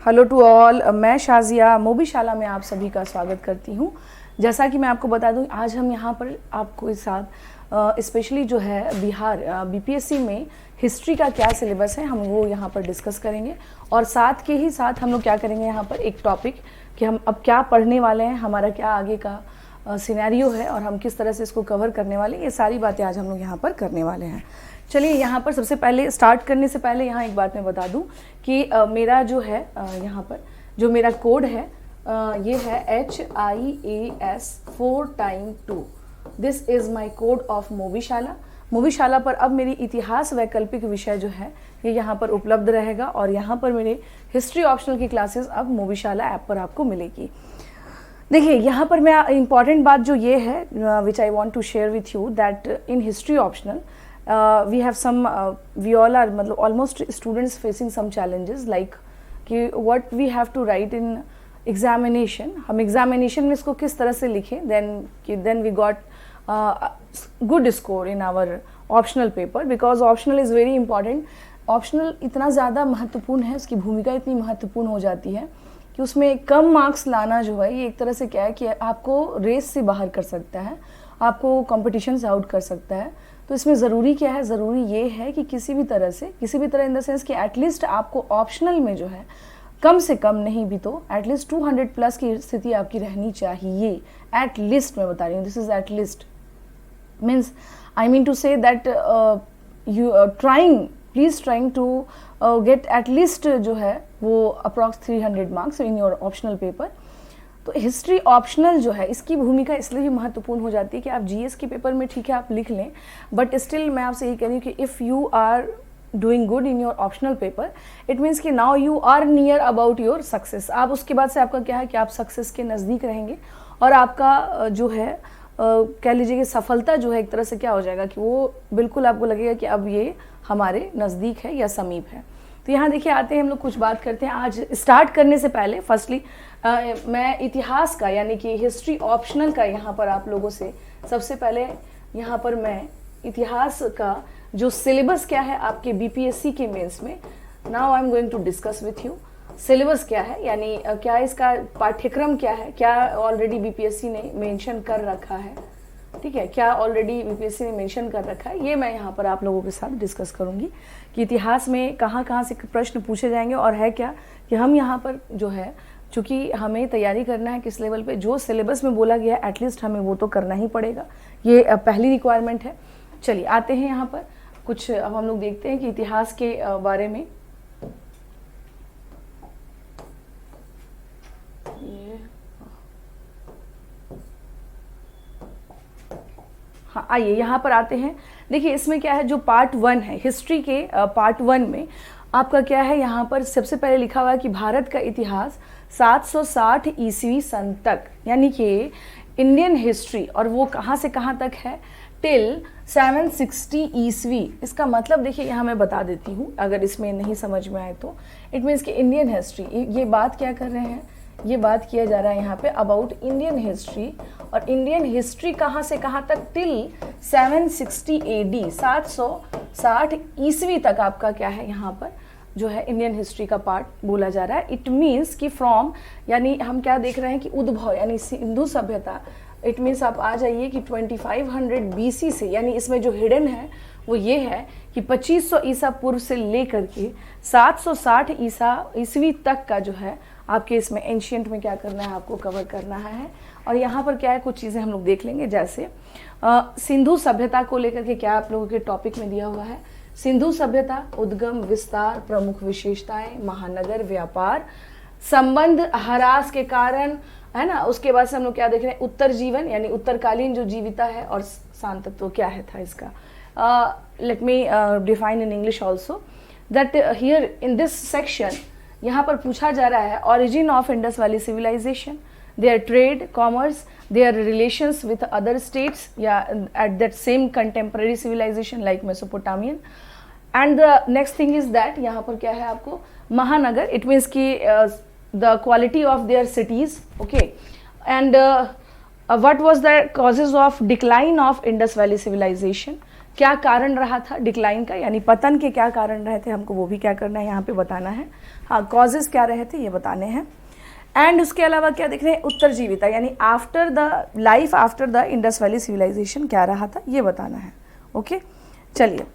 Hello to all, मैं शाजिया मोबीशाला में आप सभी का स्वागत करती हूँ। जैसा कि मैं आपको बता दूँ, आज हम यहाँ पर आपको इस साथ स्पेशली जो है बिहार बीपीएससी में हिस्ट्री का क्या सिलेबस है हम वो यहाँ पर डिस्कस करेंगे। और साथ के ही साथ हम लोग क्या करेंगे यहाँ पर एक टॉपिक कि हम अब क्या पढ़ने वाले हैं, हमारा क्या आगे का सिनेरियो है और हम किस तरह से इसको कवर करने वाले हैं, ये सारी बातें आज हम लोग यहाँ पर करने वाले हैं। चलिए यहाँ पर सबसे पहले स्टार्ट करने से पहले यहाँ एक बात मैं बता दूं कि मेरा जो है यहाँ पर जो मेरा कोड है ये है HIAS 4x2। This is my code of Mobishala. Mobishala पर अब मेरी इतिहास वैकल्पिक विषय जो है ये यहाँ पर उपलब्ध रहेगा और यहाँ पर मेरे हिस्ट्री ऑप्शनल की क्लासेस अब मोबीशाला ऐप पर आपको मिलेगी। देखिए यहाँ पर मैं इम्पॉर्टेंट बात जो ये है which I want to share with you that in history optional we have some we all are मतलब almost students facing some challenges like कि what we have to write in examination, हम examination में इसको किस तरह से लिखें, then we got good score in our optional paper because optional is very important। optional इतना ज़्यादा महत्वपूर्ण है, उसकी भूमिका इतनी महत्वपूर्ण हो जाती है कि उसमें कम मार्क्स लाना जो है ये एक तरह से क्या है कि आपको रेस से बाहर कर सकता है, आपको कंपटीशन से आउट कर सकता है। तो इसमें ज़रूरी क्या है, ज़रूरी ये है कि किसी भी तरह इन द सेंस कि एटलीस्ट आपको ऑप्शनल में जो है कम से कम नहीं भी तो एटलीस्ट 200 प्लस की स्थिति आपकी रहनी चाहिए। एटलीस्ट मैं बता रही हूँ, this is at least means I mean to say that you trying to get at least जो है वो approx 300 marks in your optional paper. तो हिस्ट्री ऑप्शनल जो है इसकी भूमिका इसलिए भी महत्वपूर्ण हो जाती है कि आप जीएस के पेपर में ठीक है आप लिख लें, बट स्टिल मैं आपसे यही कह रही हूँ कि if you are doing good in your optional paper it means कि now you are near about your success. आप उसके बाद से आपका क्या है कि आप सक्सेस के नज़दीक रहेंगे और आपका जो है कह लीजिए कि सफलता जो है एक तरह से क्या हो जाएगा कि वो बिल्कुल आपको लगेगा कि अब ये हमारे नज़दीक है या समीप है। तो यहाँ देखिए आते हैं हम लोग कुछ बात करते हैं। आज स्टार्ट करने से पहले फर्स्टली मैं इतिहास का यानी कि हिस्ट्री ऑप्शनल का यहाँ पर आप लोगों से सबसे पहले यहाँ पर मैं इतिहास का जो सिलेबस क्या है आपके बीपीएससी के मेंस में, now I am going to discuss with you syllabus क्या है, यानी क्या इसका पाठ्यक्रम क्या है, क्या ऑलरेडी बीपीएससी ने मेंशन कर रखा है, ठीक है, क्या ऑलरेडी बीपीएससी ने मेंशन कर रखा है, ये मैं यहाँ पर आप लोगों के साथ डिस्कस करूँगी कि इतिहास में कहाँ कहाँ से प्रश्न पूछे जाएंगे और है क्या कि हम यहाँ पर जो है चूँकि हमें तैयारी करना है किस लेवल पे, जो सिलेबस में बोला गया है एटलीस्ट हमें वो तो करना ही पड़ेगा, ये पहली रिक्वायरमेंट है। चलिए आते हैं यहाँ पर कुछ, अब हम लोग देखते हैं कि इतिहास के बारे में। हाँ आइए यहाँ पर आते हैं। देखिए इसमें क्या है, जो पार्ट 1 है हिस्ट्री के पार्ट 1 में आपका क्या है, यहाँ पर सबसे पहले लिखा हुआ है कि भारत का इतिहास 760 ईस्वी सन तक, यानी कि इंडियन हिस्ट्री, और वो कहाँ से कहाँ तक है, टिल 760 ईस्वी। इसका मतलब देखिए यहाँ मैं बता देती हूँ अगर इसमें नहीं समझ में आए तो, इट मीन्स कि इंडियन हिस्ट्री, ये बात क्या कर रहे हैं, ये बात किया जा रहा है यहाँ पे अबाउट इंडियन हिस्ट्री। और इंडियन हिस्ट्री कहाँ से कहाँ तक, टिल 760 AD 760 ईस्वी तक आपका क्या है यहाँ पर जो है इंडियन हिस्ट्री का पार्ट बोला जा रहा है। इट मीन्स कि फ्रॉम, यानी हम क्या देख रहे हैं कि उद्भव यानी सिंधु सभ्यता, इट मीन्स आप आ जाइए कि 2500 BC से, यानी इसमें जो हिडन है वो ये है कि 2500 ईसा पूर्व से लेकर के 760 ईस्वी तक का जो है आपके इसमें एंशियंट में क्या करना है, आपको कवर करना है। और यहाँ पर क्या है कुछ चीज़ें हम लोग देख लेंगे, जैसे सिंधु सभ्यता को लेकर के क्या आप लोगों के टॉपिक में दिया हुआ है, सिंधु सभ्यता, उद्गम, विस्तार, प्रमुख विशेषताएं, महानगर, व्यापार, संबंध, ह्रास के कारण, है ना। उसके बाद से हम लोग क्या देख रहे हैं, उत्तर जीवन यानी उत्तरकालीन जो जीविता है, और सांतत्व क्या है था इसका। Let me define in English also that here in this section यहाँ पर पूछा जा रहा है origin of Indus valley civilisation, their trade, commerce, their relations with other states, yeah, at that same contemporary civilization like Mesopotamian. And the next thing is that यहाँ पर क्या है आपको महानगर, it means कि the quality of their cities, okay, and what was the causes of decline of Indus Valley civilization, क्या कारण रहा था डिक्लाइन का, यानी पतन के क्या कारण रहे थे, हमको वो भी क्या करना है यहाँ पे बताना है। हाँ, कॉजेज क्या रहे थे ये बताने हैं। एंड उसके अलावा क्या देख रहे हैं, उत्तरजीविता यानी after the life after the Indus valley civilisation क्या रहा था ये बताना है। ओके, चलिए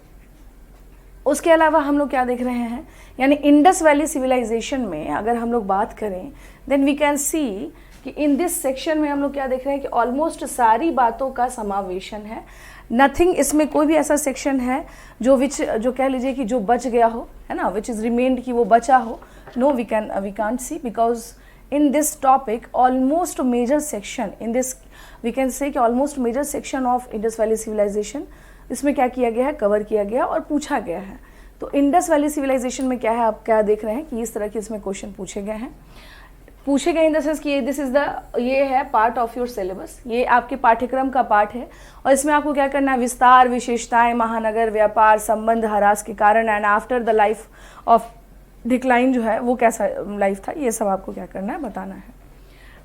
उसके अलावा हम लोग क्या देख रहे हैं, यानी इंडस वैली सिविलाइजेशन में अगर हम लोग बात करें देन वी कैन सी कि इन दिस सेक्शन में हम लोग क्या देख रहे हैं कि ऑलमोस्ट सारी बातों का समावेशन है। नथिंग, इसमें कोई भी ऐसा सेक्शन है जो कह लीजिए कि जो बच गया हो, है ना, विच इज रिमेन्ड कि वो बचा हो, no we can't see, because in this topic almost major section in this we can say कि almost major section of Indus Valley civilization इसमें क्या किया गया है, कवर किया गया और पूछा गया है। तो इंडस वैली सिविलाइजेशन में क्या है, आप क्या देख रहे हैं कि इस तरह के इसमें क्वेश्चन पूछे गए हैं। पूछे गए इन द सेंस कि दिस इज द, ये है पार्ट ऑफ योर सिलेबस, ये आपके पाठ्यक्रम का पार्ट है और इसमें आपको क्या करना है, विस्तार, विशेषताएं, महानगर, व्यापार, संबंध, ह्रास के कारण and after the life of decline जो है वो कैसा लाइफ था, ये सब आपको क्या करना है, बताना है।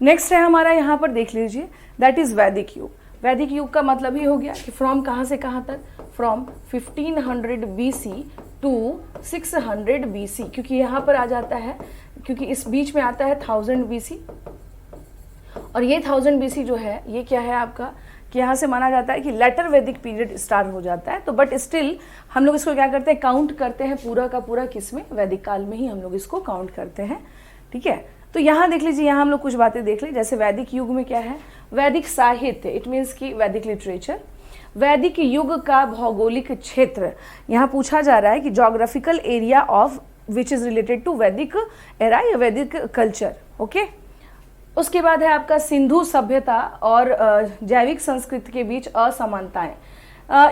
नेक्स्ट है हमारा यहाँ पर देख लीजिए, दैट इज वैदिक युग। वैदिक युग का मतलब ही हो गया कि फ्रॉम कहाँ से कहाँ तक, फ्रॉम 1500 BC टू 600 BC, क्योंकि यहाँ पर आ जाता है, क्योंकि इस बीच में आता है 1000 BC और ये 1000 BC जो है ये क्या है आपका, कि यहाँ से माना जाता है कि लेटर वैदिक पीरियड स्टार्ट हो जाता है। तो बट स्टिल हम लोग इसको क्या करते हैं, काउंट करते हैं पूरा का पूरा किस में, वैदिक काल में ही हम लोग इसको काउंट करते हैं। ठीक है, तो यहाँ देख लीजिए, यहाँ हम लोग कुछ बातें देख लें। जैसे वैदिक युग में क्या है, वैदिक साहित्य, इट मीन्स की वैदिक लिटरेचर। वैदिक युग का भौगोलिक क्षेत्र, यहाँ पूछा जा रहा है कि geographical area of which is related to Vedic era या वैदिक कल्चर। ओके, उसके बाद है आपका सिंधु सभ्यता और जैविक संस्कृति के बीच असमानताएं।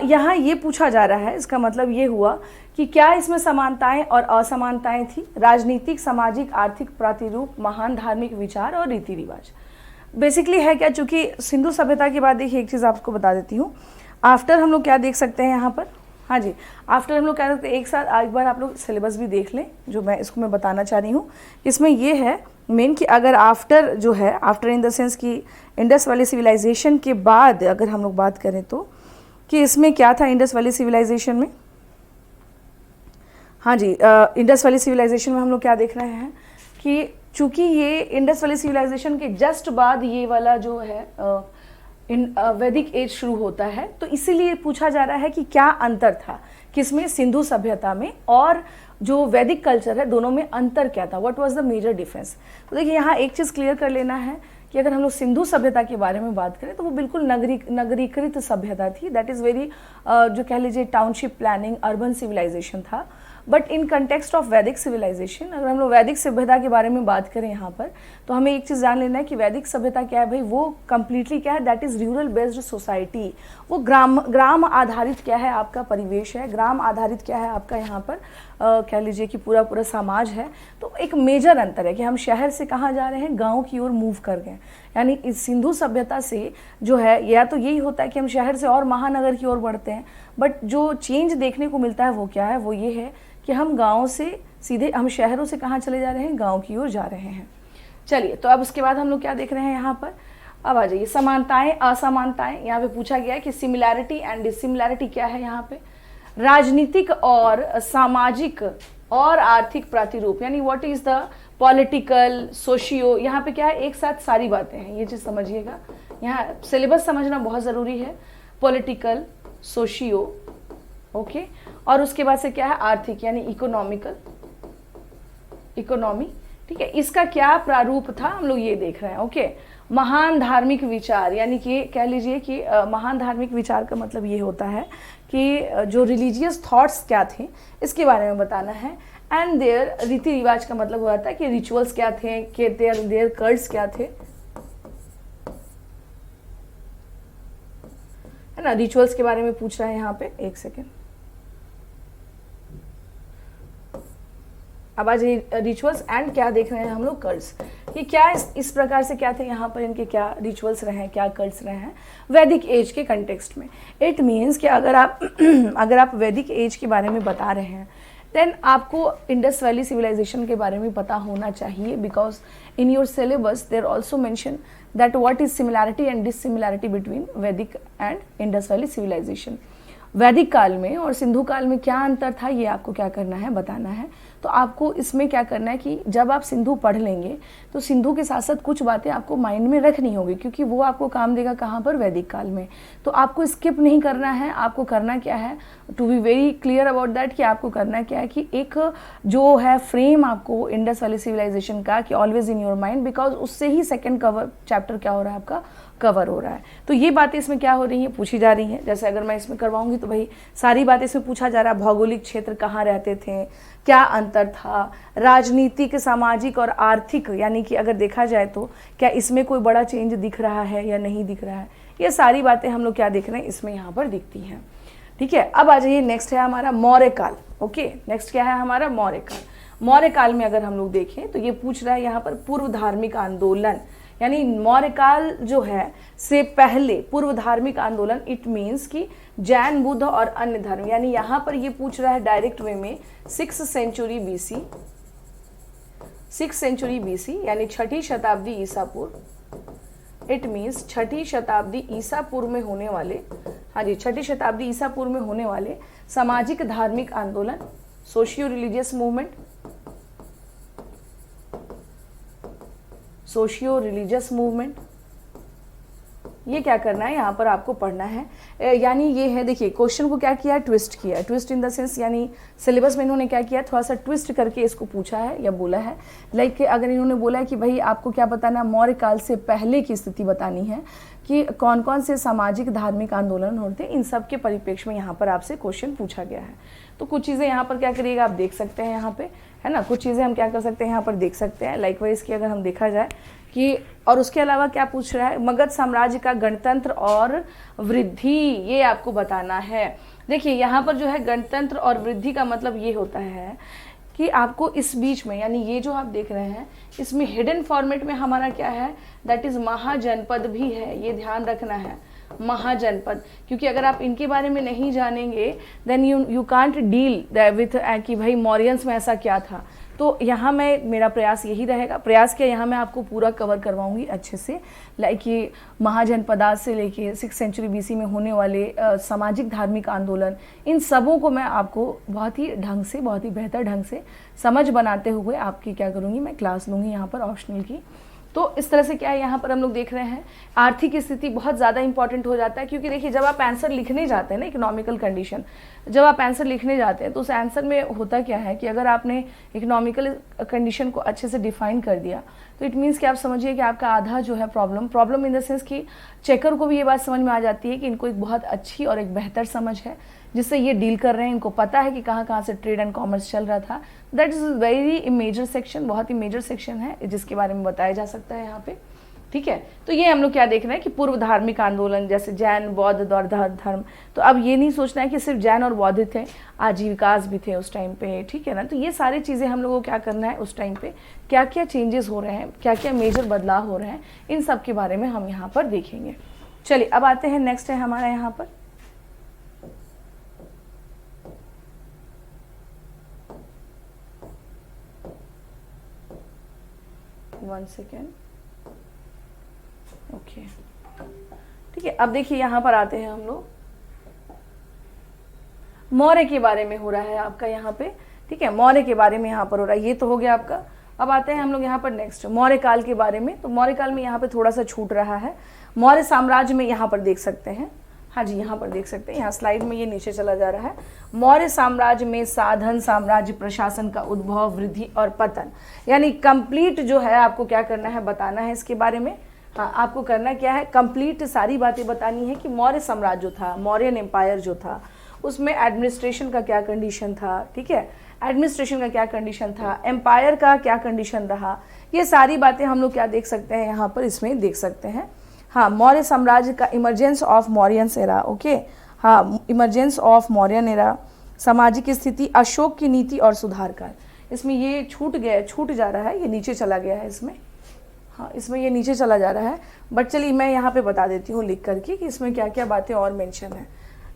यहाँ ये पूछा जा रहा है, इसका मतलब ये हुआ कि क्या इसमें समानताएं और असमानताएं थी, राजनीतिक, सामाजिक, आर्थिक प्रातिरूप, महान धार्मिक विचार और रीति रिवाज। बेसिकली है क्या, चूंकि सिंधु सभ्यता के बाद देखिए एक चीज़ आपको बता देती हूँ, आफ्टर हम लोग क्या देख सकते हैं यहाँ पर, हाँ जी, आफ्टर हम लोग क्या सकते हैं, एक साथ एक बार आप लोग सिलेबस भी देख लें जो मैं बताना चाह रही हूँ। इसमें ये है मेन कि अगर आफ्टर जो है, आफ्टर इन द सेंस कि इंडस वैली सिविलाइजेशन के बाद अगर हम लोग बात करें तो कि इसमें क्या था इंडस वैली सिविलाइजेशन में, हाँ जी, इंडस वैली सिविलाइजेशन में हम लोग क्या देख रहे हैं कि चूंकि ये इंडस वैली सिविलाइजेशन के जस्ट बाद ये वाला जो है वैदिक एज शुरू होता है, तो इसीलिए पूछा जा रहा है कि क्या अंतर था किसमें, सिंधु सभ्यता में और जो वैदिक कल्चर है, दोनों में अंतर क्या था, what was the major difference. तो देखिए यहाँ एक चीज़ क्लियर कर लेना है कि अगर हम लोग सिंधु सभ्यता के बारे में बात करें तो वो बिल्कुल नगरीकृत सभ्यता थी, दैट इज़ वेरी जो कह लीजिए टाउनशिप प्लानिंग, अर्बन सिविलाइजेशन था। बट इन कंटेक्स्ट ऑफ वैदिक सिविलाइजेशन, अगर हम लोग वैदिक सभ्यता के बारे में बात करें यहाँ पर, तो हमें एक चीज़ जान लेना है कि वैदिक सभ्यता क्या है भाई, वो कम्प्लीटली क्या है, that is rural based society. वो ग्राम आधारित क्या है आपका परिवेश है, ग्राम आधारित क्या है आपका यहाँ पर कह लीजिए कि पूरा समाज है। तो एक मेजर अंतर है कि हम शहर से कहाँ जा रहे हैं, गाँव की ओर मूव कर गए। यानी इस सिंधु सभ्यता से जो है, या तो यही होता है कि हम शहर से और महानगर की ओर बढ़ते हैं, बट जो चेंज देखने को मिलता है वो क्या है, वो ये है कि हम गाँव से सीधे, हम शहरों से कहाँ चले जा रहे हैं, गाँव की ओर जा रहे हैं। चलिए, तो अब उसके बाद हम लोग क्या देख रहे हैं यहाँ पर, अब आ जाइए समानताएं, असमानताएं। यहाँ पे पूछा गया है कि सिमिलैरिटी एंड डिसिमिलैरिटी क्या है यहाँ पे, राजनीतिक और सामाजिक और आर्थिक प्रतिरूप, यानी what is the political, socio, यहाँ पे क्या है, एक साथ सारी बातें हैं, ये चीज़ समझिएगा, यहाँ सिलेबस समझना बहुत ज़रूरी है। पॉलिटिकल, सोशियो, ओके, और उसके बाद से क्या है, आर्थिक यानी इकोनॉमिकल, इकोनॉमी। ठीक है, इसका क्या प्रारूप था हम लोग ये देख रहे हैं। ओके, महान धार्मिक विचार, यानी कि कह लीजिए कि महान धार्मिक विचार का मतलब ये होता है कि जो रिलीजियस थॉट्स क्या थे इसके बारे में बताना है। एंड देयर, रीति रिवाज का मतलब होता है कि रिचुअल्स क्या थे, कि देयर कल्ट्स क्या थे, है ना, रिचुअल्स के बारे में पूछ रहा है यहाँ पे। एक सेकेंड, अब आज रिचुअल्स एंड क्या देख रहे हैं हम लोग, कल्ट्स। ये क्या इस प्रकार से क्या थे यहाँ पर, इनके क्या रिचुअल्स रहे हैं, क्या कल्ट्स रहे हैं वैदिक एज के कंटेक्स्ट में। इट मीन्स कि अगर आप वैदिक एज के बारे में बता रहे हैं देन आपको इंडस वैली सिविलाइजेशन के बारे में पता होना चाहिए, because in your syllabus there also mention that what is similarity and dissimilarity between वैदिक एंड इंडस वैली सिविलाइजेशन। वैदिक काल में और सिंधु काल में क्या अंतर था, ये आपको क्या करना है, बताना है। तो आपको इसमें क्या करना है कि जब आप सिंधु पढ़ लेंगे तो सिंधु के साथ साथ कुछ बातें आपको माइंड में रखनी होगी, क्योंकि वो आपको काम देगा कहाँ पर, वैदिक काल में। तो आपको स्किप नहीं करना है। आपको करना क्या है, to be very clear about that, कि आपको करना क्या है कि एक जो है फ्रेम आपको इंडस वैली सिविलाइजेशन का, कि always in your mind, because उससे ही सेकेंड कवर चैप्टर क्या हो रहा है आपका, कवर हो रहा है। तो ये बातें इसमें क्या हो रही हैं, पूछी जा रही हैं। जैसे अगर मैं इसमें करवाऊंगी तो भाई सारी बातें इसमें पूछा जा रहा है। भौगोलिक क्षेत्र कहाँ रहते थे, क्या अंतर था, राजनीतिक, सामाजिक और आर्थिक, यानी कि अगर देखा जाए तो क्या इसमें कोई बड़ा चेंज दिख रहा है या नहीं दिख रहा है, ये सारी बातें हम लोग क्या देख रहे हैं, इसमें यहाँ पर दिखती हैं। ठीक है, अब आ जाइए, नेक्स्ट है हमारा मौर्य काल। ओके, नेक्स्ट क्या है हमारा, मौर्य काल। मौर्य काल में अगर हम लोग देखें तो ये पूछ रहा है यहाँ पर पूर्व धार्मिक आंदोलन, यानी मौर्य काल जो है से पहले पूर्व धार्मिक आंदोलन, इट मीन्स कि जैन, बुद्ध और अन्य धर्म, यानी यहाँ पर ये पूछ रहा है डायरेक्ट वे में 6th century BC, 6th century BC यानी 6ठी शताब्दी ईसा पूर्व। इट मीन्स 6ठी शताब्दी ईसा पूर्व में होने वाले, हाँ जी, 6ठी शताब्दी ईसा पूर्व में होने वाले सामाजिक धार्मिक आंदोलन, socio religious movement, socio religious movement, ये क्या करना है, यहाँ पर आपको पढ़ना है। यानी ये है, देखिए क्वेश्चन को क्या किया है, ट्विस्ट किया है। ट्विस्ट इन द सेंस यानी सिलेबस में इन्होंने क्या किया, थोड़ा सा ट्विस्ट करके इसको पूछा है या बोला है। लाइक अगर इन्होंने बोला है कि भाई आपको क्या बताना है, मौर्य काल से पहले की स्थिति बतानी है कि कौन कौन से सामाजिक धार्मिक आंदोलन होते हैं, इन सब के परिप्रेक्ष्य में यहाँ पर आपसे क्वेश्चन पूछा गया है। तो कुछ चीज़ें यहाँ पर क्या करिएगा, आप देख सकते हैं यहाँ पे, है ना, कुछ चीज़ें हम क्या कर सकते हैं यहाँ पर देख सकते हैं। लाइकवाइज की अगर हम देखा जाए कि, और उसके अलावा क्या पूछ रहा है, मगध साम्राज्य का गणतंत्र और वृद्धि, ये आपको बताना है। देखिए यहाँ पर जो है गणतंत्र और वृद्धि का मतलब ये होता है कि आपको इस बीच में, यानी ये जो आप देख रहे हैं इसमें हिडन फॉर्मेट में हमारा क्या है, दैट इज महाजनपद भी है, ये ध्यान रखना है, महाजनपद। क्योंकि अगर आप इनके बारे में नहीं जानेंगे then you can't deal with कि भाई मौर्यंस में ऐसा क्या था। तो यहाँ मैं, मेरा प्रयास यही रहेगा, प्रयास क्या, यहाँ मैं आपको पूरा कवर करवाऊंगी अच्छे से। लाइक ये महाजनपदात से लेके 6th सेंचुरी बीसी में होने वाले सामाजिक धार्मिक आंदोलन, इन सबों को मैं आपको बहुत ही ढंग से, बहुत ही बेहतर ढंग से समझ बनाते हुए आपकी क्या करूँगी, मैं क्लास लूँगी यहाँ पर ऑप्शनल की। तो इस तरह से क्या है, यहाँ पर हम लोग देख रहे हैं आर्थिक स्थिति बहुत ज़्यादा इंपॉर्टेंट हो जाता है। क्योंकि देखिए जब आप आंसर लिखने जाते हैं ना, इकोनॉमिकल कंडीशन, जब आप आंसर लिखने जाते हैं तो उस आंसर में होता क्या है कि अगर आपने इकोनॉमिकल कंडीशन को अच्छे से डिफाइन कर दिया तो इट मीन्स कि आप समझिए कि आपका आधा जो है प्रॉब्लम इन द सेंस कि चेकर को भी ये बात समझ में आ जाती है कि इनको एक बहुत अच्छी और एक बेहतर समझ है जिससे ये डील कर रहे हैं, इनको पता है कि कहाँ कहाँ से ट्रेड एंड कॉमर्स चल रहा था। That is very major section, बहुत ही मेजर सेक्शन है जिसके बारे में बताया जा सकता है यहाँ पे। ठीक है, तो ये हम लोग क्या देख रहे हैं कि पूर्व धार्मिक आंदोलन जैसे जैन, बौद्ध और धर्म। तो अब ये नहीं सोचना है कि सिर्फ जैन और बौद्ध थे, आजीविकास भी थे उस टाइम पे, ठीक है ना। तो ये सारी चीज़ें हम लोगों को क्या करना है, उस टाइम पे क्या क्या चेंजेस हो रहे हैं, क्या क्या मेजर बदलाव हो रहे हैं, इन सब के बारे में हम यहाँ पर देखेंगे। चलिए अब आते हैं, नेक्स्ट है हमारा यहाँ पर वन सेकेंड, ओके, ठीक है। अब देखिए यहाँ पर आते हैं हम लोग, मौर्य के बारे में हो रहा है आपका यहाँ पे, ठीक है, मौर्य के बारे में यहाँ पर हो रहा है। ये तो हो गया आपका। अब आते हैं हम लोग यहाँ पर नेक्स्ट मौर्य काल के बारे में। तो मौर्य काल में यहाँ पे थोड़ा सा छूट रहा है। मौर्य साम्राज्य में यहाँ पर देख सकते हैं, हाँ जी यहाँ पर देख सकते हैं, यहाँ स्लाइड में ये नीचे चला जा रहा है। मौर्य साम्राज्य में साधन साम्राज्य प्रशासन का उद्भव, वृद्धि और पतन, यानी कंप्लीट जो है आपको क्या करना है, बताना है इसके बारे में। हाँ, आपको करना क्या है, कंप्लीट सारी बातें बतानी है कि मौर्य साम्राज्य जो था, मौर्यन एम्पायर जो था, उसमें एडमिनिस्ट्रेशन का क्या कंडीशन था, ठीक है, एडमिनिस्ट्रेशन का क्या कंडीशन था, एम्पायर का क्या कंडीशन रहा, ये सारी बातें हम लोग क्या देख सकते हैं यहाँ पर, इसमें देख सकते हैं। हाँ, मौर्य साम्राज्य का emergence of Mauryan era, okay, हाँ, इमरजेंस ऑफ मौर्यन एरा, सामाजिक स्थिति, अशोक की नीति और सुधार काल। इसमें ये छूट जा रहा है, ये नीचे चला गया है इसमें, हाँ इसमें ये नीचे चला जा रहा है। बट चलिए मैं यहाँ पे बता देती हूँ लिख करके कि इसमें क्या क्या बातें और मेंशन है।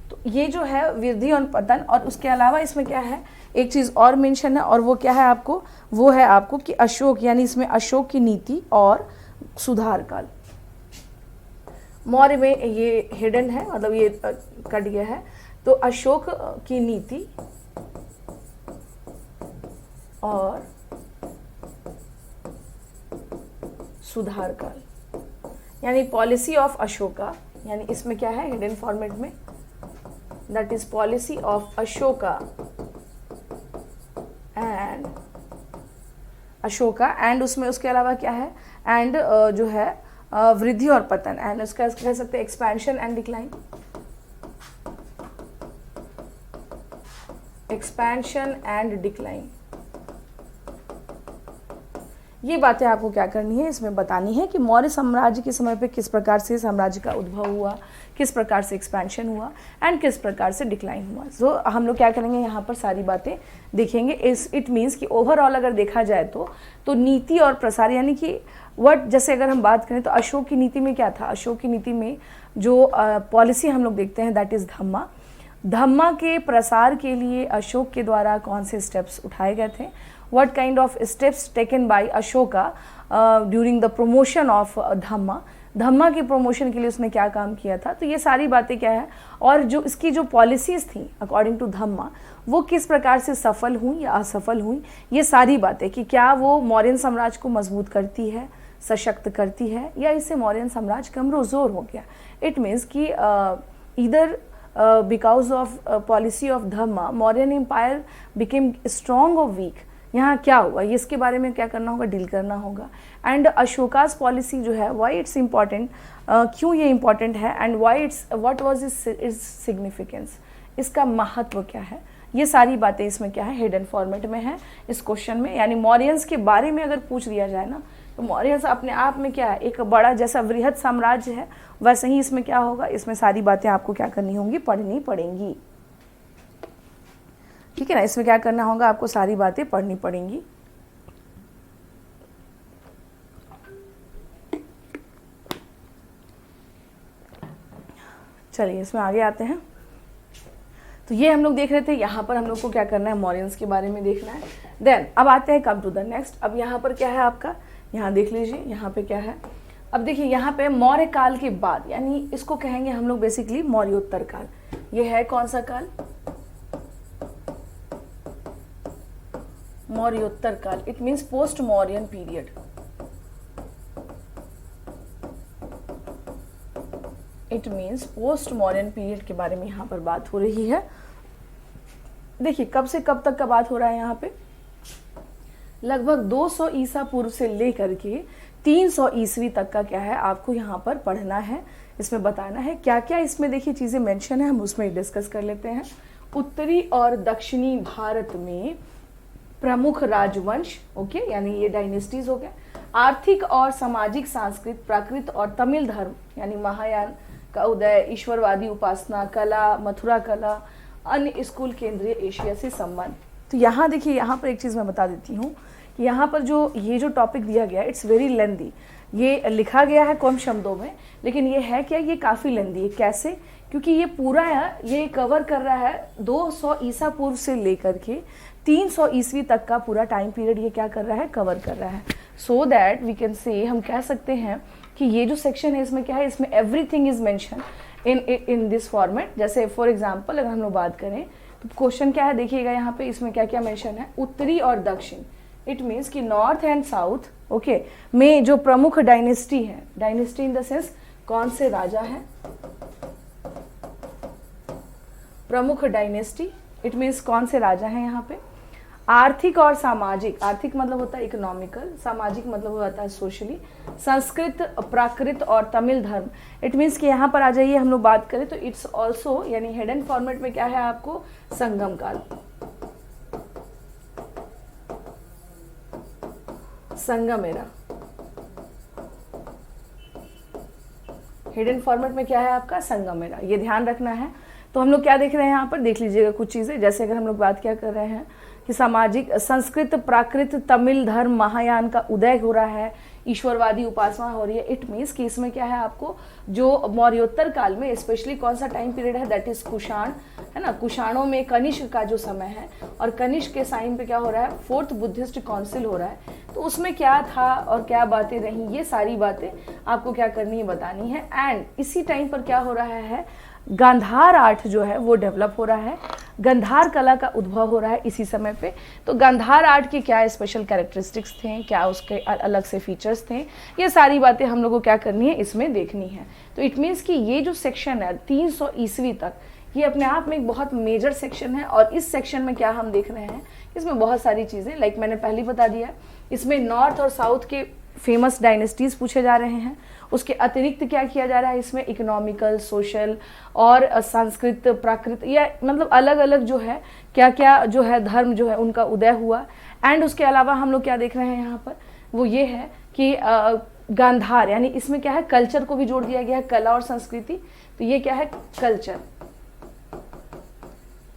तो ये जो है वृद्धि और पतन, और उसके अलावा इसमें क्या है, एक चीज़ और मेंशन है, और वो क्या है आपको, वो है आपको कि अशोक, यानी इसमें अशोक की नीति और सुधार काल। मौर्य में ये हिडन है, मतलब ये कट गया है। तो अशोक की नीति और सुधार काल, यानी पॉलिसी ऑफ अशोका, यानी इसमें क्या है हिडन फॉर्मेट में, that is policy of Ashoka and उसमें उसके अलावा क्या है, एंड जो है वृद्धि और पतन, एंड उसका कह सकते हैं expansion and decline, expansion and decline. ये बातें आपको क्या करनी है, इसमें बतानी है कि मौर्य साम्राज्य के समय पे किस प्रकार से साम्राज्य का उद्भव हुआ, किस प्रकार से एक्सपेंशन हुआ एंड किस प्रकार से डिक्लाइन हुआ। सो हम लोग क्या करेंगे, यहाँ पर सारी बातें देखेंगे। इट मीन्स कि ओवरऑल अगर देखा जाए तो नीति और प्रसार, यानी कि जैसे अगर हम बात करें तो अशोक की नीति में क्या था, अशोक की नीति में जो पॉलिसी हम लोग देखते हैं दैट इज धम्मा। धम्मा के प्रसार के लिए अशोक के द्वारा कौन से स्टेप्स उठाए गए थे, what kind of steps taken by Ashoka during the promotion of धम्मा, धम्मा के प्रमोशन के लिए उसने क्या काम किया था। तो ये सारी बातें क्या है, और जो इसकी जो पॉलिसीज़ थी अकॉर्डिंग टू धम्मा वो किस प्रकार से सफल हुई या असफल हुई, ये सारी बातें कि क्या वो मौर्यन साम्राज्य को मजबूत करती है, सशक्त करती है, या इससे मौर्यन साम्राज्य कमजोर हो गया। इट मीन्स कि इधर because of policy of Dhamma Mauryan empire became strong और वीक, यहाँ क्या हुआ ये इसके बारे में क्या करना होगा, डील करना होगा। एंड अशोकास पॉलिसी जो है वाई इट्स इम्पॉर्टेंट, क्यों ये इम्पॉर्टेंट है, and why it's what was its significance, इसका महत्व क्या है, ये सारी बातें इसमें क्या है हिडन फॉर्मेट में है इस क्वेश्चन में। यानी मौर्यंस के बारे में अगर पूछ दिया जाए ना तो मौर्यंस अपने आप में क्या है, एक बड़ा जैसा वृहद साम्राज्य है वैसे ही इसमें क्या होगा, इसमें सारी बातें आपको क्या करनी होंगी, पढ़नी पड़ेंगी। ठीक है ना, इसमें क्या करना होगा, आपको सारी बातें पढ़नी पड़ेंगी। चलिए इसमें आगे आते हैं। तो ये हम लोग देख रहे थे, यहाँ पर हम लोग को क्या करना है, मौर्यंस के बारे में देखना है। देन अब आते हैं कम टू द नेक्स्ट। अब यहाँ पर क्या है आपका, यहाँ देख लीजिए यहाँ पे क्या है। अब देखिए यहाँ पे मौर्य काल के बाद, यानी इसको कहेंगे हम लोग बेसिकली मौर्योत्तर काल। ये है कौन सा काल, मौर्योत्तर काल। It means post Mauryan period. It means post Mauryan period के बारे में यहाँ पर बात हो रही है। देखिए कब से कब तक का बात हो रहा है, यहाँ पे लगभग 200 ईसा पूर्व से लेकर के 300 ईस्वी तक का क्या है आपको यहाँ पर पढ़ना है, इसमें बताना है क्या क्या इसमें देखिए चीजें मेंशन है, हम उसमें डिस्कस कर लेते हैं। उत्तरी और दक्षिणी भारत में प्रमुख राजवंश, ओके, यानी ये डायनेस्टीज हो गए। आर्थिक और सामाजिक, सांस्कृतिक, प्राकृत और तमिल धर्म, यानी महायान का उदय, ईश्वरवादी उपासना, कला, मथुरा कला, अन्य स्कूल, केंद्रीय एशिया से संबंध। तो यहाँ देखिए, यहाँ पर एक चीज़ मैं बता देती हूँ कि यहाँ पर ये जो टॉपिक दिया गया है इट्स वेरी लेंदी। ये लिखा गया है कम शब्दों में, लेकिन ये है क्या, ये काफ़ी लेंदी है। कैसे, क्योंकि ये पूरा ये कवर कर रहा है 200 ईसा पूर्व से लेकर के 300 ईस्वी तक का पूरा टाइम पीरियड ये क्या कर रहा है, कवर कर रहा है। So that we can say, हम कह सकते हैं कि ये जो सेक्शन है इसमें क्या है, इसमें everything is mention in this format. जैसे फॉर एग्जांपल अगर हम लोग बात करें तो क्वेश्चन क्या है, देखिएगा यहाँ पे इसमें क्या क्या मेंशन है, उत्तरी और दक्षिण। इट मीन्स कि नॉर्थ एंड साउथ, ओके, में जो प्रमुख डायनेस्टी है, डायनेस्टी इन द सेंस कौन से राजा है, प्रमुख डायनेस्टी, इट मीन्स कौन से राजा हैं यहाँ पे। आर्थिक और सामाजिक, आर्थिक मतलब होता है इकोनॉमिकल, सामाजिक मतलब होता है सोशली, संस्कृत, प्राकृत और तमिल धर्म। इट मीन्स कि यहाँ पर आ जाइए, हम लोग बात करें तो इट्स ऑल्सो, यानी हिडन फॉर्मेट में क्या है आपको, संगम काल। संगम एरा हिडन फॉर्मेट में क्या है आपका, संगम एरा, ये ध्यान रखना है। तो हम लोग क्या देख रहे हैं यहाँ पर, देख लीजिएगा कुछ चीजें। जैसे अगर हम लोग बात क्या कर रहे हैं कि सामाजिक, संस्कृत, प्राकृत, तमिल धर्म, महायान का उदय हो रहा है, ईश्वरवादी उपासना हो रही है। इट मीन्स कि इसमें क्या है आपको, जो मौर्योत्तर काल में स्पेशली कौन सा टाइम पीरियड है, दैट इज कुषाण, है ना। कुषाणों में कनिष्क का जो समय है, और कनिष्क के टाइम पे क्या हो रहा है, 4th बुद्धिस्ट काउंसिल हो रहा है। तो उसमें क्या था और क्या बातें रही, ये सारी बातें आपको क्या करनी है, बतानी है। एंड इसी टाइम पर क्या हो रहा है, गांधार आर्ट जो है वो डेवलप हो रहा है, गांधार कला का उद्भव हो रहा है इसी समय पे। तो गांधार आर्ट के क्या स्पेशल कैरेक्टरिस्टिक्स थे, क्या उसके अलग से फीचर्स थे, ये सारी बातें हम लोग को क्या करनी है, इसमें देखनी है। तो इट मीन्स कि ये जो सेक्शन है 300 ईस्वी तक, ये अपने आप में एक बहुत मेजर सेक्शन है। और इस सेक्शन में क्या हम देख रहे हैं, इसमें बहुत सारी चीज़ें, लाइक मैंने पहले बता दिया, इसमें नॉर्थ और साउथ के फेमस डायनेस्टीज पूछे जा रहे हैं। उसके अतिरिक्त क्या किया जा रहा है, इसमें इकोनॉमिकल, सोशल और संस्कृत, प्राकृत, या मतलब अलग अलग जो है क्या क्या जो है धर्म जो है उनका उदय हुआ। एंड उसके अलावा हम लोग क्या देख रहे हैं यहाँ पर, वो ये है कि गांधार, यानी इसमें क्या है, कल्चर को भी जोड़ दिया गया है, कला और संस्कृति। तो ये क्या है, कल्चर।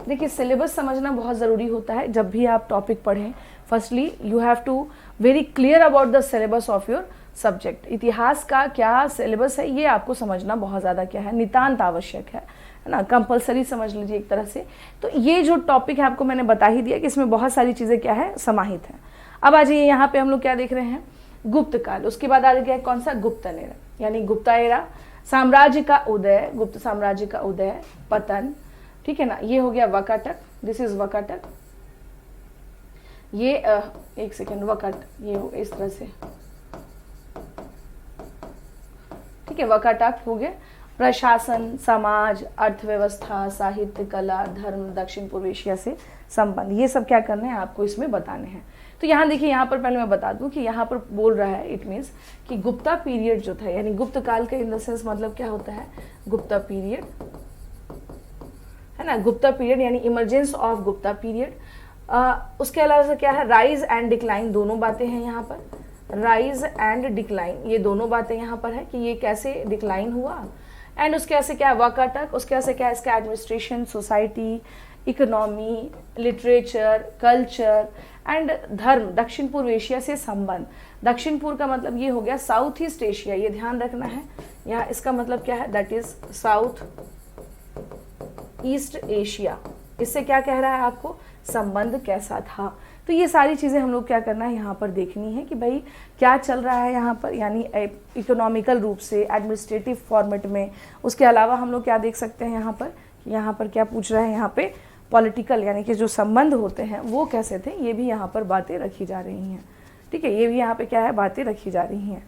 देखिए सिलेबस समझना बहुत ज़रूरी होता है जब भी आप टॉपिक पढ़ें। Firstly you have to very clear about the syllabus of your subject. इतिहास का क्या सिलेबस है ये आपको समझना बहुत ज़्यादा क्या है, नितांत आवश्यक है ना, कंपलसरी समझ लीजिए एक तरह से। तो ये जो टॉपिक है आपको मैंने बता ही दिया कि इसमें बहुत सारी चीज़ें क्या है, समाहित हैं। अब आ जाइए यहाँ पे हम लोग क्या देख रहे हैं, गुप्त काल। उसके बाद आ गया कौन सा, गुप्तन एरा, यानी गुप्ता एरा, साम्राज्य का उदय, गुप्त साम्राज्य का उदय, पतन, ठीक है ना। ये हो गया वकाटक, दिस इज वकाटक। ये एक सेकेंड, वकाट ये हो इस तरह से, ठीक है, वकाटक हो गया। प्रशासन, समाज, अर्थव्यवस्था, साहित्य, कला, धर्म, दक्षिण पूर्व एशिया से संबंध, ये सब क्या करने हैं आपको इसमें बताने हैं। तो यहाँ देखिए, यहाँ पर पहले मैं बता दूं कि यहाँ पर बोल रहा है, इट मीन्स कि गुप्ता पीरियड जो था, यानी गुप्त काल का इन द सेंस मतलब क्या होता है, गुप्ता पीरियड है ना, गुप्ता पीरियड यानी इमरजेंस ऑफ गुप्ता पीरियड। उसके अलावा से क्या है, राइज एंड डिक्लाइन, दोनों बातें हैं यहाँ पर, राइज एंड डिक्लाइन, ये दोनों बातें यहाँ पर है कि ये कैसे डिक्लाइन हुआ। एंड उसके ऐसे क्या है, वकाटक, उसके ऐसे क्या है, इसका administration, society, economy, literature, culture and धर्म, दक्षिण पूर्व एशिया से संबंध। दक्षिण पूर्व का मतलब ये हो गया साउथ ईस्ट एशिया, ये ध्यान रखना है यहाँ, इसका मतलब क्या है, that is south east Asia. इससे क्या कह रहा है आपको, संबंध कैसा था। तो ये सारी चीज़ें हम लोग क्या करना है यहाँ पर देखनी है कि भाई क्या चल रहा है यहाँ पर, यानी इकोनॉमिकल रूप से, एडमिनिस्ट्रेटिव फॉर्मेट में। उसके अलावा हम लोग क्या देख सकते हैं यहाँ पर क्या पूछ रहा है, यहाँ पे पॉलिटिकल, यानी कि जो संबंध होते हैं वो कैसे थे, ये भी यहाँ पर बातें रखी जा रही हैं, ठीक है, ये भी यहाँ पे क्या है, बातें रखी जा रही हैं।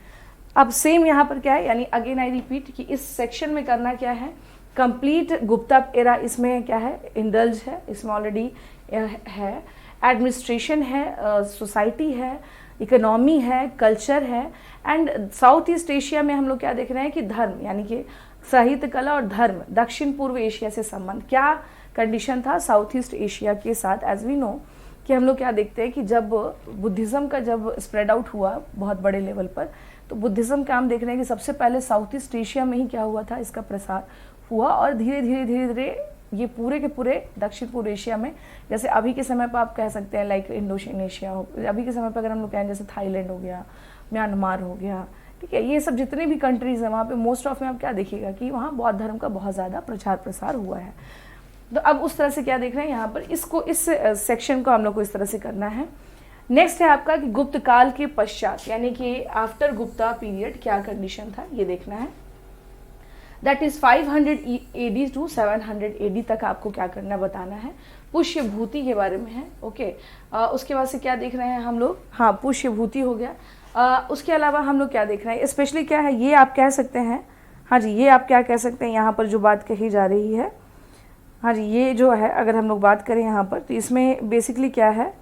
अब सेम यहाँ पर क्या है, यानी अगेन आई रिपीट कि इस सेक्शन में करना क्या है, कंप्लीट गुप्ता एरा इसमें क्या है, इंडल्ज है, इसमें ऑलरेडी है, एडमिनिस्ट्रेशन है, सोसाइटी है, इकोनॉमी है, कल्चर है। एंड साउथ ईस्ट एशिया में हम लोग क्या देख रहे हैं कि धर्म, यानी कि साहित्य, कला और धर्म, दक्षिण पूर्व एशिया से संबंध। क्या कंडीशन था साउथ ईस्ट एशिया के साथ, एज वी नो कि हम लोग क्या देखते हैं कि जब बुद्धिज़्म का जब स्प्रेड आउट हुआ बहुत बड़े लेवल पर, तो बुद्धिज़्म का हम देख रहे हैं कि सबसे पहले साउथ ईस्ट एशिया में ही क्या हुआ था, इसका प्रसार हुआ, और धीरे धीरे ये पूरे के पूरे दक्षिण पूर्व एशिया में, जैसे अभी के समय पर आप कह सकते हैं लाइक इंडोनेशिया हो, अभी के समय पर अगर हम लोग कहें जैसे थाईलैंड हो गया, म्यांमार हो गया, ठीक है, ये सब जितने भी कंट्रीज़ हैं वहाँ पे मोस्ट ऑफ में आप क्या देखिएगा कि वहाँ बौद्ध धर्म का बहुत ज़्यादा प्रचार प्रसार हुआ है। तो अब उस तरह से क्या देख रहे हैं यहाँ पर, इसको इस सेक्शन को हम लोग को इस तरह से करना है। नेक्स्ट है आपका कि गुप्त काल के पश्चात, यानी कि आफ्टर गुप्ता पीरियड क्या कंडीशन था, ये देखना है। That is 500 AD to 700 AD तक आपको क्या करना, बताना है। पुष्य भूति के बारे में है, ओके। उसके बाद से क्या देख रहे हैं हम लोग, हाँ पुष्य भूति हो गया। उसके अलावा हम लोग क्या देख रहे हैं, स्पेशली क्या है, ये आप कह सकते हैं, हाँ जी, ये आप क्या कह सकते हैं, यहाँ पर जो बात कही जा रही है, हाँ जी, ये जो है अगर हम लोग बात करें यहाँ पर, तो इसमें बेसिकली क्या है,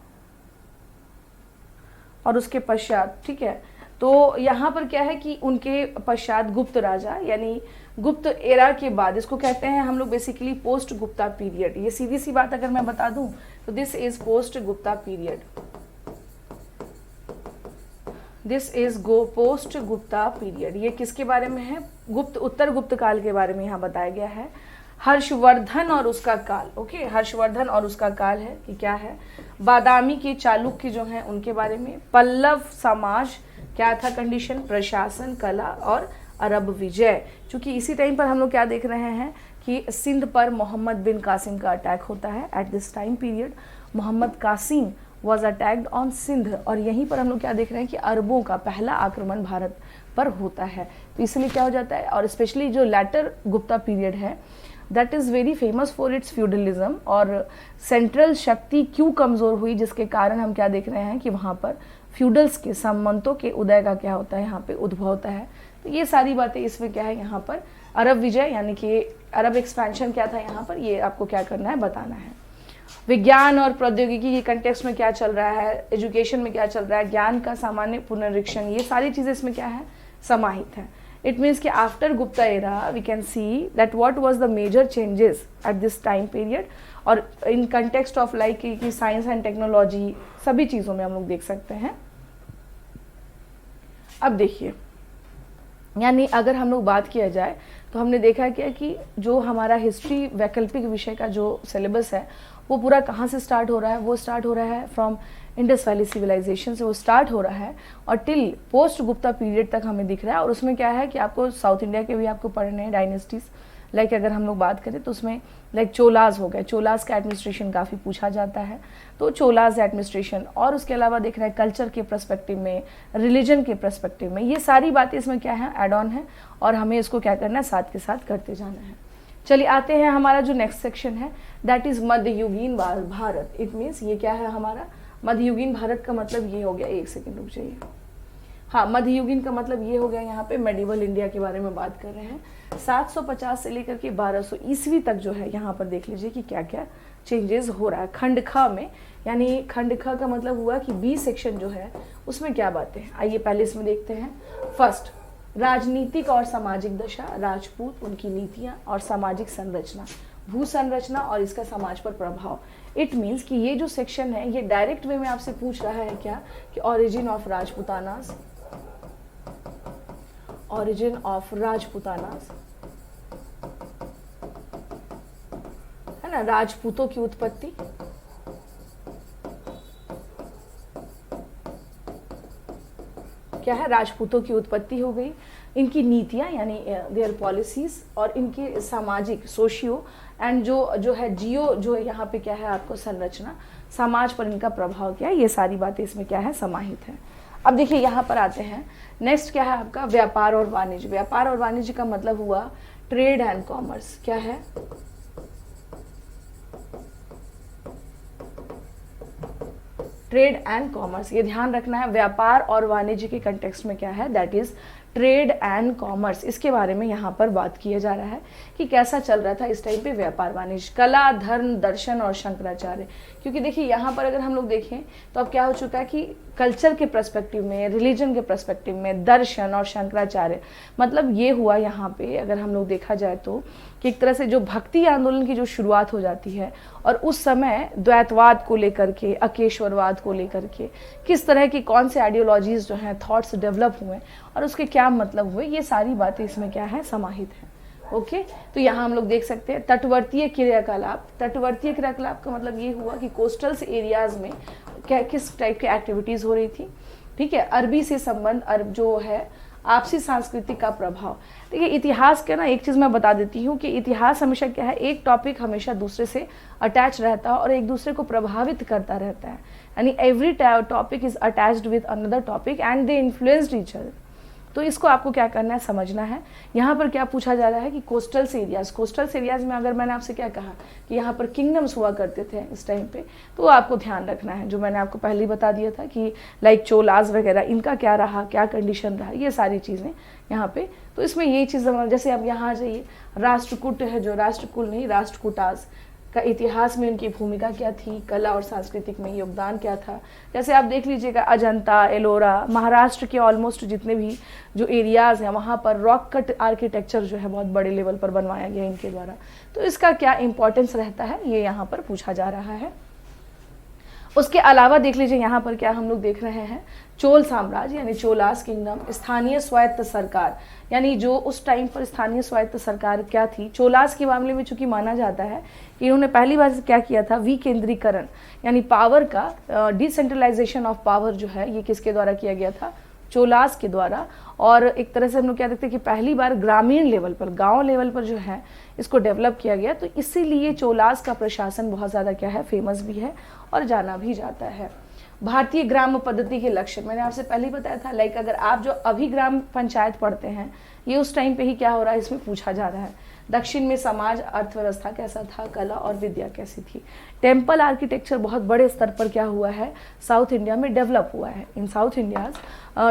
और उसके पश्चात, ठीक है, तो यहाँ पर क्या है कि उनके पश्चात गुप्त राजा, यानी गुप्त एरा के बाद, इसको कहते हैं हम लोग बेसिकली पोस्ट गुप्ता पीरियड। ये सीधी सी बात अगर मैं बता दूं तो this is post Gupta period, this is post Gupta period. ये किसके बारे में है, गुप्त, उत्तर गुप्त काल के बारे में यहाँ बताया गया है। हर्षवर्धन और उसका काल, ओके, हर्षवर्धन और उसका काल है कि क्या है, बादामी के चालुक्य जो हैं उनके बारे में, पल्लव समाज क्या था कंडीशन, प्रशासन, कला और अरब विजय। चूंकि इसी टाइम पर हम लोग क्या देख रहे हैं कि सिंध पर मोहम्मद बिन कासिम का अटैक होता है। At this time period Mohammad Qasim was attacked on Sindh, और यहीं पर हम लोग क्या देख रहे हैं कि अरबों का पहला आक्रमण भारत पर होता है। तो इसलिए क्या हो जाता है, और स्पेशली जो लैटर गुप्ता पीरियड है that is very famous for its feudalism. और सेंट्रल शक्ति क्यों कमज़ोर हुई, जिसके कारण हम क्या देख रहे हैं कि वहाँ पर फ्यूडल्स के सामंतों के उदय का क्या होता है, यहाँ पे उद्भव होता है। तो ये सारी बातें इसमें क्या है, यहाँ पर अरब विजय यानी कि अरब एक्सपेंशन क्या था यहाँ पर, ये आपको क्या करना है, बताना है। विज्ञान और प्रौद्योगिकी के कंटेक्स्ट में क्या चल रहा है, एजुकेशन में क्या चल रहा है, ज्ञान का सामान्य पुनरीक्षण, ये सारी चीज़ें इसमें क्या है, समाहित है। इट मीन्स कि after Gupta era we can see that what was the major changes at this time period, और इन कंटेक्स्ट ऑफ लाइक कि साइंस एंड टेक्नोलॉजी, सभी चीज़ों में हम लोग देख सकते हैं। अब देखिए, यानी अगर हम लोग बात किया जाए तो हमने देखा क्या कि जो हमारा हिस्ट्री वैकल्पिक विषय का जो सिलेबस है वो पूरा कहाँ से स्टार्ट हो रहा है, वो स्टार्ट हो रहा है फ्रॉम इंडस वैली सिविलाइजेशन से वो स्टार्ट हो रहा है और टिल पोस्ट गुप्ता पीरियड तक हमें दिख रहा है। और उसमें क्या है कि आपको साउथ इंडिया के भी आपको पढ़ने हैं डायनेस्टीज, लाइक अगर हम लोग बात करें तो उसमें लाइक चोलाज हो गए, चोलाज का एडमिनिस्ट्रेशन काफ़ी पूछा जाता है, तो चोलाज एडमिनिस्ट्रेशन। और उसके अलावा देख रहे हैं कल्चर के पर्सपेक्टिव में, रिलीजन के पर्सपेक्टिव में, ये सारी बातें इसमें क्या है, एड ऑन है और हमें इसको क्या करना है, साथ के साथ करते जाना है। चलिए आते हैं, हमारा जो नेक्स्ट सेक्शन है दैट इज़ मध्ययुगीन भारत। इट मीन्स ये क्या है हमारा मध्ययुगीन भारत का मतलब ये हो गया, एक सेकेंड रुक जाइए, हाँ मध्ययुगीन का मतलब ये हो गया, यहाँ पे मेडिवल इंडिया के बारे में बात कर रहे हैं। 750 से लेकर के 1200 ईस्वी तक जो है यहाँ पर देख लीजिए कि क्या क्या चेंजेस हो रहा है खंड ख में। यानी खंड ख का मतलब हुआ कि बी सेक्शन जो है उसमें क्या बातें हैं, आइए पहले इसमें देखते हैं। फर्स्ट, राजनीतिक और सामाजिक दशा, राजपूत, उनकी नीतियाँ और सामाजिक संरचना, भू संरचना और इसका समाज पर प्रभाव। इट मीन्स कि ये जो सेक्शन है ये डायरेक्ट वे में आपसे पूछ रहा है क्या कि ऑरिजिन ऑफ राजपूतानास, ऑरिजिन ऑफ राजपूतानास है ना, राजपूतों की उत्पत्ति, क्या है, राजपूतों की उत्पत्ति हो गई, इनकी नीतियाँ यानी देयर पॉलिसीज, और इनके सामाजिक सोशियो एंड जो है जियो, जो यहाँ पे क्या है आपको संरचना, समाज पर इनका प्रभाव क्या है, ये सारी बातें इसमें क्या है समाहित है। अब देखिए यहाँ पर आते हैं, नेक्स्ट क्या है आपका व्यापार और वाणिज्य। व्यापार और वाणिज्य का मतलब हुआ ट्रेड एंड कॉमर्स, क्या है, ट्रेड एंड कॉमर्स, ये ध्यान रखना है। व्यापार और वाणिज्य के कंटेक्स्ट में क्या है, that is trade and commerce, इसके बारे में यहाँ पर बात किया जा रहा है कि कैसा चल रहा था इस टाइम पे व्यापार वाणिज्य, कला, धर्म, दर्शन और शंकराचार्य। क्योंकि देखिए यहाँ पर अगर हम लोग देखें तो अब क्या हो चुका है कि कल्चर के पर्सपेक्टिव में, रिलीजन के पर्सपेक्टिव में, दर्शन और शंकराचार्य, मतलब ये हुआ यहाँ पे अगर हम लोग देखा जाए तो कि एक तरह से जो भक्ति आंदोलन की जो शुरुआत हो जाती है और उस समय द्वैतवाद को लेकर के, अकेश्वरवाद को लेकर के किस तरह की कौन से आइडियोलॉजीज जो हैं, थॉट्स डेवलप हुए और उसके क्या मतलब हुए, ये सारी बातें इसमें क्या है समाहित है। ओके, तो यहाँ हम लोग देख सकते हैं तटवर्तीय क्रियाकलाप। तटवर्तीय क्रियाकलाप का मतलब ये हुआ कि कोस्टल एरियाज में क्या किस टाइप की एक्टिविटीज हो रही थी, ठीक है। अरबी से संबंध, अरब जो है आपसी सांस्कृतिक का प्रभाव। देखिए इतिहास का ना एक चीज़ मैं बता देती हूँ कि इतिहास हमेशा क्या है, एक टॉपिक हमेशा दूसरे से अटैच रहता है और एक दूसरे को प्रभावित करता रहता है, यानी every topic is attached with another topic and they influenced each other. तो इसको आपको क्या करना है, समझना है। यहाँ पर क्या पूछा जा रहा है कि कोस्टल एरियाज में अगर मैंने आपसे क्या कहा कि यहाँ पर किंगडम्स हुआ करते थे इस टाइम पे, तो आपको ध्यान रखना है, जो मैंने आपको पहले ही बता दिया था कि लाइक चोलाज वगैरह, इनका क्या रहा, क्या कंडीशन रहा, ये सारी चीज़ें यहाँ पे। तो इसमें ये चीज़ जैसे आप यहाँ आ जाइए, राष्ट्रकूट है जो, राष्ट्रकुल नहीं, राष्ट्रकूटास का इतिहास में उनकी भूमिका क्या थी, कला और सांस्कृतिक में योगदान क्या था। जैसे आप देख लीजिएगा अजंता, एलोरा, महाराष्ट्र के ऑलमोस्ट जितने भी जो एरियाज़ हैं वहाँ पर रॉक कट आर्किटेक्चर जो है बहुत बड़े लेवल पर बनवाया गया इनके द्वारा। तो इसका क्या इंपॉर्टेंस रहता है, ये यहाँ पर पूछा जा रहा है। उसके अलावा देख लीजिए यहाँ पर क्या हम लोग देख रहे हैं, चोल साम्राज्य यानी चोलास किंगडम, स्थानीय स्वायत्त सरकार, यानी जो उस टाइम पर स्थानीय स्वायत्त सरकार क्या थी। चोलास के मामले में चूंकि माना जाता है कि इन्होंने पहली बार क्या किया था, विकेंद्रीकरण यानी पावर का डिसेंट्रलाइजेशन ऑफ पावर जो है ये किसके द्वारा किया गया था, चोलास के द्वारा। और एक तरह से हम लोग क्या देखते हैं कि पहली बार ग्रामीण लेवल पर, गांव लेवल पर जो है इसको डेवलप किया गया। तो इसीलिए चोलास का प्रशासन बहुत ज़्यादा क्या है, फेमस भी है और जाना भी जाता है। भारतीय ग्राम पद्धति के लक्ष्य, मैंने आपसे पहले ही बताया था, लाइक अगर आप जो अभी ग्राम पंचायत पढ़ते हैं ये उस टाइम पे ही क्या हो रहा है इसमें पूछा जा रहा है। दक्षिण में समाज अर्थव्यवस्था कैसा था, कला और विद्या कैसी थी। टेम्पल आर्किटेक्चर बहुत बड़े स्तर पर क्या हुआ है, साउथ इंडिया में डेवलप हुआ है। In South India's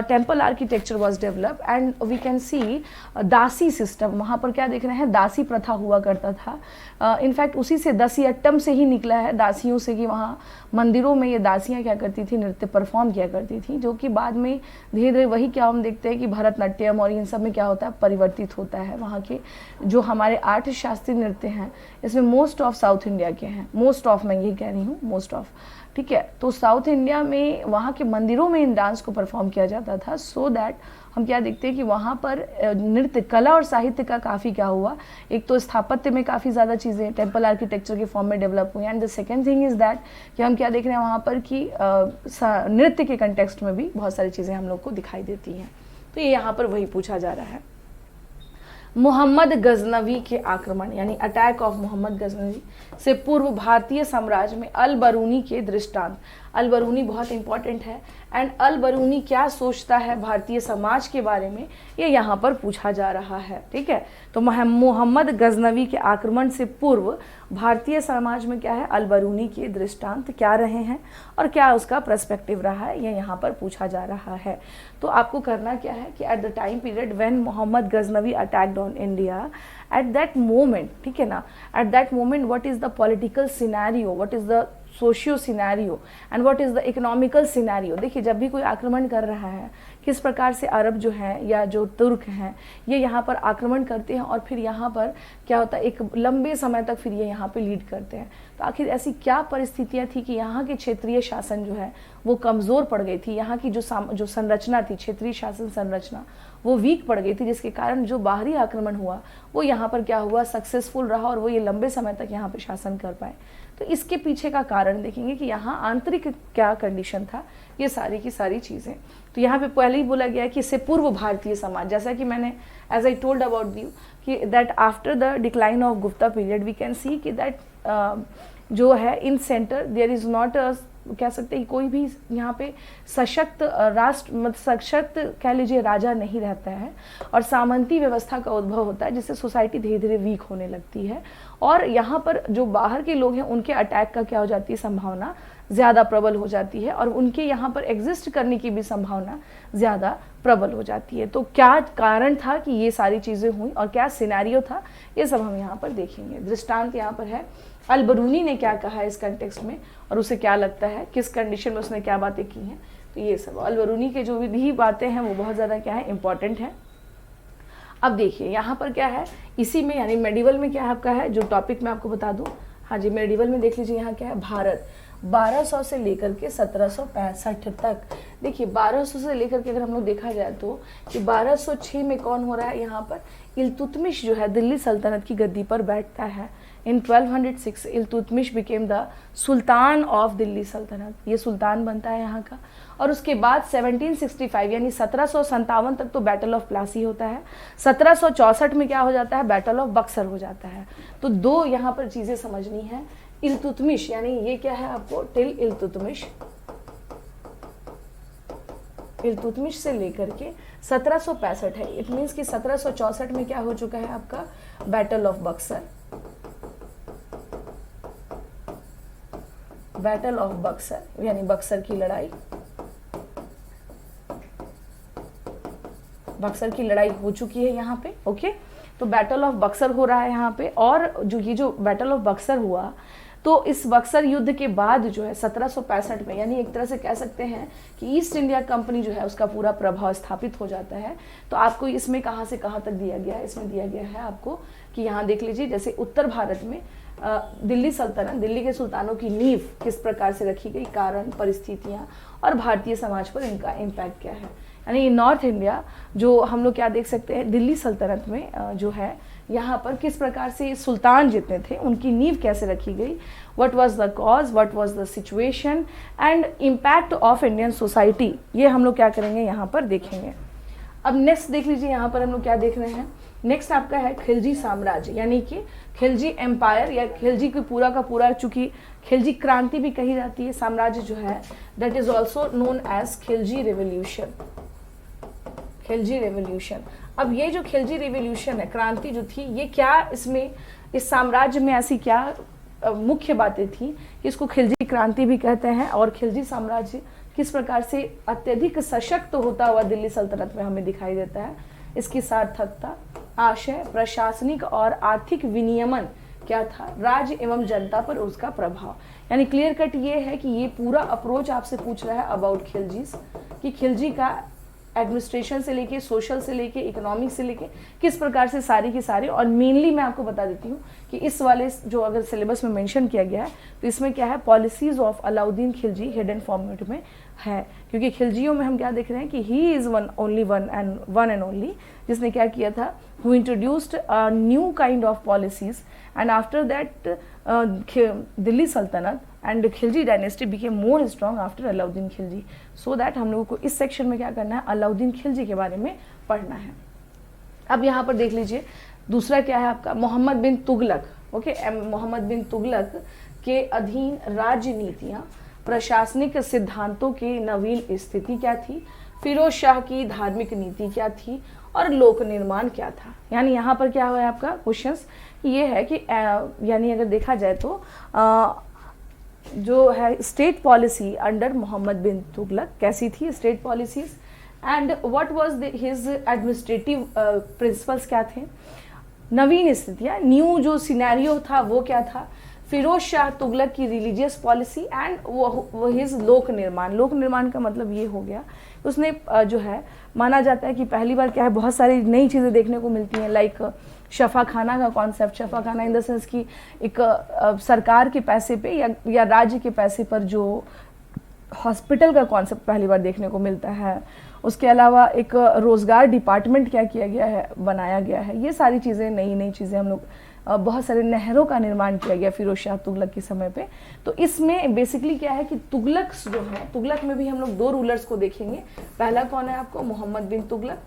temple architecture was develop and we can see दासी सिस्टम, वहाँ पर क्या देख रहे हैं, दासी प्रथा हुआ करता था। इनफैक्ट उसी से दसियट्टम से ही निकला है, दासियों से, कि वहाँ मंदिरों में ये दासियाँ क्या करती थी, नृत्य परफॉर्म किया करती थी, जो कि बाद में धीरे धीरे वही क्या हम देखते हैं कि भरतनाट्यम और इन सब में क्या होता है, परिवर्तित होता है। वहाँ के जो हमारे आठ शास्त्रीय नृत्य हैं इसमें मोस्ट ऑफ साउथ इंडिया के हैं, मोस्ट ऑफ, मैं ये कह रही हूँ मोस्ट ऑफ, ठीक है। तो साउथ इंडिया में वहाँ के मंदिरों में इन डांस को परफॉर्म किया जाता था, सो दैट हम क्या देखते हैं कि वहाँ पर नृत्य, कला और साहित्य का काफ़ी क्या हुआ, एक तो स्थापत्य में काफ़ी ज़्यादा चीज़ें टेम्पल आर्किटेक्चर के फॉर्म में डेवलप हुई, and the second thing is that कि हम क्या देख रहे हैं वहाँ पर कि नृत्य के कंटेक्स्ट में भी बहुत सारी चीज़ें हम लोग को दिखाई देती हैं। तो ये यहाँ पर वही पूछा जा रहा है। मोहम्मद गजनवी के आक्रमण यानी अटैक ऑफ मोहम्मद गजनवी से पूर्व भारतीय साम्राज्य में अल बरूनी के दृष्टांत। अल बरूनी बहुत इंपॉर्टेंट है, एंड अल बरूनी क्या सोचता है भारतीय समाज के बारे में, ये यहाँ पर पूछा जा रहा है, ठीक है। तो मोहम्मद गजनवी के आक्रमण से पूर्व भारतीय समाज में क्या है, अल बरूनी के दृष्टांत क्या रहे हैं और क्या उसका पर्सपेक्टिव रहा है, ये यहाँ पर पूछा जा रहा है। तो आपको करना क्या है कि at the time period when Mohammad Ghaznavi attacked on India, at that moment, ठीक है ना, at that moment what is the political scenario, what is the socio scenario and what is the economical scenario. देखिए जब भी कोई आक्रमण कर रहा है, किस प्रकार से अरब जो हैं या जो तुर्क हैं ये यहाँ पर आक्रमण करते हैं और फिर यहाँ पर क्या होता है, एक लंबे समय तक फिर ये यहाँ पे लीड करते हैं। तो आखिर ऐसी क्या परिस्थितियाँ थी कि यहाँ के क्षेत्रीय शासन जो है वो कमज़ोर पड़ गई थी, यहाँ की जो संरचना थी, क्षेत्रीय शासन संरचना, वो वीक पड़ गई थी, जिसके कारण जो बाहरी आक्रमण हुआ वो यहाँ पर क्या हुआ, सक्सेसफुल रहा और वो ये लंबे समय तक यहाँ पे शासन कर पाए। तो इसके पीछे का कारण देखेंगे कि यहाँ आंतरिक क्या कंडीशन था, ये सारी की सारी चीज़ें। तो यहाँ पे पहले ही बोला गया है कि इससे पूर्व भारतीय समाज, जैसा कि मैंने as I told about you कि that after the decline of Gupta period we can see कि दैट जो है in centre there is not कह सकते हैं कोई भी यहाँ पे सशक्त राष्ट्र, मतलब सशक्त कह लीजिए राजा नहीं रहता है और सामंती व्यवस्था का उद्भव होता है, जिससे सोसाइटी धीरे धीरे वीक होने लगती है और यहाँ पर जो बाहर के लोग हैं उनके अटैक का क्या हो जाती है, संभावना ज़्यादा प्रबल हो जाती है और उनके यहाँ पर एग्जिस्ट करने की भी संभावना ज़्यादा प्रबल हो जाती है। तो क्या कारण था कि ये सारी चीज़ें हुई और क्या सिनेरियो था, ये सब हम यहाँ पर देखेंगे। दृष्टांत यहाँ पर है, अल बरूनी ने क्या कहा इस कंटेक्स्ट में और उसे क्या लगता है, किस कंडीशन में उसने क्या बातें की हैं, तो ये सब अल बरूनी के जो भी बातें हैं वो बहुत ज़्यादा क्या है, इंपॉर्टेंट है। अब देखिए यहाँ पर क्या है, इसी में यानी मेडिवल में क्या है आपका है, जो टॉपिक मैं आपको बता दूँ, हाँ जी मेडिवल में देख लीजिए यहाँ क्या है, भारत 1200 से लेकर के 1765 तक। देखिए 1200 से लेकर के अगर हम लोग देखा जाए तो कि 1206 में कौन हो रहा है, यहाँ पर इल्तुतमिश जो है दिल्ली सल्तनत की गद्दी पर बैठता है। इन 1206 Iltutmish became the sultan of Delhi सल्तनत, ये सुल्तान बनता है यहाँ का। और उसके बाद 1765 यानी 1757 तक तो बैटल ऑफ प्लासी होता है, 1764 में क्या हो जाता है, बैटल ऑफ बक्सर हो जाता है। तो दो यहाँ पर चीज़ें समझनी है, इल्तुतमिश यानी ये क्या है आपको, टिल इल्तुतमिश, इल्तुतमिश से लेकर के 1765 है। इट मीन्स कि 1764 में क्या हो चुका है आपका, battle of Buxar, battle of Buxar यानी बक्सर की लड़ाई, बक्सर की लड़ाई हो चुकी है यहाँ पे, ओके। तो बैटल ऑफ बक्सर हो रहा है यहाँ पे, और जो बैटल ऑफ बक्सर हुआ तो इस बक्सर युद्ध के बाद जो है 1765 में, यानी एक तरह से कह सकते हैं कि ईस्ट इंडिया कंपनी जो है उसका पूरा प्रभाव स्थापित हो जाता है। तो आपको इसमें कहाँ से कहाँ तक दिया गया है, इसमें दिया गया है आपको कि यहाँ देख लीजिए, जैसे उत्तर भारत में दिल्ली सल्तनत, दिल्ली के सुल्तानों की नींव किस प्रकार से रखी गई, कारण, परिस्थितियाँ और भारतीय समाज पर इनका इम्पैक्ट क्या है। यानी नॉर्थ इंडिया जो हम लोग क्या देख सकते हैं, दिल्ली सल्तनत में जो है यहाँ पर किस प्रकार से सुल्तान जितने थे उनकी नींव कैसे रखी गई, what was the cause, what was the situation and impact of Indian society, ये हम लोग क्या करेंगे यहाँ पर देखेंगे। अब नेक्स्ट देख लीजिए, यहाँ पर हम लोग क्या देख रहे हैं, नेक्स्ट आपका है खिलजी साम्राज्य, यानी कि खिलजी एम्पायर या खिलजी की पूरा का पूरा, चूंकि खिलजी क्रांति भी कही जाती है, साम्राज्य जो है that is also known as Khilji revolution, Khilji revolution. अब ये जो खिलजी रेवोल्यूशन है, क्रांति जो थी, ये क्या इसमें इस साम्राज्य में ऐसी क्या मुख्य बातें थी कि इसको खिलजी क्रांति भी कहते हैं, और खिलजी साम्राज्य किस प्रकार से अत्यधिक सशक्त होता हुआ दिल्ली सल्तनत में हमें दिखाई देता है, इसकी सार्थकता, आशय, प्रशासनिक और आर्थिक विनियमन क्या था, राज्य एवं जनता पर उसका प्रभाव। यानी क्लियर कट ये है कि ये पूरा अप्रोच आपसे पूछ रहा है अबाउट खिलजीज, कि खिलजी का एडमिनिस्ट्रेशन से लेके, सोशल से लेके, इकोनॉमिक से लेके किस प्रकार से सारी की सारी। और मेनली मैं आपको बता देती हूँ कि इस वाले जो अगर सिलेबस में मेंशन किया गया है तो इसमें क्या है, policies of Alauddin Khilji hidden format में है, क्योंकि खिलजियों में हम क्या देख रहे हैं कि he is only one and only जिसने क्या किया था, who introduced a new kind of policies, and after that Delhi Sultanate and Khilji dynasty became more strong after Alauddin Khilji. So that हम लोगों को इस सेक्शन में क्या करना है, अलाउद्दीन खिलजी के बारे में पढ़ना है। अब यहाँ पर देख लीजिए दूसरा क्या है आपका, मोहम्मद बिन तुगलक। ओके, मोहम्मद बिन तुगलक के अधीन राजनीतियाँ, प्रशासनिक सिद्धांतों की नवीन स्थिति क्या थी, फिरोज शाह की धार्मिक नीति क्या थी, और लोक निर्माण क्या था। यानी यहाँ पर क्या हुआ है आपका क्वेश्चंस ये है कि यानी अगर देखा जाए तो जो है स्टेट पॉलिसी अंडर मोहम्मद बिन तुगलक कैसी थी, state policies, and what was his administrative principles क्या थे, नवीन स्थितियाँ, न्यू जो सिनेरियो था वो क्या था, फिरोज शाह तुगलक की रिलीजियस पॉलिसी, एंड वो हिज लोक निर्माण। लोक निर्माण का मतलब ये हो गया उसने जो है माना जाता है कि पहली बार क्या है, बहुत सारी नई चीज़ें देखने को मिलती हैं, लाइक शफा खाना का कॉन्सेप्ट। शफा खाना इन द सेंस कि एक सरकार के पैसे पे या राज्य के पैसे पर जो हॉस्पिटल का कॉन्सेप्ट पहली बार देखने को मिलता है। उसके अलावा एक रोज़गार डिपार्टमेंट क्या किया गया है, बनाया गया है। ये सारी चीज़ें नई चीज़ें हम लोग, बहुत सारे नहरों का निर्माण किया गया फिरोज शाह तुगलक के समय पे। तो इसमें बेसिकली क्या है कि तुगलक जो है, तुगलक में भी हम लोग दो रूलर्स को देखेंगे। पहला कौन है आपको, मोहम्मद बिन तुगलक,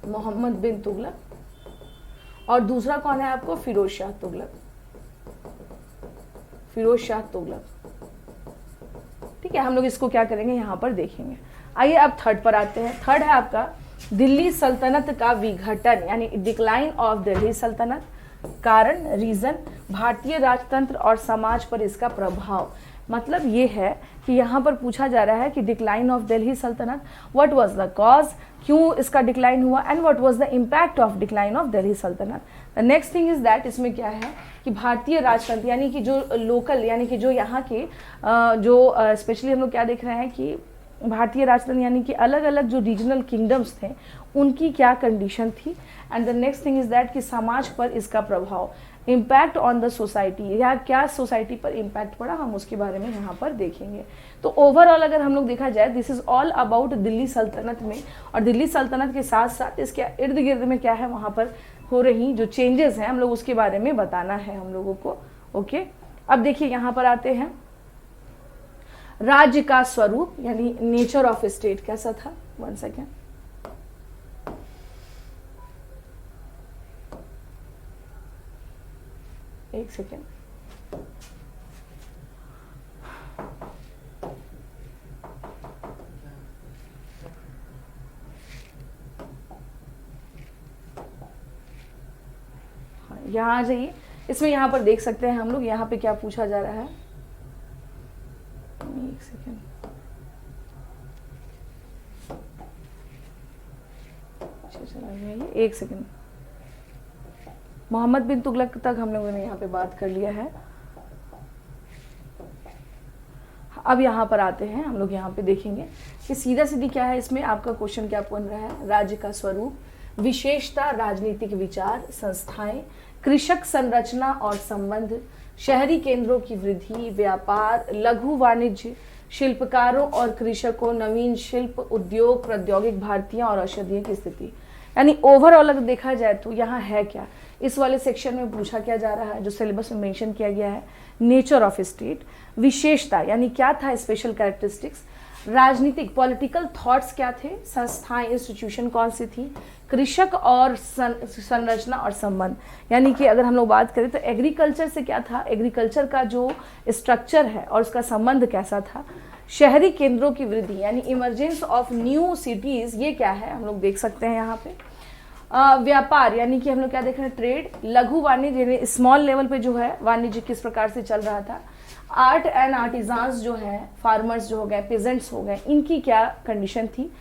मोहम्मद बिन तुगलक, और दूसरा कौन है आपको, फिरोज शाह तुगलक, फिरोज शाह तुगलक। ठीक है, हम लोग इसको क्या करेंगे यहाँ पर देखेंगे। आइए अब थर्ड पर आते हैं। थर्ड है आपका दिल्ली सल्तनत का विघटन, यानी डिक्लाइन ऑफ दिल्ली सल्तनत। कारण, रीजन, भारतीय राजतंत्र और समाज पर इसका प्रभाव। मतलब ये है कि यहाँ पर पूछा जा रहा है कि डिक्लाइन ऑफ दिल्ली सल्तनत, व्हाट वाज द कॉज, क्यों इसका डिक्लाइन हुआ, and what was the impact of decline of Delhi Sultanate. The next thing is that, इसमें क्या है कि भारतीय राजतंत्र यानी कि जो लोकल, यानी कि जो यहाँ के जो स्पेशली हम लोग क्या देख रहे हैं कि भारतीय राजतंत्र यानी कि अलग अलग जो रीजनल किंगडम्स थे उनकी क्या कंडीशन थी। And the next thing is that कि समाज पर इसका प्रभाव, इम्पैक्ट ऑन द सोसाइटी, या क्या सोसाइटी पर इम्पैक्ट पड़ा, हम उसके बारे में यहाँ पर देखेंगे। तो ओवरऑल अगर हम लोग देखा जाए, this is all about Delhi सल्तनत में। और दिल्ली सल्तनत के साथ साथ इसके इर्द गिर्द में क्या है, वहाँ पर हो रही जो चेंजेस हैं हम लोग उसके बारे में बताना है हम लोगों को। ओके, अब देखिए यहाँ पर आते हैं, राज्य का स्वरूप यानी नेचर ऑफ स्टेट कैसा था। 1 सेकेंड, एक सेकेंड। यहाँ आ जाइए, इसमें यहाँ पर देख सकते हैं हम लोग यहाँ पे क्या पूछा जा रहा है। एक सेकेंड, एक सेकेंड। मोहम्मद बिन तुगलक तक हम लोगों ने यहाँ पे बात कर लिया है। अब यहाँ पर आते हैं हम लोग, यहाँ पे देखेंगे कि सीधा सीधी क्या है इसमें आपका क्वेश्चन क्या बन रहा है। राज्य का स्वरूप, विशेषता, राजनीतिक विचार, संस्थाएं, कृषक संरचना और संबंध, शहरी केंद्रों की वृद्धि, व्यापार, लघु वाणिज्य, शिल्पकारों और कृषकों, नवीन शिल्प उद्योग, प्रौद्योगिक भारतीय और औषधीय की स्थिति। यानी ओवरऑल अगर देखा जाए तो यहाँ है क्या, इस वाले सेक्शन में पूछा क्या जा रहा है, जो सिलेबस में मेंशन किया गया है, नेचर ऑफ स्टेट, विशेषता यानी क्या था, स्पेशल कैरेक्टरिस्टिक्स, राजनीतिक पॉलिटिकल थॉट्स क्या थे, संस्थाएं इंस्टीट्यूशन कौन सी थी, कृषक और संरचना और संबंध। यानी कि अगर हम लोग बात करें तो एग्रीकल्चर से क्या था, एग्रीकल्चर का जो स्ट्रक्चर है और उसका संबंध कैसा था, शहरी केंद्रों की वृद्धि यानी इमरजेंस ऑफ न्यू सिटीज, ये क्या है हम लोग देख सकते हैं यहाँ पे। व्यापार यानी कि हम लोग क्या देख रहे हैं, ट्रेड, लघु वाणिज्य यानी स्मॉल लेवल पे जो है वाणिज्य किस प्रकार से चल रहा था। आर्ट एंड आर्टिजान्स जो है, फार्मर्स जो हो गए, पेजेंट्स हो गए, इनकी क्या कंडीशन थी।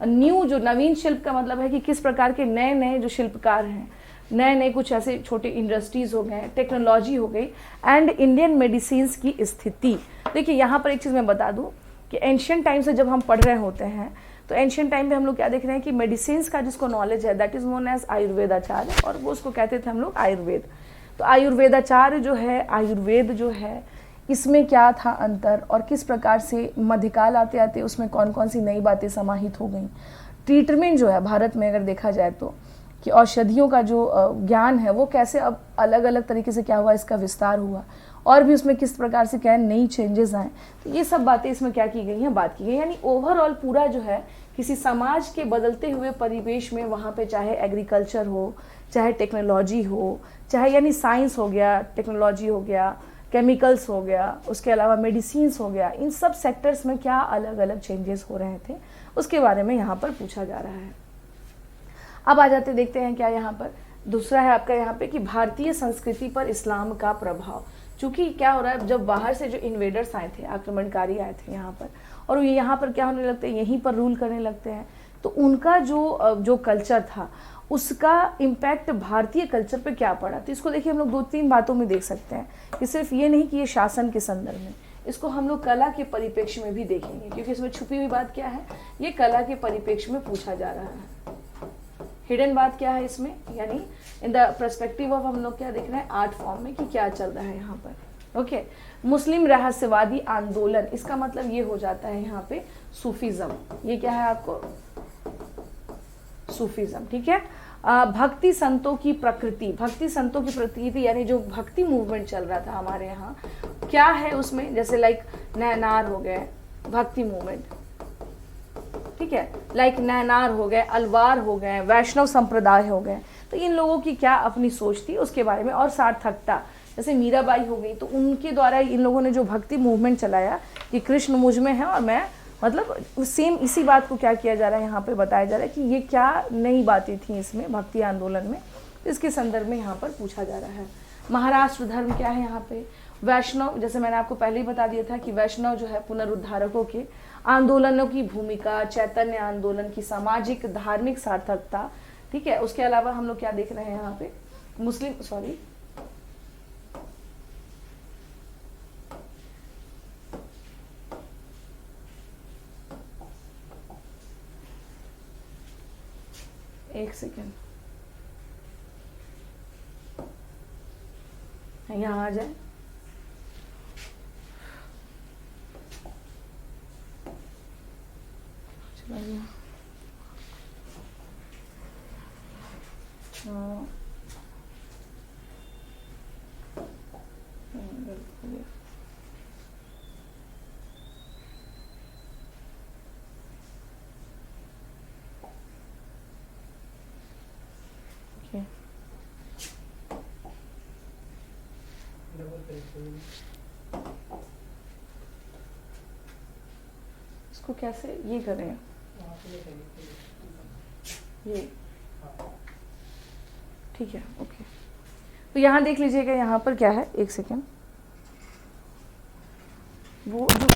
न्यू जो नवीन शिल्प का मतलब है कि किस प्रकार के नए नए जो शिल्पकार हैं, नए नए कुछ ऐसे छोटे इंडस्ट्रीज हो गए, टेक्नोलॉजी हो गई, एंड इंडियन मेडिसिन्स की स्थिति। देखिए यहाँ पर एक चीज़ मैं बता दूँ कि एंशियंट टाइम से जब हम पढ़ रहे होते हैं तो एंशियंट टाइम पे हम लोग क्या देख रहे हैं कि मेडिसिन्स का जिसको नॉलेज है दैट इज नोन एज आयुर्वेदाचार्य, और वो उसको कहते थे हम लोग आयुर्वेद। तो आयुर्वेदाचार्य जो है, आयुर्वेद जो है, इसमें क्या था अंतर और किस प्रकार से मध्यकाल आते आते उसमें कौन कौन सी नई बातें समाहित हो गई। ट्रीटमेंट जो है भारत में अगर देखा जाए तो कि औषधियों का जो ज्ञान है वो कैसे अब अलग अलग तरीके से क्या हुआ, इसका विस्तार हुआ, और भी उसमें किस प्रकार से क्या नई चेंजेस आए। तो ये सब बातें इसमें क्या की गई हैं, बात की गई। यानी ओवरऑल पूरा जो है किसी समाज के बदलते हुए परिवेश में वहाँ पे चाहे एग्रीकल्चर हो, चाहे टेक्नोलॉजी हो, चाहे यानी साइंस हो गया, टेक्नोलॉजी हो गया, केमिकल्स हो गया, उसके अलावा मेडिसिन्स हो गया, इन सब सेक्टर्स में क्या अलग अलग चेंजेस हो रहे थे उसके बारे में यहाँ पर पूछा जा रहा है। अब आ जाते देखते हैं क्या यहाँ पर दूसरा है आपका यहाँ पे कि भारतीय संस्कृति पर इस्लाम का प्रभाव। चूंकि क्या हो रहा है, जब बाहर से जो इन्वेडर्स आए थे, आक्रमणकारी आए थे यहाँ पर, और ये यहाँ पर क्या होने लगते हैं, यहीं पर रूल करने लगते हैं, तो उनका जो कल्चर था उसका इम्पैक्ट भारतीय कल्चर पे क्या पड़ा। तो इसको देखिए हम लोग 2-3 बातों में देख सकते हैं कि सिर्फ ये नहीं कि ये शासन के संदर्भ में, इसको हम लोग कला के परिप्रेक्ष्य में भी देखेंगे, क्योंकि इसमें छुपी हुई बात क्या है, ये कला के परिप्रेक्ष्य में पूछा जा रहा है। हिडन बात क्या है इसमें, यानी इन द पर्सपेक्टिव ऑफ हम लोग क्या देख रहे हैं, आर्ट फॉर्म में कि क्या चल रहा है यहाँ पर। ओके, मुस्लिम रहस्यवादी आंदोलन, इसका मतलब ये हो जाता है यहाँ पे सूफीज्म। ये क्या है आपको, सूफीज्म, ठीक है। भक्ति संतों की प्रकृति, भक्ति संतों की प्रकृति यानी जो भक्ति मूवमेंट चल रहा था हमारे यहाँ, क्या है उसमें, जैसे लाइक नैनार हो गए, भक्ति मूवमेंट, ठीक है, लाइक नैनार हो गए, अलवार हो गए, वैष्णव संप्रदाय हो गए, तो इन लोगों की क्या अपनी सोच थी उसके बारे में। और सार्थकता, जैसे मीराबाई हो गई, तो उनके द्वारा इन लोगों ने जो भक्ति मूवमेंट चलाया कि कृष्ण मुझ में है और मैं, मतलब सेम इसी बात को क्या किया जा रहा है यहाँ पे बताया जा रहा है कि ये क्या नई बातें थी इसमें भक्ति आंदोलन में, इसके संदर्भ में यहाँ पर पूछा जा रहा है। महाराष्ट्र धर्म क्या है यहाँ पे, वैष्णव, जैसे मैंने आपको पहले ही बता दिया था कि वैष्णव जो है पुनरुद्धारकों के आंदोलनों की भूमिका, चैतन्य आंदोलन की सामाजिक धार्मिक सार्थकता, ठीक है। उसके अलावा हम लोग क्या देख रहे हैं यहाँ पे, मुस्लिम, सॉरी, एक सेकेंड, यहाँ आ जाए, चलिए, इसको कैसे ये करें, ये ठीक है, ओके। तो यहाँ देख लीजिएगा, यहाँ पर क्या है, एक सेकेंड, वो जो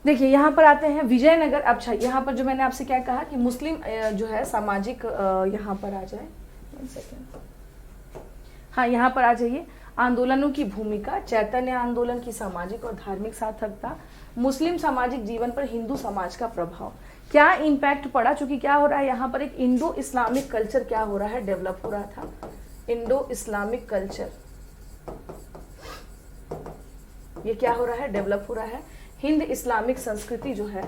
देखिए यहाँ पर आते हैं विजयनगर। अच्छा, यहाँ पर जो मैंने आपसे क्या कहा कि मुस्लिम जो है सामाजिक, यहाँ पर आ जाए, 1 सेकेंड, हाँ यहाँ पर आ जाइए, आंदोलनों की भूमिका, चैतन्य आंदोलन की सामाजिक और धार्मिक सार्थकता, मुस्लिम सामाजिक जीवन पर हिंदू समाज का प्रभाव, क्या इम्पैक्ट पड़ा। चूंकि क्या हो रहा है यहाँ पर, एक इंडो इस्लामिक कल्चर क्या हो रहा है, डेवलप हो रहा था, इंडो इस्लामिक कल्चर, ये क्या हो रहा है, डेवलप हो रहा है। हिंद इस्लामिक संस्कृति जो है,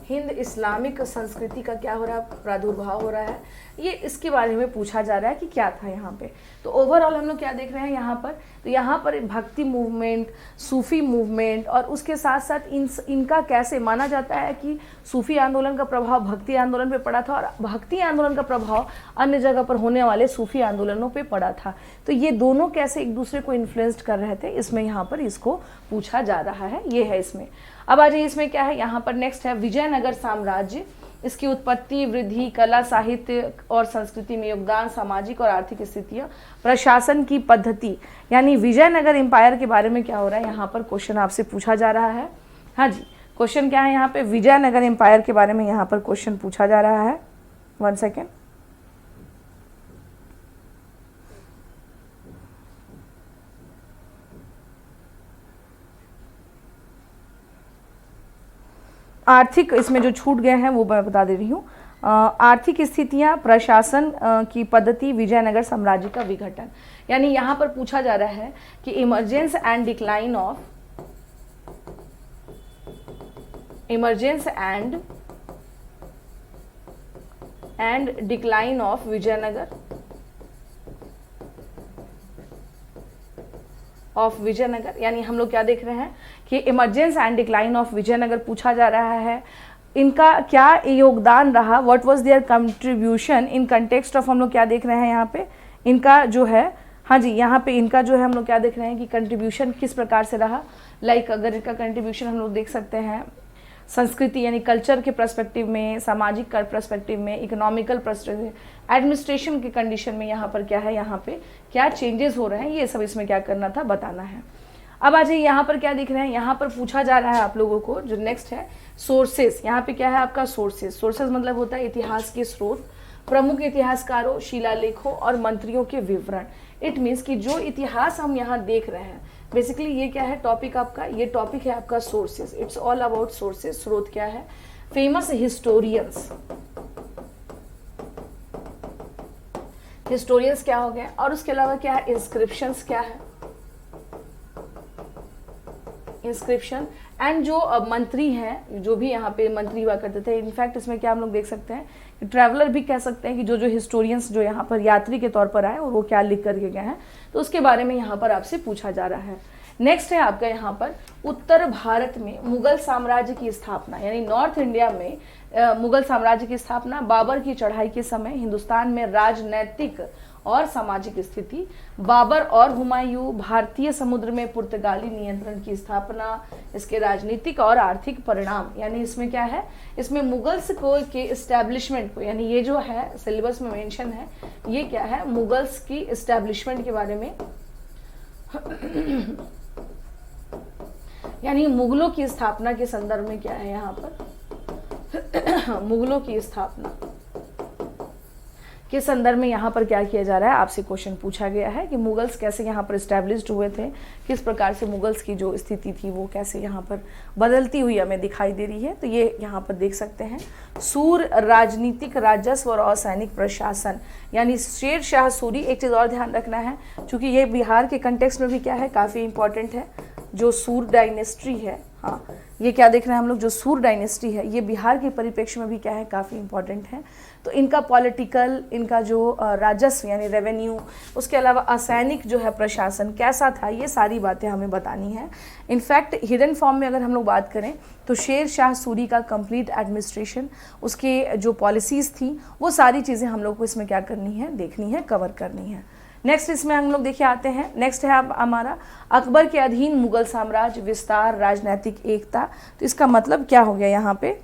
हिंद इस्लामिक संस्कृति का क्या हो रहा है, प्रादुर्भाव हो रहा है, ये इसके बारे में पूछा जा रहा है कि क्या था यहाँ पे। तो ओवरऑल हम लोग क्या देख रहे हैं यहाँ पर, तो यहाँ पर भक्ति मूवमेंट, सूफी मूवमेंट, और उसके साथ साथ इनका कैसे माना जाता है कि सूफी आंदोलन का प्रभाव भक्ति आंदोलन पे पड़ा था और भक्ति आंदोलन का प्रभाव अन्य जगह पर होने वाले सूफी आंदोलनों पे पड़ा था। तो ये दोनों कैसे एक दूसरे को इन्फ्लुएंस्ड कर रहे थे, इसमें यहाँ पर इसको पूछा जा रहा है, ये है इसमें। अब आ जाइए इसमें क्या है, यहाँ पर नेक्स्ट है विजयनगर साम्राज्य, इसकी उत्पत्ति, वृद्धि, कला, साहित्य और संस्कृति में योगदान, सामाजिक और आर्थिक स्थितियां, प्रशासन की पद्धति, यानी विजयनगर एम्पायर के बारे में क्या हो रहा है, यहाँ पर क्वेश्चन आपसे पूछा जा रहा है। हाँ जी, क्वेश्चन क्या है यहाँ पे, विजयनगर एम्पायर के बारे में यहाँ पर क्वेश्चन पूछा जा रहा है। 1 सेकेंड। आर्थिक, इसमें जो छूट गए हैं वो मैं बता दे रही हूँ। आर्थिक स्थितियां, प्रशासन की पद्धति, विजयनगर साम्राज्य का विघटन, यानी यहाँ पर पूछा जा रहा है कि emergence and decline of Vijayanagar, यानी हम लोग क्या देख रहे हैं कि emergence and decline of Vijayanagar पूछा जा रहा है। इनका क्या योगदान रहा, what was their contribution in context of, हम लोग क्या देख रहे हैं यहाँ पे, इनका जो है, हाँ जी, यहाँ पे इनका जो है हम लोग क्या देख रहे हैं कि कंट्रीब्यूशन किस प्रकार से रहा। लाइक अगर इनका कंट्रीब्यूशन हम लोग देख सकते हैं संस्कृति यानी कल्चर के पर्सपेक्टिव में, सामाजिक का पर्सपेक्टिव में, इकोनॉमिकल पर्सपेक्टिव, एडमिनिस्ट्रेशन के कंडीशन में यहाँ पर क्या है, यहाँ पे क्या चेंजेस हो रहे हैं, ये सब इसमें क्या करना था, बताना है। अब आ जाइए यहाँ पर क्या दिख रहे हैं, यहाँ पर पूछा जा रहा है आप लोगों को, जो नेक्स्ट है सोर्सेस। यहाँ पे क्या है आपका सोर्सेस, सोर्सेस मतलब होता है इतिहास के स्रोत, प्रमुख इतिहासकारों, शिलालेखों और मंत्रियों के विवरण। इट मीन्स कि जो इतिहास हम यहाँ देख रहे हैं, बेसिकली ये क्या है टॉपिक आपका, ये टॉपिक है आपका sources. It's all about sources, स्रोत क्या है, फेमस हिस्टोरियंस, हिस्टोरियंस क्या हो गया, और उसके अलावा क्या है, इंस्क्रिप्शंस क्या है, इंस्क्रिप्शन, एंड जो मंत्री हैं, जो भी यहाँ पे मंत्री हुआ करते थे, इनफैक्ट इसमें क्या हम लोग देख सकते हैं कि ट्रैवलर भी कह सकते हैं कि जो जो हिस्टोरियंस जो यहाँ पर यात्री के तौर पर आए और वो क्या लिख करके गए हैं, तो उसके बारे में यहाँ पर आपसे पूछा जा रहा है। नेक्स्ट है आपका यहाँ पर उत्तर भारत में मुगल साम्राज्य की स्थापना, यानी नॉर्थ इंडिया में मुगल साम्राज्य की स्थापना, बाबर की चढ़ाई के समय हिंदुस्तान में राजनैतिक और सामाजिक स्थिति, बाबर और हुमायूं, भारतीय समुद्र में पुर्तगाली नियंत्रण की स्थापना, इसके राजनीतिक और आर्थिक परिणाम, यानी इसमें क्या है, इसमें मुगल्स को के इस्टेब्लिशमेंट को, यानी ये जो है सिलेबस में मेंशन है, ये क्या है, मुगल्स की इस्टेब्लिशमेंट के बारे में यानी मुगलों की स्थापना के संदर्भ में क्या है यहाँ पर मुगलों की स्थापना के संदर्भ में यहाँ पर क्या किया जा रहा है, आपसे क्वेश्चन पूछा गया है कि मुगल्स कैसे यहाँ पर एस्टैब्लिश्ड हुए थे, किस प्रकार से मुगल्स की जो स्थिति थी वो कैसे यहाँ पर बदलती हुई हमें दिखाई दे रही है। तो ये यहाँ पर देख सकते हैं, सूर राजनीतिक, राजस्व और सैनिक प्रशासन, यानी शेर शाह सूरी। एक चीज़ और ध्यान रखना है, चूंकि ये बिहार के कंटेक्स्ट में भी क्या है, काफ़ी इंपॉर्टेंट है, जो सूर डायनेस्टी है, हाँ ये क्या देख रहे हैं हम लोग, जो सूर डायनेस्टी है ये बिहार के परिप्रेक्ष्य में भी क्या है, काफ़ी इंपॉर्टेंट है। तो इनका पॉलिटिकल, इनका जो राजस्व यानी रेवेन्यू, उसके अलावा असैनिक जो है प्रशासन कैसा था, ये सारी बातें हमें बतानी है। इनफैक्ट हिडन फॉर्म में अगर हम लोग बात करें तो शेर शाह सूरी का कंप्लीट एडमिनिस्ट्रेशन, उसके जो पॉलिसीज़ थी, वो सारी चीज़ें हम लोग को इसमें क्या करनी है, देखनी है, कवर करनी है। नेक्स्ट इसमें हम लोग देखिए आते हैं, नेक्स्ट है अब हमारा अकबर के अधीन मुगल साम्राज्य विस्तार, राजनीतिक एकता। तो इसका मतलब क्या हो गया यहाँ पे,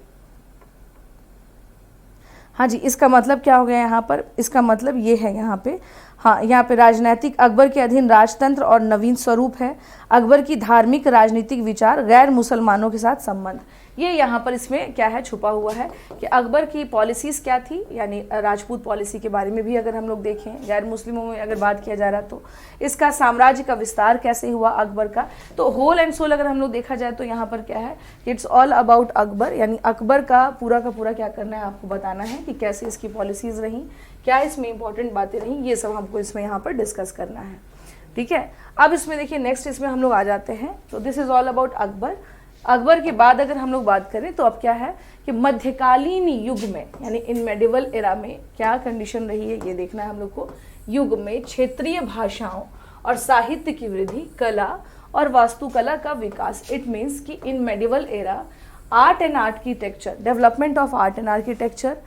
हाँ जी, इसका मतलब क्या हो गया यहाँ पर, इसका मतलब ये है यहाँ पे, हाँ यहाँ पे राजनीतिक, अकबर के अधीन राजतंत्र और नवीन स्वरूप है, अकबर की धार्मिक राजनीतिक विचार, गैर मुसलमानों के साथ संबंध। ये यहाँ पर इसमें क्या है, छुपा हुआ है कि अकबर की पॉलिसीज़ क्या थी, यानी राजपूत पॉलिसी के बारे में भी अगर हम लोग देखें, गैर मुस्लिमों में अगर बात किया जा रहा तो इसका साम्राज्य का विस्तार कैसे हुआ अकबर का। तो होल एंड सोल अगर हम लोग देखा जाए तो यहाँ पर क्या है, इट्स ऑल अबाउट अकबर, यानी अकबर का पूरा क्या करना है, आपको बताना है कि कैसे इसकी पॉलिसीज़ रहीं, क्या इसमें इंपॉर्टेंट बातें रहीं, ये सब हमको इसमें यहाँ पर डिस्कस करना है। ठीक है, अब इसमें देखिए नेक्स्ट इसमें हम लोग आ जाते हैं। तो this is all about Akbar. Akbar के बाद अगर हम लोग बात करें तो अब क्या है कि मध्यकालीन युग में यानी इन मेडिवल एरा में क्या कंडीशन रही है ये देखना है हम लोग को। युग में क्षेत्रीय भाषाओं और साहित्य की वृद्धि, कला और वास्तुकला का विकास। इट मीन्स कि in medieval era art and architecture, development of art and architecture,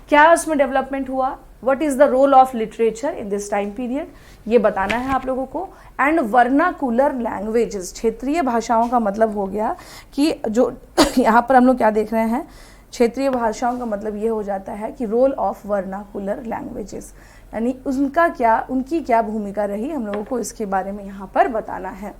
क्या उसमें डेवलपमेंट हुआ, what is the role of literature in this time period, ये बताना है आप लोगों को। एंड वर्नाकुलर लैंग्वेजेस, क्षेत्रीय भाषाओं का मतलब हो गया कि जो यहाँ पर हम लोग क्या देख रहे हैं, क्षेत्रीय भाषाओं का मतलब ये हो जाता है कि रोल ऑफ वर्नाकुलर लैंग्वेजेस, यानी उनकी क्या भूमिका रही, हम लोगों को इसके बारे में यहाँ पर बताना है।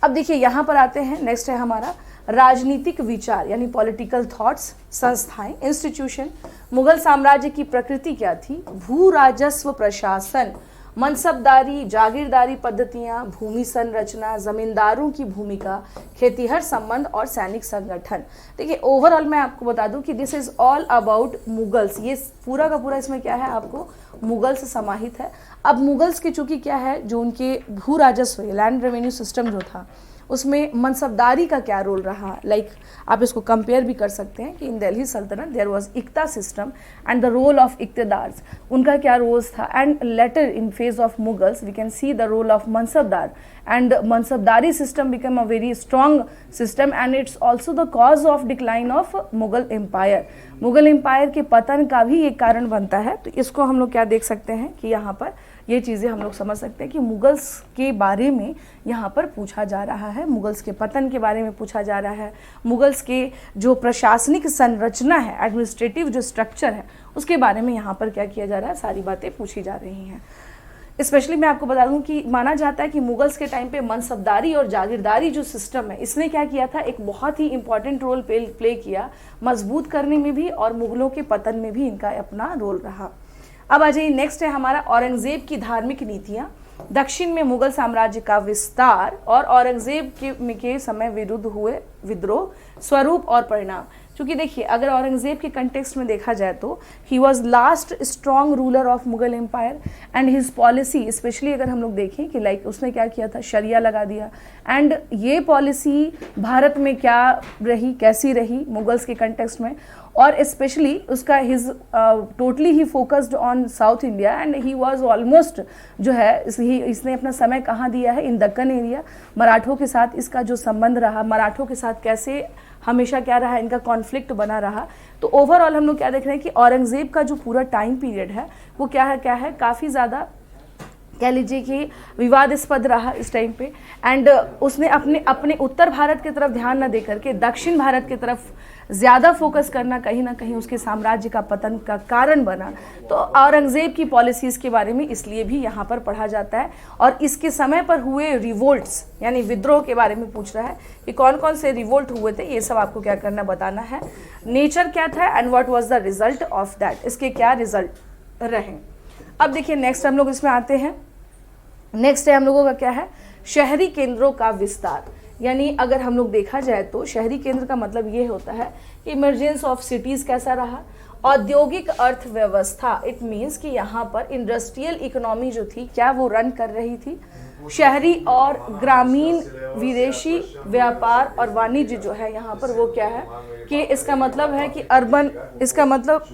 अब देखिए यहाँ पर आते हैं, नेक्स्ट है हमारा राजनीतिक विचार यानी पॉलिटिकल थॉट्स, संस्थाएं, इंस्टीट्यूशन। मुगल साम्राज्य की प्रकृति क्या थी? भू राजस्व प्रशासन, मनसबदारी, जागीरदारी पद्धतियां, भूमि संरचना, जमींदारों की भूमिका, खेतीहर संबंध और सैनिक संगठन। देखिए ओवरऑल मैं आपको बता दूं कि this is all about Mughals. ये पूरा का पूरा इसमें क्या है, आपको मुगल्स समाहित है। अब मुगल्स की चूंकि क्या है, जो उनके भू राजस्व लैंड रेवेन्यू सिस्टम जो था उसमें मनसबदारी का क्या रोल रहा, लाइक आप इसको कंपेयर भी कर सकते हैं कि in Delhi Sultanate there was iqta system and the role of iqtadars, उनका क्या रोल्स था। And later in phase of Mughals we can see the role of mansabdar and mansabdari system become a very strong system and it's also the cause of decline of Mughal empire. Mughal empire के पतन का भी एक कारण बनता है। तो इसको हम लोग क्या देख सकते हैं कि यहाँ पर ये चीज़ें हम लोग समझ सकते हैं कि मुगल्स के बारे में यहाँ पर पूछा जा रहा है, मुगल्स के पतन के बारे में पूछा जा रहा है, मुगल्स के जो प्रशासनिक संरचना है, एडमिनिस्ट्रेटिव जो स्ट्रक्चर है उसके बारे में यहाँ पर क्या किया जा रहा है, सारी बातें पूछी जा रही हैं। स्पेशली मैं आपको बता दूं कि माना जाता है कि मुगल्स के टाइम पे मनसबदारी और जागीरदारी जो सिस्टम है इसने क्या किया था, एक बहुत ही इंपॉर्टेंट रोल प्ले किया, मजबूत करने में भी और मुगलों के पतन में भी इनका अपना रोल रहा। अब आ जाइए, नेक्स्ट है हमारा औरंगजेब की धार्मिक नीतियां, दक्षिण में मुगल साम्राज्य का विस्तार और औरंगजेब के समय विरुद्ध हुए विद्रोह, स्वरूप और परिणाम। क्योंकि देखिए अगर औरंगजेब के कंटेक्स्ट में देखा जाए तो he was last strong ruler of Mughal empire and his policy, specially अगर हम लोग देखें कि लाइक उसने क्या किया था, शरिया लगा दिया। एंड ये पॉलिसी भारत में क्या रही, कैसी रही मुगल्स के कंटेक्स्ट में, और स्पेशली उसका his totally he focused on south India and he was almost जो है इसने अपना समय कहाँ दिया है, इन दक्कन एरिया। मराठों के साथ इसका जो संबंध रहा, मराठों के साथ कैसे हमेशा क्या रहा, इनका कॉन्फ्लिक्ट बना रहा। तो ओवरऑल हम लोग क्या देख रहे हैं कि औरंगजेब का जो पूरा टाइम पीरियड है वो क्या है काफ़ी ज़्यादा कह लीजिए कि विवादास्पद रहा इस टाइम पे। एंड उसने अपने उत्तर भारत की तरफ ध्यान न दे करके दक्षिण भारत की तरफ ज़्यादा फोकस करना कहीं ना कहीं उसके साम्राज्य का पतन का कारण बना। तो औरंगज़ेब की पॉलिसीज़ के बारे में इसलिए भी यहाँ पर पढ़ा जाता है। और इसके समय पर हुए रिवोल्ट्स यानी विद्रोह के बारे में पूछ रहा है कि कौन कौन से रिवोल्ट हुए थे, ये सब आपको क्या करना, बताना है। नेचर क्या था and what was the result of that, इसके क्या रिजल्ट रहे। अब देखिए नेक्स्ट हम लोग इसमें आते हैं, नेक्स्ट है हम लोगों का क्या है, शहरी केंद्रों का विस्तार। यानी अगर हम लोग देखा जाए तो शहरी केंद्र का मतलब ये होता है कि इमरजेंस ऑफ सिटीज कैसा रहा, औद्योगिक अर्थव्यवस्था, इट मीन्स कि यहाँ पर इंडस्ट्रियल इकोनॉमी जो थी क्या वो रन कर रही थी। शहरी और ग्रामीण विदेशी व्यापार और वाणिज्य जो है यहाँ पर वो क्या है कि इसका मतलब है कि अर्बन, इसका मतलब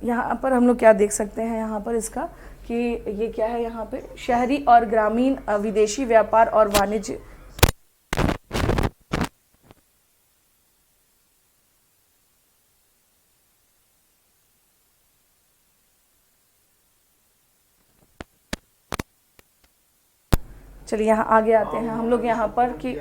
यहाँ पर हम लोग क्या देख सकते हैं यहाँ पर इसका कि ये क्या है, यहाँ पे शहरी और ग्रामीण विदेशी व्यापार और वाणिज्य। चलिए यहाँ आगे आते हैं हम लोग यहाँ पर कि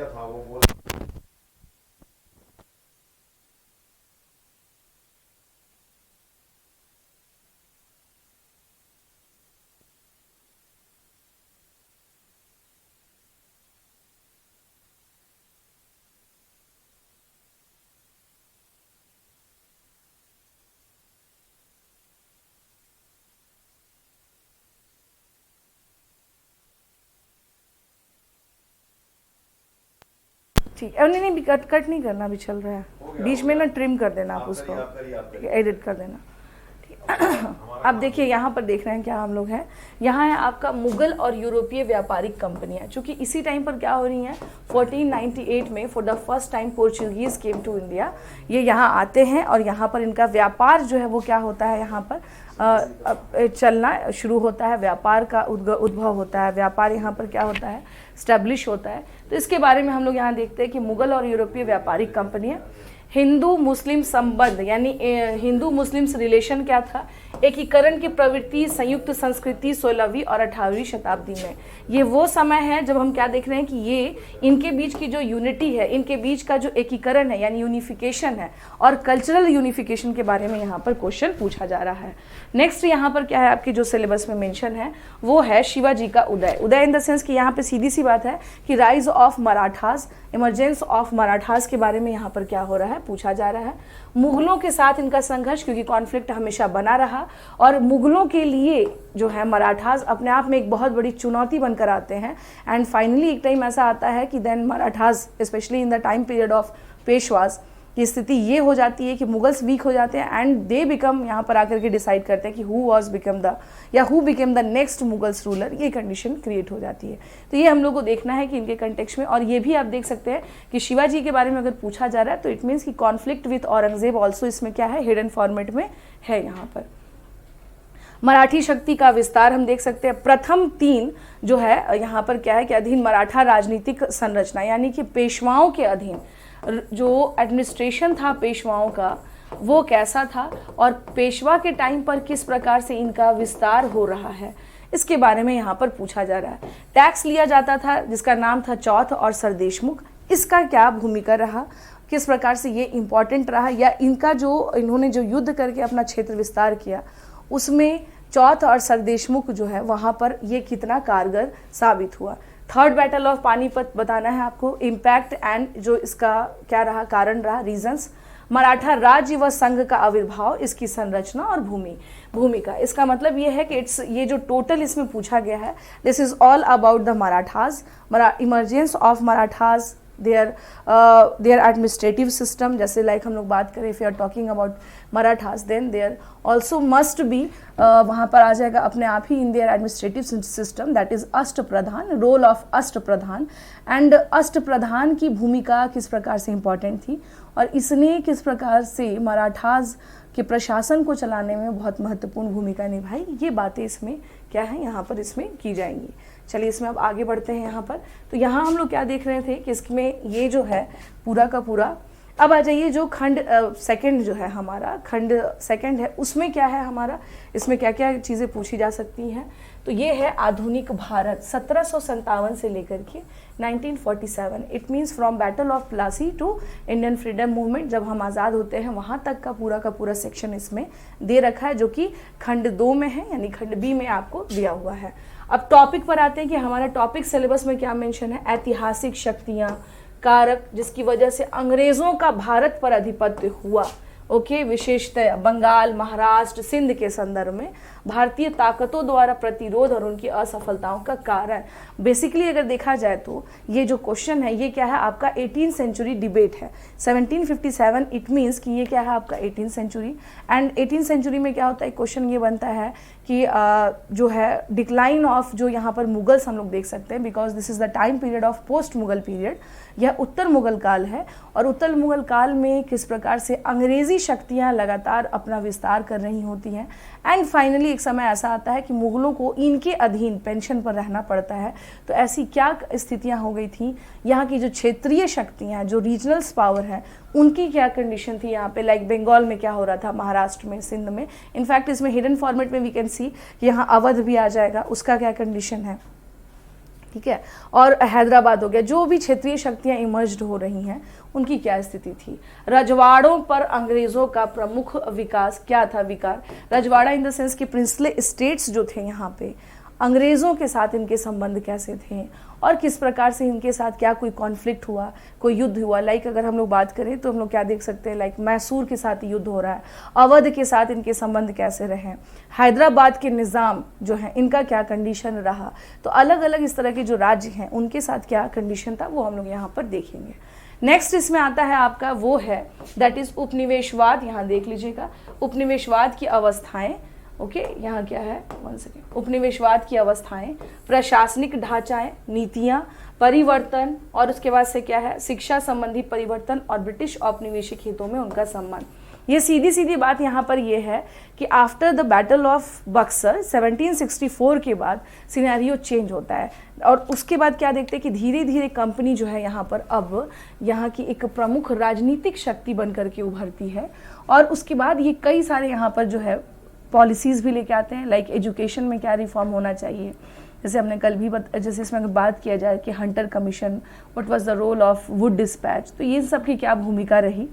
ठीक है, नहीं नहीं कट नहीं करना, भी चल रहा है, बीच में ना ट्रिम कर देना आप उसको, एडिट कर देना। ठीक, अब देखिए यहाँ पर देख रहे हैं क्या हम लोग हैं, यहाँ है आपका मुगल और यूरोपीय व्यापारिक कंपनियाँ, चूँकि इसी टाइम पर क्या हो रही हैं, 1498 में for the first time Portuguese came to India, ये यहाँ आते हैं और यहाँ पर इनका व्यापार जो है वो क्या होता है, यहाँ पर चलना शुरू होता है, व्यापार का उद्भव होता है, व्यापार यहाँ पर क्या होता है, स्टैब्लिश होता है। तो इसके बारे में हम लोग यहाँ देखते हैं कि मुगल और यूरोपीय व्यापारिक कंपनियाँ, हिंदू मुस्लिम संबंध यानी हिंदू मुस्लिम रिलेशन क्या था, एकीकरण की प्रवृत्ति, संयुक्त संस्कृति 16वीं और 18वीं शताब्दी में। ये वो समय है जब हम क्या देख रहे हैं कि ये इनके बीच की जो यूनिटी है, इनके बीच का जो एकीकरण है यानी यूनिफिकेशन है और कल्चरल यूनिफिकेशन के बारे में यहाँ पर क्वेश्चन पूछा जा रहा है। नेक्स्ट यहाँ पर क्या है आपके जो सिलेबस में मेंशन है वो है शिवाजी का उदय। उदय इन द सेंस कि यहाँ पे सीधी सी बात है कि rise of Marathas, emergence of Marathas के बारे में यहाँ पर क्या हो रहा है, पूछा जा रहा है। मुगलों के साथ इनका संघर्ष, क्योंकि कॉन्फ्लिक्ट हमेशा बना रहा और मुगलों के लिए जो है मराठास अपने आप में एक बहुत बड़ी चुनौती बनकर आते हैं। एंड फाइनली एक टाइम ऐसा आता है कि then Marathas specially in the time period of Peshwas की स्थिति ये हो जाती है कि मुगल्स वीक हो जाते हैं एंड दे बिकम, यहाँ पर आकर के डिसाइड करते हैं कि who became the next Mughals ruler, ये कंडीशन क्रिएट हो जाती है। तो ये हम लोग को देखना है कि इनके कंटेक्स्ट में, और ये भी आप देख सकते हैं कि शिवाजी के बारे में अगर पूछा जा रहा है तो इट मीन्स कि कॉन्फ्लिक्ट विथ औरंगजेब ऑल्सो इसमें क्या है, हिडन फॉर्मेट में है। यहाँ पर मराठी शक्ति का विस्तार हम देख सकते हैं। प्रथम 3 जो है यहाँ पर क्या है कि अधीन मराठा राजनीतिक संरचना, यानी कि पेशवाओं के अधीन जो एडमिनिस्ट्रेशन था पेशवाओं का वो कैसा था और पेशवा के टाइम पर किस प्रकार से इनका विस्तार हो रहा है, इसके बारे में यहाँ पर पूछा जा रहा है। टैक्स लिया जाता था जिसका नाम था चौथ और सरदेशमुख, इसका क्या भूमिका रहा, किस प्रकार से ये इम्पॉर्टेंट रहा, या इनका जो इन्होंने जो युद्ध करके अपना क्षेत्र विस्तार किया उसमें चौथ और सरदेशमुख जो है वहाँ पर ये कितना कारगर साबित हुआ। थर्ड बैटल ऑफ पानीपत बताना है आपको, इम्पैक्ट एंड जो इसका क्या रहा, कारण रहा, रीजंस। मराठा राज्य व संघ का आविर्भाव, इसकी संरचना और भूमिका। इसका मतलब ये है कि ये जो टोटल इसमें पूछा गया है, this is all about the Marathas, emergence of Marathas, their administrative system, जैसे लाइक हम लोग बात करें if you are talking about Marathas then there also must be वहाँ पर आ जाएगा अपने आप ही in their administrative system that is Ashtapradhan, role of Ashtapradhan, and अष्टप्रधान की भूमिका किस प्रकार से इम्पॉर्टेंट थी और इसने किस प्रकार से मराठास के प्रशासन को चलाने में बहुत महत्वपूर्ण भूमिका निभाई, ये बातें इसमें क्या है यहाँ पर इसमें की जाएंगी। चलिए इसमें अब आगे बढ़ते हैं। यहाँ पर तो यहाँ हम लोग क्या देख रहे थे कि इसमें ये जो है पूरा का पूरा, अब आ जाइए जो खंड सेकंड जो है हमारा, खंड सेकंड है उसमें क्या है हमारा, इसमें क्या क्या चीज़ें पूछी जा सकती हैं। तो ये है आधुनिक भारत 1757 से लेकर के 1947, it means from battle of Plassey to Indian freedom movement, जब हम आज़ाद होते हैं वहाँ तक का पूरा सेक्शन इसमें दे रखा है, जो कि खंड 2 में है, यानी खंड बी में आपको दिया हुआ है। अब टॉपिक पर आते हैं कि हमारा टॉपिक सिलेबस में क्या मेंशन है, ऐतिहासिक शक्तियाँ, कारक जिसकी वजह से अंग्रेज़ों का भारत पर आधिपत्य हुआ, ओके, विशेषतः बंगाल, महाराष्ट्र, सिंध के संदर्भ में भारतीय ताकतों द्वारा प्रतिरोध और उनकी असफलताओं का कारण। बेसिकली अगर देखा जाए तो ये जो क्वेश्चन है ये क्या है आपका 18th सेंचुरी डिबेट है। 1757 इट मीन्स कि ये क्या है आपका 18th century, and 18th century में क्या होता है, क्वेश्चन ये बनता है कि जो है डिक्लाइन ऑफ जो यहाँ पर मुगल्स हम लोग देख सकते हैं, because this is the time period of post Mughal period, यह उत्तर मुगल काल है और उत्तर मुगल काल में किस प्रकार से अंग्रेजी शक्तियाँ लगातार अपना विस्तार कर रही होती हैं एंड फाइनली एक समय ऐसा आता है कि मुगलों को इनके अधीन पेंशन पर रहना पड़ता है। तो ऐसी क्या स्थितियां हो गई थी, यहाँ की जो क्षेत्रीय शक्तियां, जो रीजनल्स पावर है, उनकी क्या कंडीशन थी यहाँ पे, लाइक बंगाल में क्या हो रहा था, महाराष्ट्र में, सिंध में, इनफैक्ट इसमें हिडन फॉर्मेट में वी कैन सी कि यहाँ अवध भी आ जाएगा, उसका क्या कंडीशन है, ठीक है, और हैदराबाद हो गया, जो भी क्षेत्रीय शक्तियां इमर्ज्ड हो रही हैं उनकी क्या स्थिति थी। रजवाड़ों पर अंग्रेजों का प्रमुख विकास क्या था, विकार, रजवाड़ा इन द सेंस कि प्रिंसले स्टेट्स जो थे यहाँ पे अंग्रेज़ों के साथ इनके संबंध कैसे थे और किस प्रकार से इनके साथ क्या कोई कॉन्फ्लिक्ट हुआ, कोई युद्ध हुआ। लाइक अगर हम लोग बात करें तो हम लोग क्या देख सकते हैं, लाइक मैसूर के साथ युद्ध हो रहा है, अवध के साथ इनके संबंध कैसे रहे, हैदराबाद के निज़ाम जो है इनका क्या कंडीशन रहा। तो अलग अलग इस तरह के जो राज्य हैं उनके साथ क्या कंडीशन था वो हम लोग यहाँ पर देखेंगे। नेक्स्ट इसमें आता है आपका वो है दैट इज उपनिवेशवाद। यहाँ देख लीजिएगा उपनिवेशवाद की अवस्थाएं। ओके यहाँ क्या है, वन सेकेंड, उपनिवेशवाद की अवस्थाएं, प्रशासनिक ढांचाएं, नीतियां, परिवर्तन, और उसके बाद से क्या है शिक्षा संबंधी परिवर्तन और ब्रिटिश औपनिवेशिक हितों में उनका सम्मान। ये सीधी सीधी बात यहाँ पर ये है कि after the battle of Buxar 1764 के बाद सिनेरियो चेंज होता है, और उसके बाद क्या देखते हैं कि धीरे धीरे कंपनी जो है यहाँ पर अब यहाँ की एक प्रमुख राजनीतिक शक्ति बन करके उभरती है। और उसके बाद ये कई सारे यहाँ पर जो है पॉलिसीज़ भी लेके आते हैं, लाइक एजुकेशन में क्या रिफॉर्म होना चाहिए, जैसे हमने कल भी जैसे इसमें अगर बात किया जाए कि Hunter commission, what was the role of Wood dispatch, तो ये सब की क्या भूमिका रही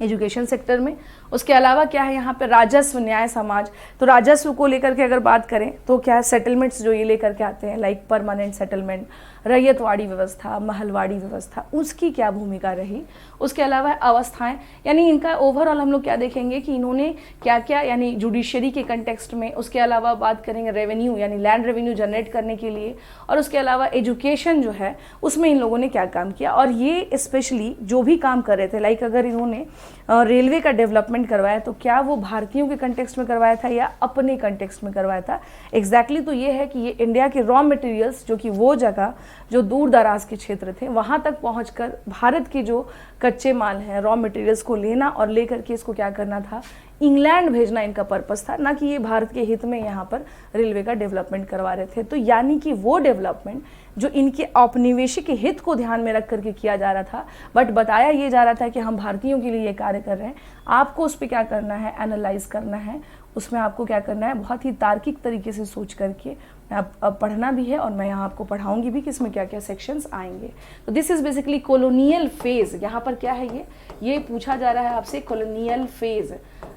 एजुकेशन सेक्टर में। उसके अलावा क्या है यहाँ पे राजस्व न्याय समाज, तो राजस्व को लेकर के अगर बात करें तो क्या है सेटलमेंट्स जो ये लेकर के आते हैं, लाइक परमानेंट सेटलमेंट, रैयतवाड़ी व्यवस्था, महलवाड़ी व्यवस्था, उसकी क्या भूमिका रही। उसके अलावा अवस्थाएं, यानी इनका ओवरऑल हम लोग क्या देखेंगे कि इन्होंने क्या क्या, यानी जुडिशरी के कंटेक्स्ट में। उसके अलावा बात करेंगे रेवेन्यू, यानी लैंड रेवेन्यू जनरेट करने के लिए, और उसके अलावा एजुकेशन जो है उसमें इन लोगों ने क्या काम किया। और ये स्पेशली जो भी काम कर रहे थे, लाइक अगर इन्होंने रेलवे का डेवलपमेंट करवाया तो क्या वो भारतीयों के कंटेक्स्ट में करवाया था या अपने कंटेक्स्ट में करवाया था एग्जैक्टली। तो ये है कि ये इंडिया के रॉ मटेरियल्स, जो कि वो जगह जो दूर दराज के क्षेत्र थे वहाँ तक पहुँचकर भारत के जो कच्चे माल हैं, रॉ मटेरियल्स को लेना और लेकर के इसको क्या करना था, इंग्लैंड भेजना इनका पर्पस था, ना कि ये भारत के हित में यहाँ पर रेलवे का डेवलपमेंट करवा रहे थे। तो यानी कि वो डेवलपमेंट जो इनके औपनिवेशिक हित को ध्यान में रख करके किया जा रहा था, बट बताया ये जा रहा था कि हम भारतीयों के लिए ये कार्य कर रहे हैं। आपको उस पर क्या करना है, एनालाइज करना है, उसमें आपको क्या करना है, बहुत ही तार्किक तरीके से सोच करके आप पढ़ना भी है, और मैं यहाँ आपको पढ़ाऊंगी भी कि इसमें क्या क्या सेक्शंस आएंगे। तो this is basically colonial phase. यहाँ पर क्या है, ये पूछा जा रहा है आपसे कॉलोनियल फेज,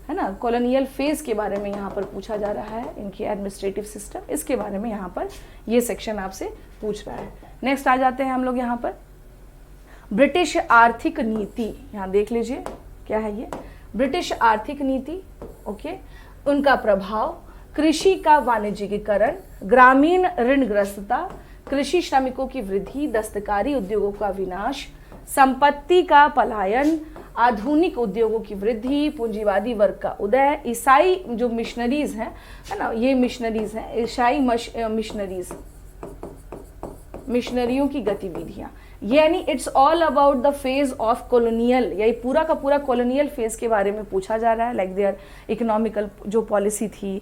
है ना, कॉलोनियल फेज के बारे में यहाँ पर पूछा जा रहा है, इनकी एडमिनिस्ट्रेटिव सिस्टम, इसके बारे में यहाँ पर ये सेक्शन आपसे पूछ रहा है। नेक्स्ट आ जाते हैं हम लोग यहाँ पर ब्रिटिश आर्थिक नीति। यहाँ देख लीजिए क्या है ये ब्रिटिश आर्थिक नीति। ओके, उनका प्रभाव, कृषि का वाणिज्यिकरण, ग्रामीण ऋणग्रस्तता, कृषि श्रमिकों की वृद्धि, दस्तकारी उद्योगों का विनाश, संपत्ति का पलायन, आधुनिक उद्योगों की वृद्धि, पूंजीवादी वर्ग का उदय, ईसाई जो मिशनरीज हैं, है ना, ये मिशनरीज हैं, ईसाई मिशनरियों की गतिविधियां, यानी it's all about the phase of colonial, यही पूरा का पूरा कॉलोनियल फेज के बारे में पूछा जा रहा है। लाइक देयर इकोनॉमिकल जो पॉलिसी थी,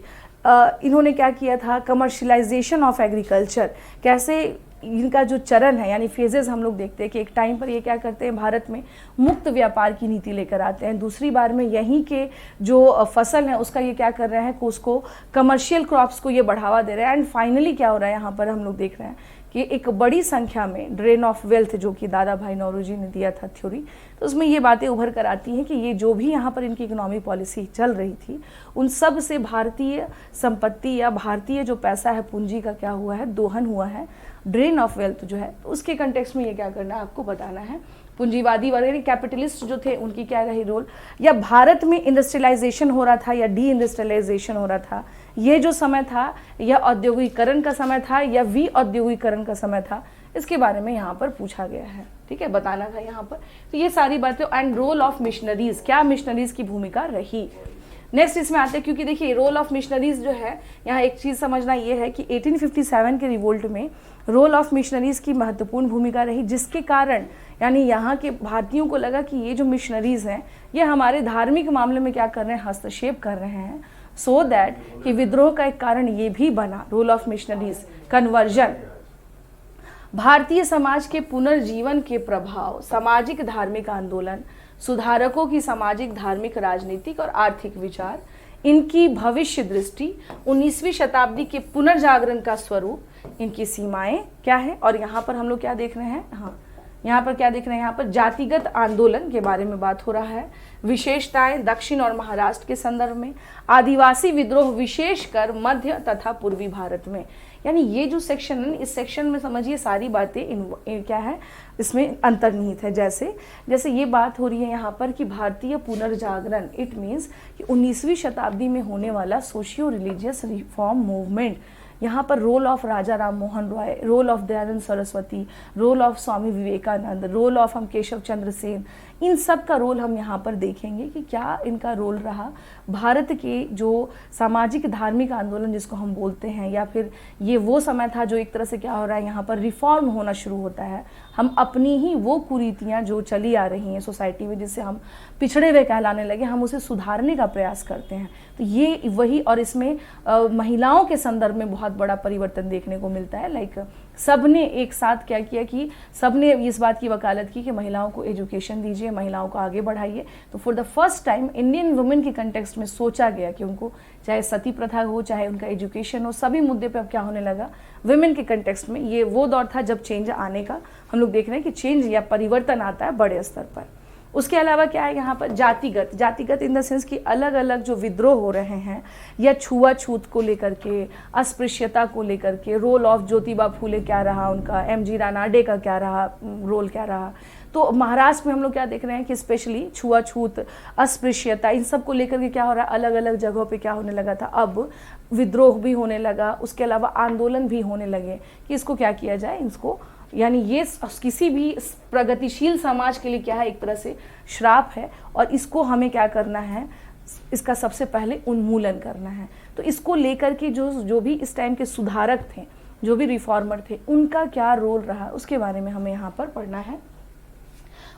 इन्होंने क्या किया था, कमर्शियलाइजेशन ऑफ एग्रीकल्चर, कैसे इनका जो चरण है, यानी फेजेस हम लोग देखते हैं कि एक टाइम पर ये क्या करते हैं, भारत में मुक्त व्यापार की नीति लेकर आते हैं, दूसरी बार में यहीं के जो फसल है उसका ये क्या कर रहे हैं, उसको कमर्शियल क्रॉप्स को ये बढ़ावा दे रहे हैं, एंड फाइनली क्या हो रहा है यहाँ पर हम लोग देख रहे हैं कि एक बड़ी संख्या में ड्रेन ऑफ वेल्थ जो कि दादा भाई नौरोजी ने दिया था थ्योरी, तो उसमें ये बातें उभर कर आती हैं कि ये जो भी यहाँ पर इनकी इकोनॉमिक पॉलिसी चल रही थी उन सब से भारतीय संपत्ति या भारतीय जो पैसा है, पूंजी का क्या हुआ है, दोहन हुआ है, ड्रेन ऑफ वेल्थ जो है, तो उसके कंटेक्स्ट में ये क्या करना है, आपको बताना है। पूंजीवादी वर्ग कैपिटलिस्ट जो थे उनकी क्या रही रोल, या भारत में इंडस्ट्रियलाइजेशन हो रहा था या डी इंडस्ट्रियलाइजेशन हो रहा था, ये जो समय था यह औद्योगिकरण का समय था या औद्योगिकरण का समय था, इसके बारे में यहाँ पर पूछा गया है। ठीक है, बताना था यहाँ पर। तो ये सारी बातें, एंड रोल ऑफ मिशनरीज, क्या मिशनरीज की भूमिका रही। नेक्स्ट इसमें आते हैं, क्योंकि देखिए रोल ऑफ मिशनरीज जो है, यहाँ एक चीज़ समझना ये है कि 1857 के रिवोल्ट में रोल ऑफ मिशनरीज की महत्वपूर्ण भूमिका रही, जिसके कारण यानी यहाँ के भारतीयों को लगा कि ये जो मिशनरीज हैं ये हमारे धार्मिक मामले में क्या कर रहे हैं, हस्तक्षेप कर रहे हैं, सो दैट कि विद्रोह का एक कारण ये भी बना role of missionaries, conversion, Bharatiya Samaj के पुनर्जीवन के प्रभाव, सामाजिक धार्मिक आंदोलन, सुधारकों की सामाजिक धार्मिक राजनीतिक और आर्थिक विचार, इनकी भविष्य दृष्टि, 19वीं शताब्दी के पुनर्जागरण का स्वरूप, इनकी सीमाएं क्या है, और यहाँ पर हम लोग क्या देख रहे हैं, हाँ यहाँ पर क्या देख रहे हैं, यहाँ पर जातिगत आंदोलन के बारे में बात हो रहा है, विशेषताएं दक्षिण और महाराष्ट्र के संदर्भ में, आदिवासी विद्रोह विशेषकर मध्य तथा पूर्वी भारत में। यानी ये जो सेक्शन है, इस सेक्शन में समझिए सारी बातें क्या है, इसमें अंतर्निहित है। जैसे जैसे ये बात हो रही है यहाँ पर कि भारतीय पुनर्जागरण, इट मीन्स कि 19वीं शताब्दी में होने वाला सोशियो रिलीजियस रिफॉर्म मूवमेंट, यहाँ पर role of Raja Ram Mohan Roy, role of Dayanand Saraswati, role of Swami Vivekananda, role of हम केशव चंद्र सेन, इन सब का रोल हम यहाँ पर देखेंगे कि क्या इनका रोल रहा भारत के जो सामाजिक धार्मिक आंदोलन जिसको हम बोलते हैं, या फिर ये वो समय था जो एक तरह से क्या हो रहा है यहाँ पर रिफॉर्म होना शुरू होता है। हम अपनी ही वो कुरीतियाँ जो चली आ रही हैं सोसाइटी में, जिससे हम पिछड़े हुए कहलाने लगे, हम उसे सुधारने का प्रयास करते हैं। तो ये वही, और इसमें महिलाओं के संदर्भ में बहुत बड़ा परिवर्तन देखने को मिलता है। लाइक सबने एक साथ क्या किया कि सबने इस बात की वकालत की कि महिलाओं को एजुकेशन दीजिए, महिलाओं को आगे बढ़ाइए। तो for the first time Indian women के कंटेक्स्ट में सोचा गया कि उनको चाहे सती प्रथा हो, चाहे उनका एजुकेशन हो, सभी मुद्दे पे अब क्या होने लगा, वुमेन के कंटेक्स्ट में ये वो दौर था जब चेंज आने का हम लोग देख रहे हैं कि चेंज या परिवर्तन आता है बड़े स्तर पर। उसके अलावा क्या है यहाँ पर जातिगत इन द सेंस कि अलग अलग जो विद्रोह हो रहे हैं या छुआछूत को लेकर के, अस्पृश्यता को लेकर के, रोल ऑफ ज्योतिबा फूले क्या रहा उनका, एमजी रानाडे का क्या रहा रोल, क्या रहा। तो महाराष्ट्र में हम लोग क्या देख रहे हैं कि स्पेशली छुआछूत, अस्पृश्यता, इन सब को लेकर के क्या हो रहा है, अलग अलग जगहों पे क्या होने लगा था, अब विद्रोह भी होने लगा। उसके अलावा आंदोलन भी होने लगे कि इसको क्या किया जाए, इसको यानी ये किसी भी प्रगतिशील समाज के लिए क्या है, एक तरह से श्राप है, और इसको हमें क्या करना है, इसका सबसे पहले उन्मूलन करना है। तो इसको लेकर के जो भी इस टाइम के सुधारक थे, जो भी रिफॉर्मर थे, उनका क्या रोल रहा, उसके बारे में हमें यहाँ पर पढ़ना है।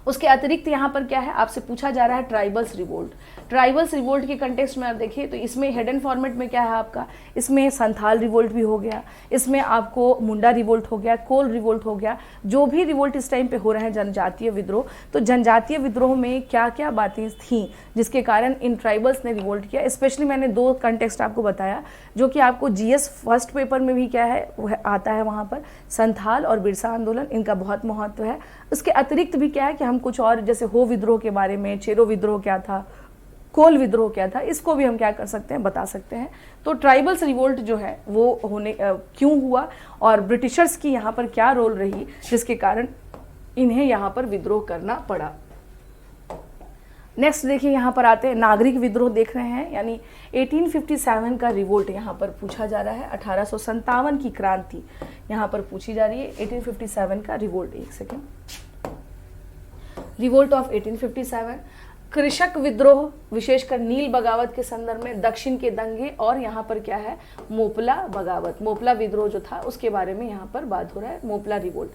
उसके अतिरिक्त यहाँ पर क्या है, आपसे पूछा जा रहा है ट्राइबल्स रिवोल्ट। ट्राइबल्स रिवोल्ट के कंटेक्स्ट में आप देखिए तो इसमें हिडन फॉर्मेट में क्या है आपका, इसमें संथाल रिवोल्ट भी हो गया, इसमें आपको मुंडा रिवोल्ट हो गया, कोल रिवोल्ट हो गया, जो भी रिवोल्ट इस टाइम पे हो रहे हैं जनजातीय विद्रोह। तो जनजातीय विद्रोह में क्या क्या बातें थीं जिसके कारण इन ट्राइबल्स ने रिवोल्ट किया। स्पेशली मैंने दो कंटेक्स्ट आपको बताया जो कि आपको जीएस फर्स्ट पेपर में भी क्या है वह आता है, वहाँ पर संथाल और बिरसा आंदोलन, इनका बहुत महत्व है। उसके अतिरिक्त भी क्या है कि हम कुछ और जैसे हो विद्रोह के बारे में, चेरो विद्रोह क्या था, कोल विद्रोह क्या था, इसको भी हम क्या कर सकते हैं, बता सकते हैं। तो ट्राइबल्स रिवोल्ट जो है वो होने क्यों हुआ और ब्रिटिशर्स की यहाँ पर क्या रोल रही जिसके कारण इन्हें यहाँ पर विद्रोह करना पड़ा। नेक्स्ट देखिए यहाँ पर आते हैं नागरिक विद्रोह देख रहे हैं, यानी 1857 का रिवोल्ट यहाँ पर पूछा जा रहा है। 1857 की क्रांति यहाँ पर पूछी जा रही है। 1857 का रिवोल्ट, एक सेकेंड, रिवोल्ट ऑफ 1857। कृषक विद्रोह, विशेषकर नील बगावत के संदर्भ में, दक्षिण के दंगे, और यहाँ पर क्या है मोपला बगावत, मोपला विद्रोह जो था उसके बारे में यहाँ पर बात हो रहा है, मोपला रिवोल्ट।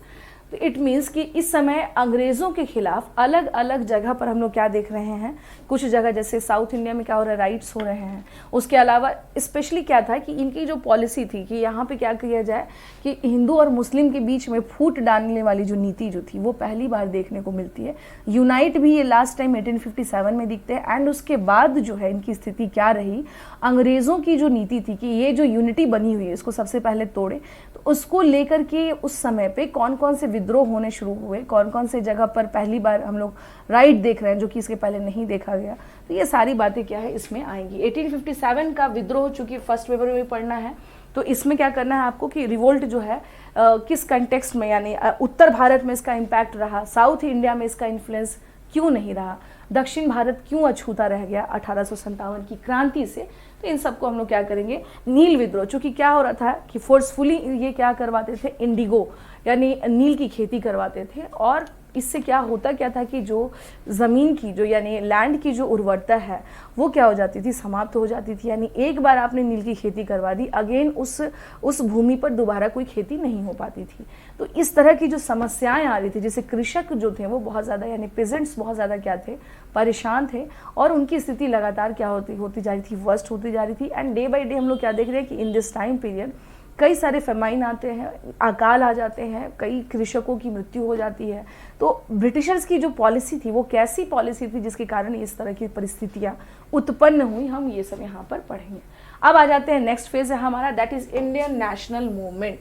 तो इट मीन्स कि इस समय अंग्रेज़ों के खिलाफ अलग अलग जगह पर हम लोग क्या देख रहे हैं, कुछ जगह जैसे साउथ इंडिया में क्या हो रहा है, राइट्स हो रहे हैं। उसके अलावा स्पेशली क्या था कि इनकी जो पॉलिसी थी कि यहाँ पे क्या किया जाए कि हिंदू और मुस्लिम के बीच में फूट डालने वाली जो नीति जो थी वो पहली बार देखने को मिलती है। यूनाइट भी ये लास्ट टाइम 1857 में दिखते हैं। एंड उसके बाद जो है इनकी स्थिति क्या रही, अंग्रेज़ों की जो नीति थी कि ये जो यूनिटी बनी हुई है इसको सबसे पहले तोड़े, तो उसको लेकर के उस समय पे कौन कौन से विद्रोह होने शुरू हुए, कौन कौन से जगह पर पहली बार हम लोग राइट देख रहे हैं जो कि इसके पहले नहीं देखा गया। तो ये सारी बातें क्या है इसमें आएंगी। 1857 का विद्रोह चूंकि फर्स्ट पेपर में पढ़ना है तो इसमें क्या करना है आपको कि रिवोल्ट जो है किस कंटेक्स्ट में, यानी उत्तर भारत में इसका इम्पैक्ट रहा, साउथ इंडिया में इसका इन्फ्लुएंस क्यों नहीं रहा, दक्षिण भारत क्यों अछूता रह गया 1857 की क्रांति से। तो इन सबको हम लोग क्या करेंगे। नील विद्रोह, चूंकि क्या हो रहा था कि फोर्सफुली ये क्या करवाते थे, इंडिगो यानी नील की खेती करवाते थे, और इससे क्या होता क्या था कि जो ज़मीन की जो यानी लैंड की जो उर्वरता है वो क्या हो जाती थी, समाप्त हो जाती थी। यानी एक बार आपने नील की खेती करवा दी, अगेन उस भूमि पर दोबारा कोई खेती नहीं हो पाती थी। तो इस तरह की जो समस्याएं आ रही थी, जैसे कृषक जो थे वो बहुत ज़्यादा यानी पेजेंट्स बहुत ज़्यादा क्या थे, परेशान थे, और उनकी स्थिति लगातार क्या होती जा रही थी, वर्स्ट होती जा रही थी। एंड डे बाई डे हम लोग क्या देख रहे हैं कि इन दिस टाइम पीरियड कई सारे फेमाइन आते हैं, अकाल आ जाते हैं, कई कृषकों की मृत्यु हो जाती है। तो ब्रिटिशर्स की जो पॉलिसी थी वो कैसी पॉलिसी थी जिसके कारण इस तरह की परिस्थितियां उत्पन्न हुई, हम ये सब यहाँ पर पढ़ेंगे। अब आ जाते हैं नेक्स्ट फेज है हमारा, that is Indian national movement.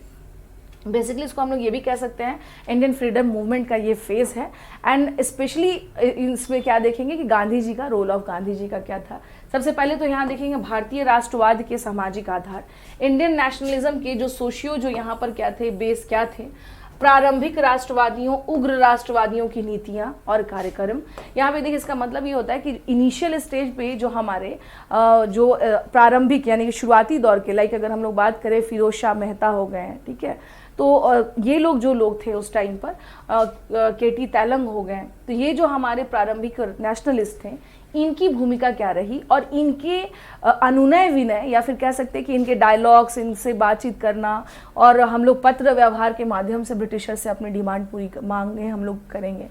Basically इसको हम लोग ये भी कह सकते हैं इंडियन फ्रीडम मूवमेंट का ये फेज है। एंड स्पेशली इसमें क्या देखेंगे कि गांधी जी का रोल ऑफ गांधी जी का क्या था। सबसे पहले तो यहाँ देखेंगे भारतीय राष्ट्रवाद के सामाजिक आधार, इंडियन नेशनलिज्म के जो सोशियो जो यहाँ पर क्या थे, बेस क्या थे। प्रारंभिक राष्ट्रवादियों, उग्र राष्ट्रवादियों की नीतियां और कार्यक्रम। यहाँ पे देखिए इसका मतलब ये होता है कि इनिशियल स्टेज पे जो हमारे प्रारंभिक यानी कि शुरुआती दौर के, लाइक अगर हम लोग बात करें फिरोज शाह मेहता हो गए हैं, ठीक है, तो ये लोग जो लोग थे उस टाइम पर, केटी तैलंग हो गए, तो ये जो हमारे प्रारंभिक नेशनलिस्ट थे, इनकी भूमिका क्या रही और इनके अनुनय विनय या फिर कह सकते हैं कि इनके डायलॉग्स, इनसे बातचीत करना, और हम लोग पत्र व्यवहार के माध्यम से ब्रिटिशर से अपनी डिमांड पूरी मांगे हम लोग करेंगे,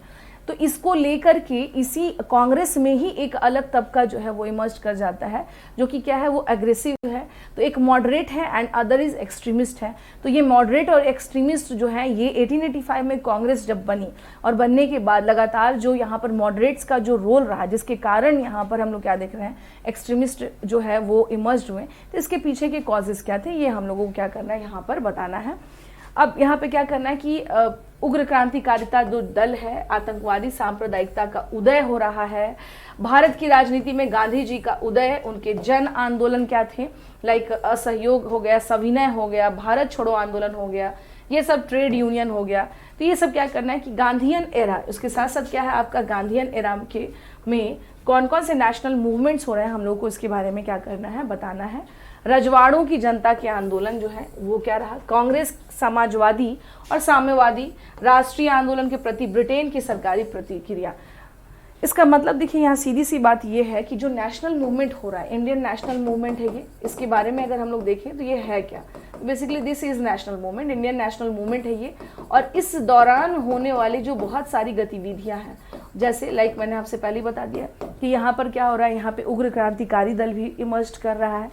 तो इसको लेकर के इसी कांग्रेस में ही एक अलग तबका जो है वो इमर्ज कर जाता है, जो कि क्या है, वो एग्रेसिव है। तो एक मॉडरेट है एंड अदर इज एक्सट्रीमिस्ट है। तो ये मॉडरेट और एक्सट्रीमिस्ट जो है ये 1885 में कांग्रेस जब बनी, और बनने के बाद लगातार जो यहाँ पर मॉडरेट्स का जो रोल रहा, जिसके कारण यहाँ पर हम लोग क्या देख रहे हैं, एक्सट्रीमिस्ट जो है वो इमर्ज हुए। तो इसके पीछे के कॉजेज क्या थे, ये हम लोगों को क्या करना है यहाँ पर बताना है। अब यहाँ पे क्या करना है कि उग्र क्रांतिकारिता जो दल है, आतंकवादी सांप्रदायिकता का उदय हो रहा है। भारत की राजनीति में गांधी जी का उदय, उनके जन आंदोलन क्या थे, लाइक असहयोग हो गया, सविनय हो गया, भारत छोड़ो आंदोलन हो गया, ये सब ट्रेड यूनियन हो गया। तो ये सब क्या करना है कि गांधीयन एरा, उसके साथ साथ क्या है आपका गांधीयन एरा के में कौन कौन से नेशनल मूवमेंट्स हो रहे हैं, हम लोग को इसके बारे में क्या करना है, बताना है। रजवाड़ों की जनता के आंदोलन जो है वो क्या रहा, कांग्रेस समाजवादी और साम्यवादी राष्ट्रीय आंदोलन के प्रति ब्रिटेन की सरकारी प्रतिक्रिया। इसका मतलब देखिए यहाँ सीधी सी बात ये है कि जो नेशनल मूवमेंट हो रहा है, इंडियन नेशनल मूवमेंट है ये, इसके बारे में अगर हम लोग देखें तो ये है क्या, basically this is national movement, Indian national movement है ये। और इस दौरान होने वाली जो बहुत सारी गतिविधियां हैं, जैसे लाइक मैंने आपसे पहले बता दिया कि यहाँ पर क्या हो रहा है, यहाँ पे उग्र क्रांतिकारी दल भी इमर्ज कर रहा है।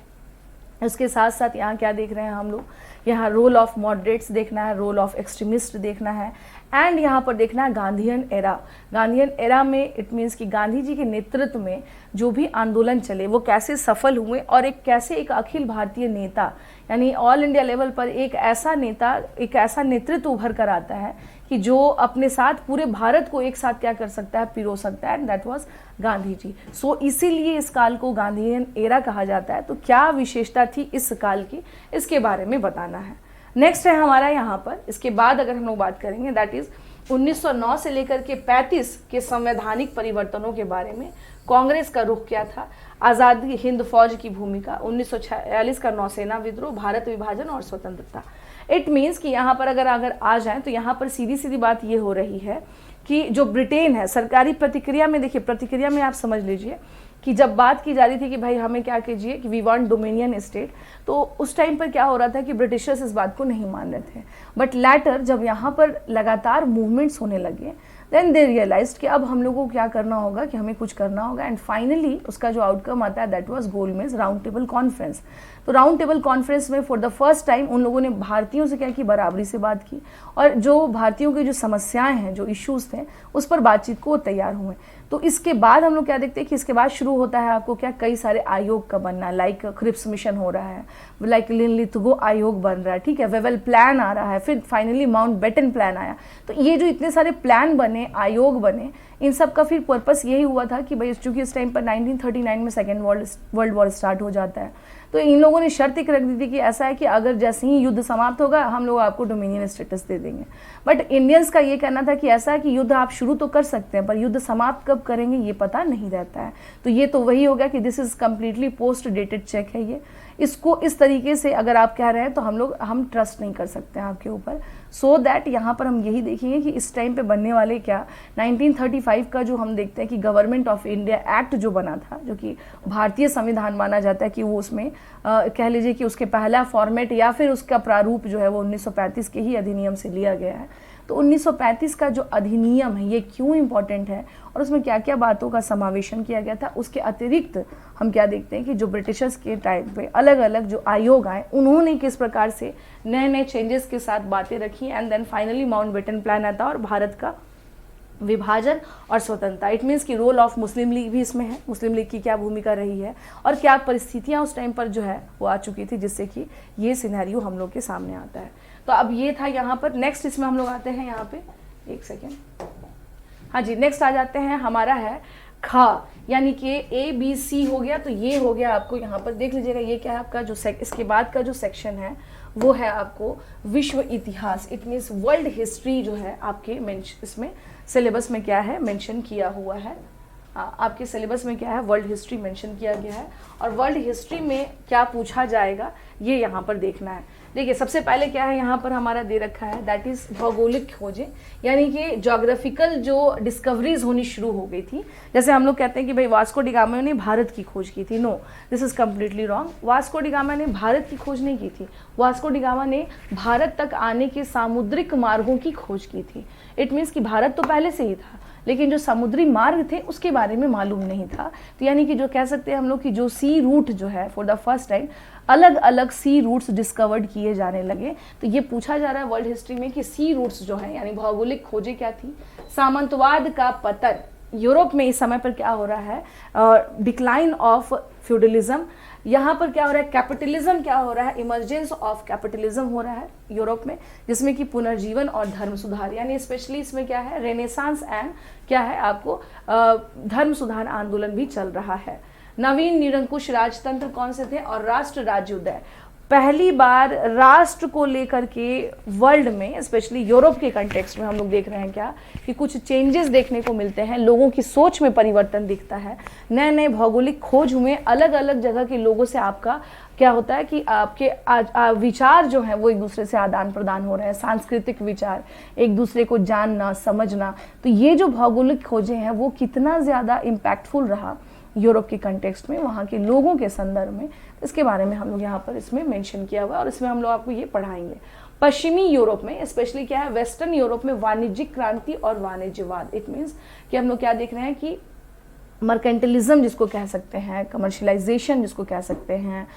उसके साथ साथ यहाँ क्या देख रहे हैं हम लोग, यहाँ रोल ऑफ मॉडरेट्स देखना है, रोल ऑफ एक्सट्रीमिस्ट देखना है, एंड यहाँ पर देखना है गांधीयन एरा। गांधीयन एरा में इट मीन्स कि गांधी जी के नेतृत्व में जो भी आंदोलन चले वो कैसे सफल हुए, और एक कैसे एक अखिल भारतीय नेता यानी ऑल इंडिया लेवल पर एक ऐसा नेता, एक ऐसा नेतृत्व उभर कर आता है कि जो अपने साथ पूरे भारत को एक साथ क्या कर सकता है, पिरो सकता है, and that was Gandhi ji. सो इसीलिए इस काल को गांधीयन एरा कहा जाता है। तो क्या विशेषता थी इस काल की, इसके बारे में बताना है। नेक्स्ट है हमारा यहाँ पर, इसके बाद अगर हम लोग बात करेंगे दैट इज 1909 से लेकर के 35 के संवैधानिक परिवर्तनों के बारे में कांग्रेस का रुख क्या था, आज़ादी हिंद फौज की भूमिका, 1946 का नौसेना विद्रोह, भारत विभाजन और स्वतंत्रता। इट मीन्स कि यहाँ पर अगर आ जाए तो यहाँ पर सीधी सीधी बात ये हो रही है कि जो ब्रिटेन है, सरकारी प्रतिक्रिया में देखिए, प्रतिक्रिया में आप समझ लीजिए कि जब बात की जा रही थी कि भाई हमें क्या कीजिए कि वी वांट डोमिनियन स्टेट, तो उस टाइम पर क्या हो रहा था कि ब्रिटिशर्स इस बात को नहीं मान रहे थे। बट लैटर जब यहाँ पर लगातार मूवमेंट्स होने लगे, देन दे रियलाइज्ड कि अब हम लोगों को क्या करना होगा, कि हमें कुछ करना होगा, एंड फाइनली उसका जो आउटकम आता है दैट वाज गोलमेज राउंड टेबल कॉन्फ्रेंस। तो राउंड टेबल कॉन्फ्रेंस में फॉर द फर्स्ट टाइम उन लोगों ने भारतीयों से क्या की, बराबरी से बात की, और जो भारतीयों की जो समस्याएं हैं, जो इश्यूज थे, उस पर बातचीत को तैयार हुए। तो इसके बाद हम लोग क्या देखते हैं कि इसके बाद शुरू होता है आपको क्या, कई सारे आयोग का बनना, लाइक क्रिप्स मिशन हो रहा है, लाइक लिनलिथगो आयोग बन रहा है, ठीक है, वेवेल प्लान आ रहा है, फिर फाइनली माउंटबेटन प्लान आया। तो ये जो इतने सारे प्लान बने, आयोग बने, इन सब का फिर पर्पस यही हुआ था कि भाई चूंकि इस टाइम पर 1939 में सेकेंड वर्ल्ड वॉर स्टार्ट हो जाता है, तो इन लोगों ने शर्त एक रख दी थी कि ऐसा है कि अगर जैसे ही युद्ध समाप्त होगा हम लोग आपको डोमिनियन स्टेटस दे देंगे। बट इंडियंस का ये कहना था कि ऐसा है कि युद्ध आप शुरू तो कर सकते हैं पर युद्ध समाप्त कब करेंगे ये पता नहीं रहता है। तो ये तो वही हो गया कि this is completely post dated cheque है ये, इसको इस तरीके से अगर आप कह रहे हैं तो हम ट्रस्ट नहीं कर सकते हैं आपके ऊपर। सो दैट यहाँ पर हम यही देखेंगे कि इस टाइम पे बनने वाले क्या 1935 का जो हम देखते हैं कि गवर्नमेंट ऑफ इंडिया एक्ट जो बना था, जो कि भारतीय संविधान माना जाता है कि वो उसमें कह लीजिए कि उसके पहला फॉर्मेट या फिर उसका प्रारूप जो है वो 1935 के ही अधिनियम से लिया गया है। तो 1935 का जो अधिनियम है ये क्यों इम्पोर्टेंट है और उसमें क्या क्या बातों का समावेशन किया गया था, उसके अतिरिक्त हम क्या देखते हैं कि जो ब्रिटिशर्स के टाइम पे अलग अलग जो आयोग आए उन्होंने किस प्रकार से नए नए चेंजेस के साथ बातें रखी, and then finally Mountbatten plan आता और भारत का विभाजन और स्वतंत्रता। इट मीन्स कि रोल ऑफ मुस्लिम लीग भी इसमें है, मुस्लिम लीग की क्या भूमिका रही है और क्या परिस्थितियां उस टाइम पर जो है वो आ चुकी थी जिससे कि ये सिनेरियो हम लोग के सामने आता है। तो अब ये था यहाँ पर। नेक्स्ट इसमें हम लोग आते हैं यहाँ पे, एक सेकेंड, हाँ जी, नेक्स्ट आ जाते हैं हमारा है खा, यानी कि ABC हो गया। तो ये हो गया आपको यहाँ पर देख लीजिएगा, ये क्या है आपका जो इसके बाद का जो सेक्शन है वो है आपको विश्व इतिहास। इट मीन्स वर्ल्ड हिस्ट्री जो है आपके इसमें सिलेबस में क्या है मेंशन किया हुआ है। आपके सिलेबस में क्या है, वर्ल्ड हिस्ट्री मेंशन किया गया है। और वर्ल्ड हिस्ट्री में क्या पूछा जाएगा ये यहाँ पर देखना है। देखिए सबसे पहले क्या है यहाँ पर हमारा दे रखा है, दैट इज भौगोलिक खोजें, यानी कि ज्योग्राफिकल जो डिस्कवरीज होनी शुरू हो गई थी। जैसे हम लोग कहते हैं कि भाई वास्को डी गामा ने भारत की खोज की थी, no this is completely wrong. Vasco da Gama ने भारत की खोज नहीं की थी, वास्को डी गामा ने भारत तक आने के सामुद्रिक मार्गों की खोज की थी। इट मीन्स कि भारत तो पहले से ही था, लेकिन जो समुद्री मार्ग थे उसके बारे में मालूम नहीं था। तो यानी कि जो कह सकते हैं हम लोग कि जो सी रूट जो है फॉर द फर्स्ट टाइम अलग अलग सी रूट्स डिस्कवर्ड किए जाने लगे। तो ये पूछा जा रहा है वर्ल्ड हिस्ट्री में कि सी रूट्स जो है यानी भौगोलिक खोजें क्या थी। सामंतवाद का पतन, यूरोप में इस समय पर क्या हो रहा है, डिक्लाइन ऑफ फ्यूडलिज्म। यहाँ पर क्या हो रहा है, कैपिटलिज्म क्या हो रहा है, इमर्जेंस ऑफ कैपिटलिज्म हो रहा है यूरोप में, जिसमें कि पुनर्जीवन और धर्म सुधार, यानी स्पेशली इसमें क्या है रेनेसांस एंड क्या है आपको धर्म सुधार आंदोलन भी चल रहा है। नवीन निरंकुश राजतंत्र कौन से थे और राष्ट्र राज्योदय, पहली बार राष्ट्र को लेकर के वर्ल्ड में स्पेशली यूरोप के कंटेक्स्ट में हम लोग देख रहे हैं क्या कि कुछ चेंजेस देखने को मिलते हैं, लोगों की सोच में परिवर्तन दिखता है, नए नए भौगोलिक खोज हुए, अलग अलग जगह के लोगों से आपका क्या होता है कि आपके विचार जो हैं वो एक दूसरे से आदान प्रदान हो रहे हैं, सांस्कृतिक विचार, एक दूसरे को जानना समझना। तो ये जो भौगोलिक खोजें हैं वो कितना ज़्यादा इम्पैक्टफुल रहा यूरोप के कंटेक्स्ट में, वहाँ के लोगों के संदर्भ में, इसके बारे में हम लोग यहाँ पर इसमें मेंशन किया हुआ है और इसमें हम लोग आपको ये पढ़ाएंगे। पश्चिमी यूरोप में स्पेशली क्या है, वेस्टर्न यूरोप में वाणिज्यिक क्रांति और वाणिज्यवाद। इट मीन्स कि हम लोग क्या देख रहे हैं कि मर्केंटलिज्म जिसको कह सकते हैं, कमर्शलाइजेशन जिसको कह सकते हैं,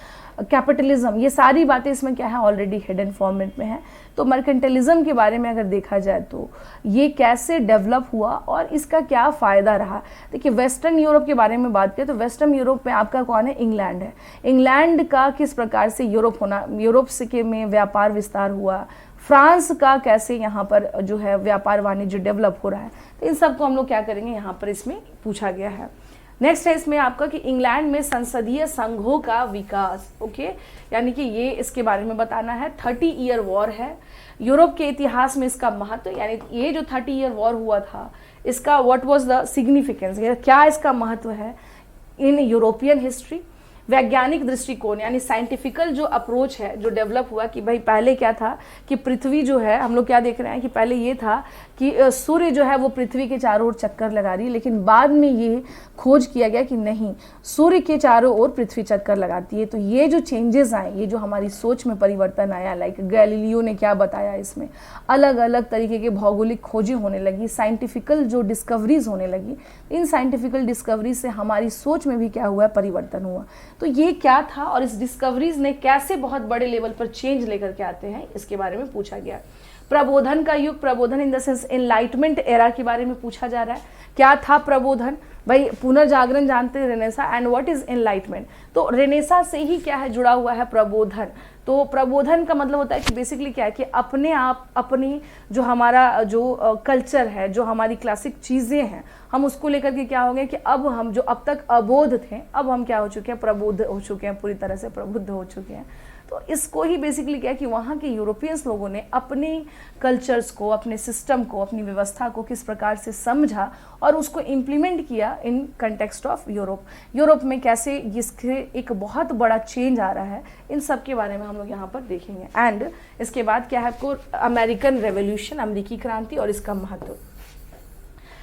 कैपिटलिज्म, ये सारी बातें इसमें क्या है ऑलरेडी हिडन फॉर्मेट में है। तो मर्केंटलिज्म के बारे में अगर देखा जाए तो ये कैसे डेवलप हुआ और इसका क्या फ़ायदा रहा। देखिए वेस्टर्न यूरोप के बारे में बात करें तो वेस्टर्न यूरोप में आपका कौन है, इंग्लैंड है। इंग्लैंड का किस प्रकार से यूरोप से के में व्यापार विस्तार हुआ, फ्रांस का कैसे यहाँ पर जो है व्यापार वाणिज्य डेवलप हो रहा है, तो इन सबको हम लोग क्या करेंगे यहाँ पर इसमें पूछा गया है। नेक्स्ट है इसमें आपका कि इंग्लैंड में संसदीय संघों का विकास, ओके, यानी कि ये इसके बारे में बताना है। 30 ईयर वॉर है यूरोप के इतिहास में इसका महत्व, यानी ये जो 30 ईयर वॉर हुआ था इसका व्हाट वाज द सिग्निफिकेंस, क्या इसका महत्व है इन यूरोपियन हिस्ट्री। वैज्ञानिक दृष्टिकोण यानी साइंटिफिकल जो अप्रोच है जो डेवलप हुआ कि भाई पहले क्या था कि पृथ्वी जो है हम लोग क्या देख रहे हैं कि पहले ये था कि सूर्य जो है वो पृथ्वी के चारों ओर चक्कर लगा रही है, लेकिन बाद में ये खोज किया गया कि नहीं, सूर्य के चारों ओर पृथ्वी चक्कर लगाती है। तो ये जो चेंजेस आए, ये जो हमारी सोच में परिवर्तन आया, लाइक गैलीलियो ने क्या बताया, इसमें अलग अलग तरीके के भौगोलिक खोजें होने लगी, साइंटिफिकल जो डिस्कवरीज होने लगी, इन साइंटिफिकल डिस्कवरीज से हमारी सोच में भी क्या हुआ, परिवर्तन हुआ। तो ये क्या था और इस डिस्कवरीज ने कैसे बहुत बड़े लेवल पर चेंज लेकर के आते हैं, इसके बारे में पूछा गया। प्रबोधन का युग, प्रबोधन इन द सेंस एनलाइटमेंट एरा के बारे में पूछा जा रहा है। क्या था प्रबोधन, भाई पुनर्जागरण जानते हैं Renaissance, and what is enlightenment. तो रेनेसा से ही क्या है जुड़ा हुआ है प्रबोधन। तो प्रबोधन का मतलब होता है कि बेसिकली क्या है कि अपने आप अपनी जो हमारा जो कल्चर है, जो हमारी क्लासिक चीज़ें हैं, हम उसको लेकर के क्या हो गए कि अब हम जो अब तक अबोध थे, अब हम क्या हो चुके हैं, प्रबुद्ध हो चुके हैं, पूरी तरह से प्रबुद्ध हो चुके हैं। तो इसको ही बेसिकली क्या है कि वहाँ के यूरोपियंस लोगों ने अपने कल्चर्स को, अपने सिस्टम को, अपनी व्यवस्था को किस प्रकार से समझा और उसको इम्प्लीमेंट किया इन कंटेक्स्ट ऑफ यूरोप। यूरोप में कैसे इसके एक बहुत बड़ा चेंज आ रहा है, इन सब के बारे में हम लोग यहाँ पर देखेंगे। एंड इसके बाद क्या है आपको अमेरिकन रेवोल्यूशन, अमेरिकी क्रांति और इसका महत्व।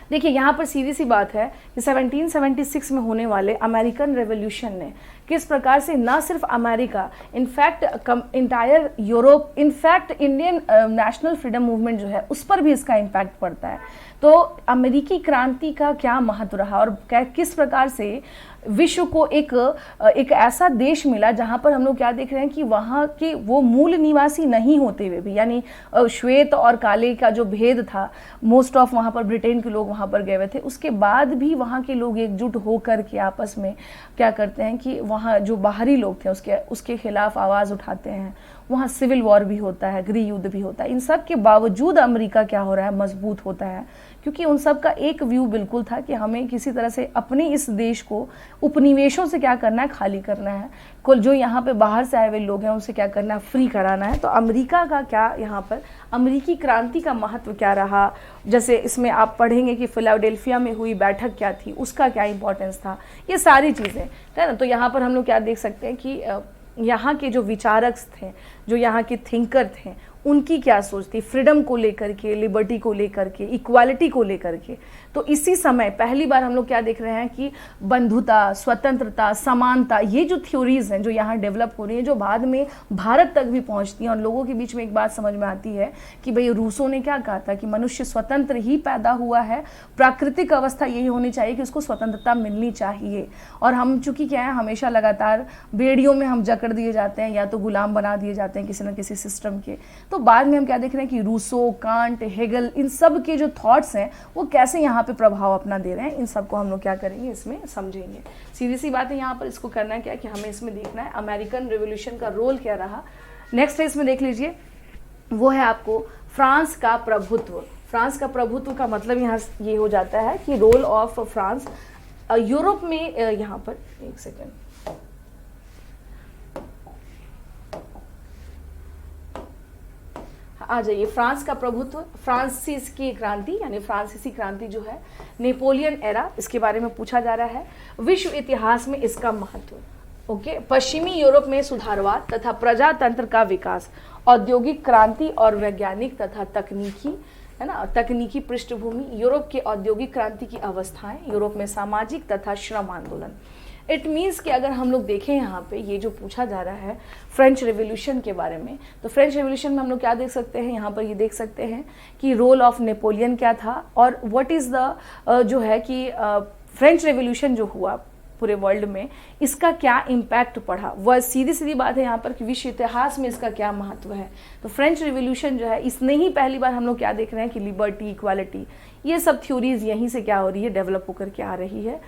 देखिए यहाँ पर सीधी सी बात है कि 1776 में होने वाले अमेरिकन रेवोल्यूशन ने किस प्रकार से न सिर्फ America, in fact entire Europe, in fact Indian national freedom movement जो है उस पर भी इसका इम्पैक्ट पड़ता है। तो अमेरिकी क्रांति का क्या महत्व रहा और किस प्रकार से विश्व को एक ऐसा देश मिला जहाँ पर हम लोग क्या देख रहे हैं कि वहाँ के वो मूल निवासी नहीं होते हुए भी, यानी श्वेत और काले का जो भेद था, मोस्ट ऑफ वहाँ पर ब्रिटेन के लोग वहाँ पर गए हुए थे, उसके बाद भी वहाँ के लोग एकजुट होकर के आपस में क्या करते हैं कि वहाँ जो बाहरी लोग थे उसके खिलाफ आवाज़ उठाते हैं, वहाँ सिविल वॉर भी होता है, गृह युद्ध भी होता है। इन सब के बावजूद अमेरिका क्या हो रहा है, मजबूत होता है, क्योंकि उन सब का एक व्यू बिल्कुल था कि हमें किसी तरह से अपने इस देश को उपनिवेशों से क्या करना है, खाली करना है। कुल जो यहाँ पे बाहर से आए हुए लोग हैं उनसे क्या करना है, फ्री कराना है। तो अमेरिका का क्या यहाँ पर अमेरिकी क्रांति का महत्व क्या रहा, जैसे इसमें आप पढ़ेंगे कि फिलाडेल्फिया में हुई बैठक क्या थी, उसका क्या इंपॉर्टेंस था, ये सारी चीज़ें है ना। तो यहाँ पर हम लोग क्या देख सकते हैं कि यहाँ के जो विचारक थे, जो यहाँ के थिंकर थे, उनकी क्या सोच थी फ्रीडम को लेकर के, लिबर्टी को लेकर के, इक्वालिटी को लेकर के। तो इसी समय पहली बार हम लोग क्या देख रहे हैं कि बंधुता, स्वतंत्रता, समानता, ये जो थ्योरीज हैं जो यहाँ डेवलप हो रही हैं, जो बाद में भारत तक भी पहुँचती हैं। और लोगों के बीच में एक बात समझ में आती है कि भाई रूसो ने क्या कहा था कि मनुष्य स्वतंत्र ही पैदा हुआ है, प्राकृतिक अवस्था यही होनी चाहिए कि उसको स्वतंत्रता मिलनी चाहिए। और हम चूंकि क्या है, हमेशा लगातार बेड़ियों में हम जकड़ दिए जाते हैं या तो गुलाम बना दिए जाते हैं किसी न किसी सिस्टम के। तो बाद में हम क्या देख रहे हैं कि रूसो, कांट, हेगल, इन सब के जो थॉट्स हैं वो कैसे यहाँ पे प्रभाव अपना दे रहे हैं, इन सबको हम लोग क्या करेंगे, इसमें समझेंगे। सीधी सी बात है, यहाँ पर इसको करना है क्या कि हमें इसमें देखना है अमेरिकन रेवोल्यूशन का रोल क्या रहा। नेक्स्ट है इसमें देख लीजिए, वो है आपको फ्रांस का प्रभुत्व। फ्रांस का प्रभुत्व का मतलब यहाँ ये हो जाता है कि रोल ऑफ फ्रांस यूरोप में। यहाँ पर एक सेकेंड, आ जाइए। फ्रांस का प्रभुत्व, फ्रांसीसी क्रांति यानी फ्रांसीसी क्रांति जो है, नेपोलियन एरा, इसके बारे में पूछा जा रहा है। विश्व इतिहास में इसका महत्व, ओके। पश्चिमी यूरोप में सुधारवाद तथा प्रजातंत्र का विकास, औद्योगिक क्रांति और वैज्ञानिक तथा तकनीकी, है ना, तकनीकी पृष्ठभूमि, यूरोप के औद्योगिक क्रांति की अवस्थाएं, यूरोप में सामाजिक तथा श्रम आंदोलन। इट मीन्स कि अगर हम लोग देखें यहाँ पे ये जो पूछा जा रहा है फ्रेंच रेवोल्यूशन के बारे में, तो फ्रेंच रेवोल्यूशन में हम लोग क्या देख सकते हैं, यहाँ पर ये देख सकते हैं कि रोल ऑफ नेपोलियन क्या था और व्हाट इज़ द जो है कि फ्रेंच रेवोल्यूशन जो हुआ पूरे वर्ल्ड में, इसका क्या इम्पैक्ट पड़ा। वह सीधी सीधी बात है यहाँ पर कि विश्व इतिहास में इसका क्या महत्व है। तो फ्रेंच रिवोल्यूशन जो है, इसने ही पहली बार हम लोग क्या देख रहे हैं कि लिबर्टी, इक्वालिटी, ये सब थ्योरीज यहीं से क्या हो रही है, डेवलप होकर के आ रही है।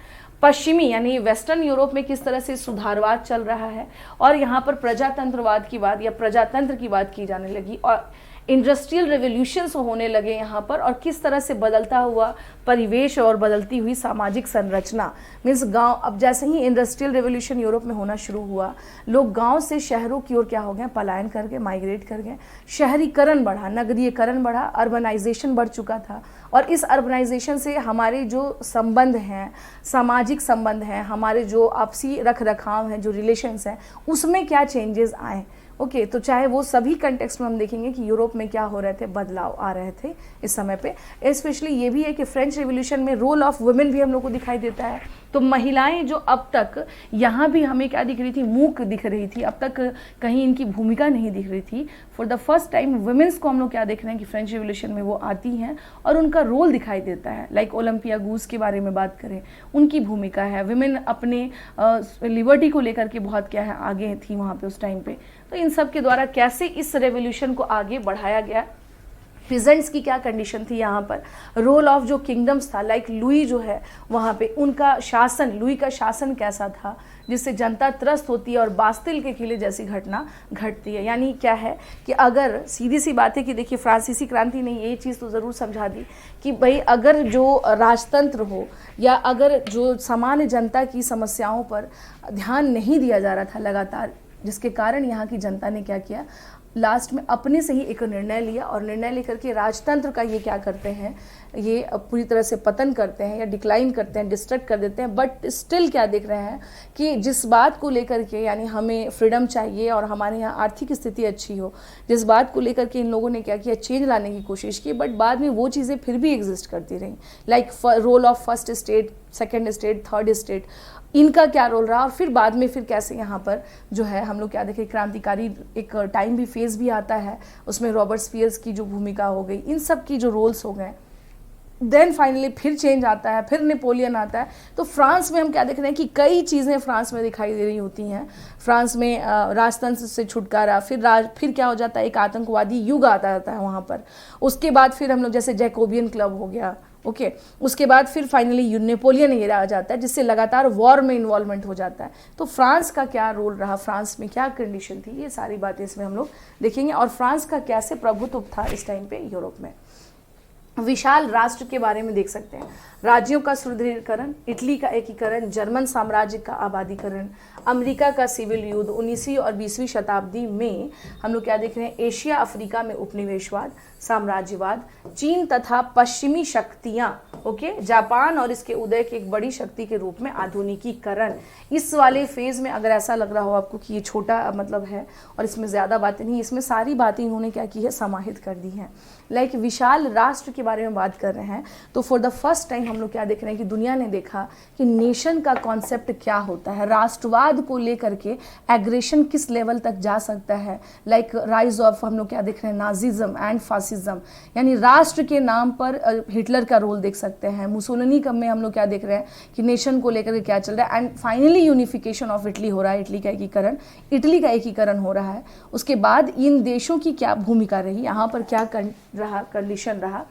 पश्चिमी यानी वेस्टर्न यूरोप में किस तरह से सुधारवाद चल रहा है और यहाँ पर प्रजातंत्रवाद की बात या प्रजातंत्र की बात की जाने लगी और इंडस्ट्रियल रेवोल्यूशंस होने लगे यहाँ पर, और किस तरह से बदलता हुआ परिवेश और बदलती हुई सामाजिक संरचना। मीन्स गांव, अब जैसे ही इंडस्ट्रियल रेवोल्यूशन यूरोप में होना शुरू हुआ, लोग गांव से शहरों की ओर क्या हो गए, पलायन कर गए, माइग्रेट कर गए। शहरीकरण बढ़ा, नगरीयकरण बढ़ा, अर्बनाइजेशन बढ़ चुका था। और इस अर्बनाइजेशन से हमारे जो संबंध हैं, सामाजिक संबंध हैं, हमारे जो आपसी रख रखाव हैं, जो रिलेशंस हैं, उसमें क्या चेंजेस आए। ओके, तो चाहे वो सभी कंटेक्स्ट में हम देखेंगे कि यूरोप में क्या हो रहे थे, बदलाव आ रहे थे इस समय पे। स्पेशली ये भी है कि फ्रेंच रिवोल्यूशन में रोल ऑफ वुमेन भी हम लोग को दिखाई देता है। तो महिलाएं जो अब तक यहाँ भी हमें क्या दिख रही थी, मूक दिख रही थी, अब तक कहीं इनकी भूमिका नहीं दिख रही थी। For the first time womens को हम लोग क्या देख रहे हैं कि फ्रेंच रिवोल्यूशन में वो आती हैं और उनका रोल दिखाई देता है। लाइक ओलंपिया गूस के बारे में बात करें, उनकी भूमिका है। वुमेन अपने लिबर्टी को लेकर के बहुत क्या है आगे थी वहाँ पे उस टाइम पे। तो इन सब के द्वारा कैसे इस रेवोल्यूशन को आगे बढ़ाया गया, पीजेंट्स की क्या कंडीशन थी यहाँ पर, रोल ऑफ जो किंगडम्स था, लाइक लुई जो है वहाँ पे उनका शासन, लुई का शासन कैसा था जिससे जनता त्रस्त होती है और बास्तिल के किले जैसी घटना घटती है। यानी क्या है कि अगर सीधी सी बात है कि देखिए फ्रांसीसी क्रांति ने ये चीज़ तो ज़रूर समझा दी कि भाई अगर जो राजतंत्र हो या अगर जो सामान्य जनता की समस्याओं पर ध्यान नहीं दिया जा रहा था लगातार, जिसके कारण यहाँ की जनता ने क्या किया, लास्ट में अपने से ही एक निर्णय लिया और निर्णय लेकर के राजतंत्र का ये क्या करते हैं, ये पूरी तरह से पतन करते हैं या डिक्लाइन करते हैं, डिस्ट्रक्ट कर देते हैं। बट स्टिल क्या देख रहे हैं कि जिस बात को लेकर के, यानी हमें फ्रीडम चाहिए और हमारे यहाँ आर्थिक स्थिति अच्छी हो, जिस बात को लेकर के इन लोगों ने क्या किया, चेंज लाने की कोशिश की। बट बाद में वो चीज़ें फिर भी एग्जिस्ट करती रहीं, like role of first state, second state, third state, इनका क्या रोल रहा। और फिर बाद में फिर कैसे यहाँ पर जो है हम लोग क्या देखें, क्रांतिकारी एक टाइम भी फेज भी आता है, उसमें रॉबर्ट स्पियर्स की जो भूमिका हो गई, इन सब की जो रोल्स हो गए, देन फाइनली फिर चेंज आता है, फिर नेपोलियन आता है। तो फ्रांस में हम क्या देख रहे हैं कि कई चीज़ें फ्रांस में दिखाई दे रही होती हैं। फ्रांस में राजतंत्र से छुटकारा, फिर क्या हो जाता है, एक आतंकवादी युग आता है वहाँ पर। उसके बाद फिर हम लोग जैसे जैकोबियन क्लब हो गया, ओके, उसके बाद फिर फाइनली नेपोलियन एरा आ जाता है, जिससे लगातार वॉर में इन्वॉल्वमेंट हो जाता है। तो फ्रांस का क्या रोल रहा, फ्रांस में क्या कंडीशन थी, ये सारी बातें इसमें हम लोग देखेंगे। और फ्रांस का कैसे प्रभुत्व था इस टाइम पे यूरोप में। विशाल राष्ट्र के बारे में देख सकते हैं, राज्यों का सुदृढ़ीकरण, इटली का एकीकरण, जर्मन साम्राज्य का आबादीकरण, अमेरिका का सिविल युद्ध, 19वीं और 20वीं शताब्दी में हम लोग क्या देख रहे हैं, एशिया अफ्रीका में उपनिवेशवाद, साम्राज्यवाद, चीन तथा पश्चिमी शक्तियां, ओके, जापान और इसके उदय की एक बड़ी शक्ति के रूप में आधुनिकीकरण। इस वाले फेज में अगर ऐसा लग रहा हो आपको कि ये छोटा मतलब है और इसमें ज़्यादा बातें नहीं, इसमें सारी बातें इन्होंने क्या की है, समाहित कर दी हैं। लाइक विशाल राष्ट्र के बारे में बात कर रहे हैं तो फॉर द फर्स्ट टाइम हम लोग क्या देख रहे हैं कि दुनिया ने देखा कि नेशन का कॉन्सेप्ट क्या होता है, राष्ट्रवाद को लेकर के एग्रेशन किस लेवल तक जा सकता है। लाइक राइज ऑफ हम लोग क्या देख रहे हैं, नाजिज्म एंड फासिज्म, यानी राष्ट्र के नाम पर हिटलर का रोल देख सकते हैं। मुसोलिनी कम में हम लोग क्या देख रहे हैं कि नेशन को लेकर के क्या चल रहा है। And finally unification of Italy हो रहा है, इटली का एकीकरण हो रहा है। उसके बाद इन देशों की क्या भूमिका रही, यहाँ पर क्या कंडीशन रहा।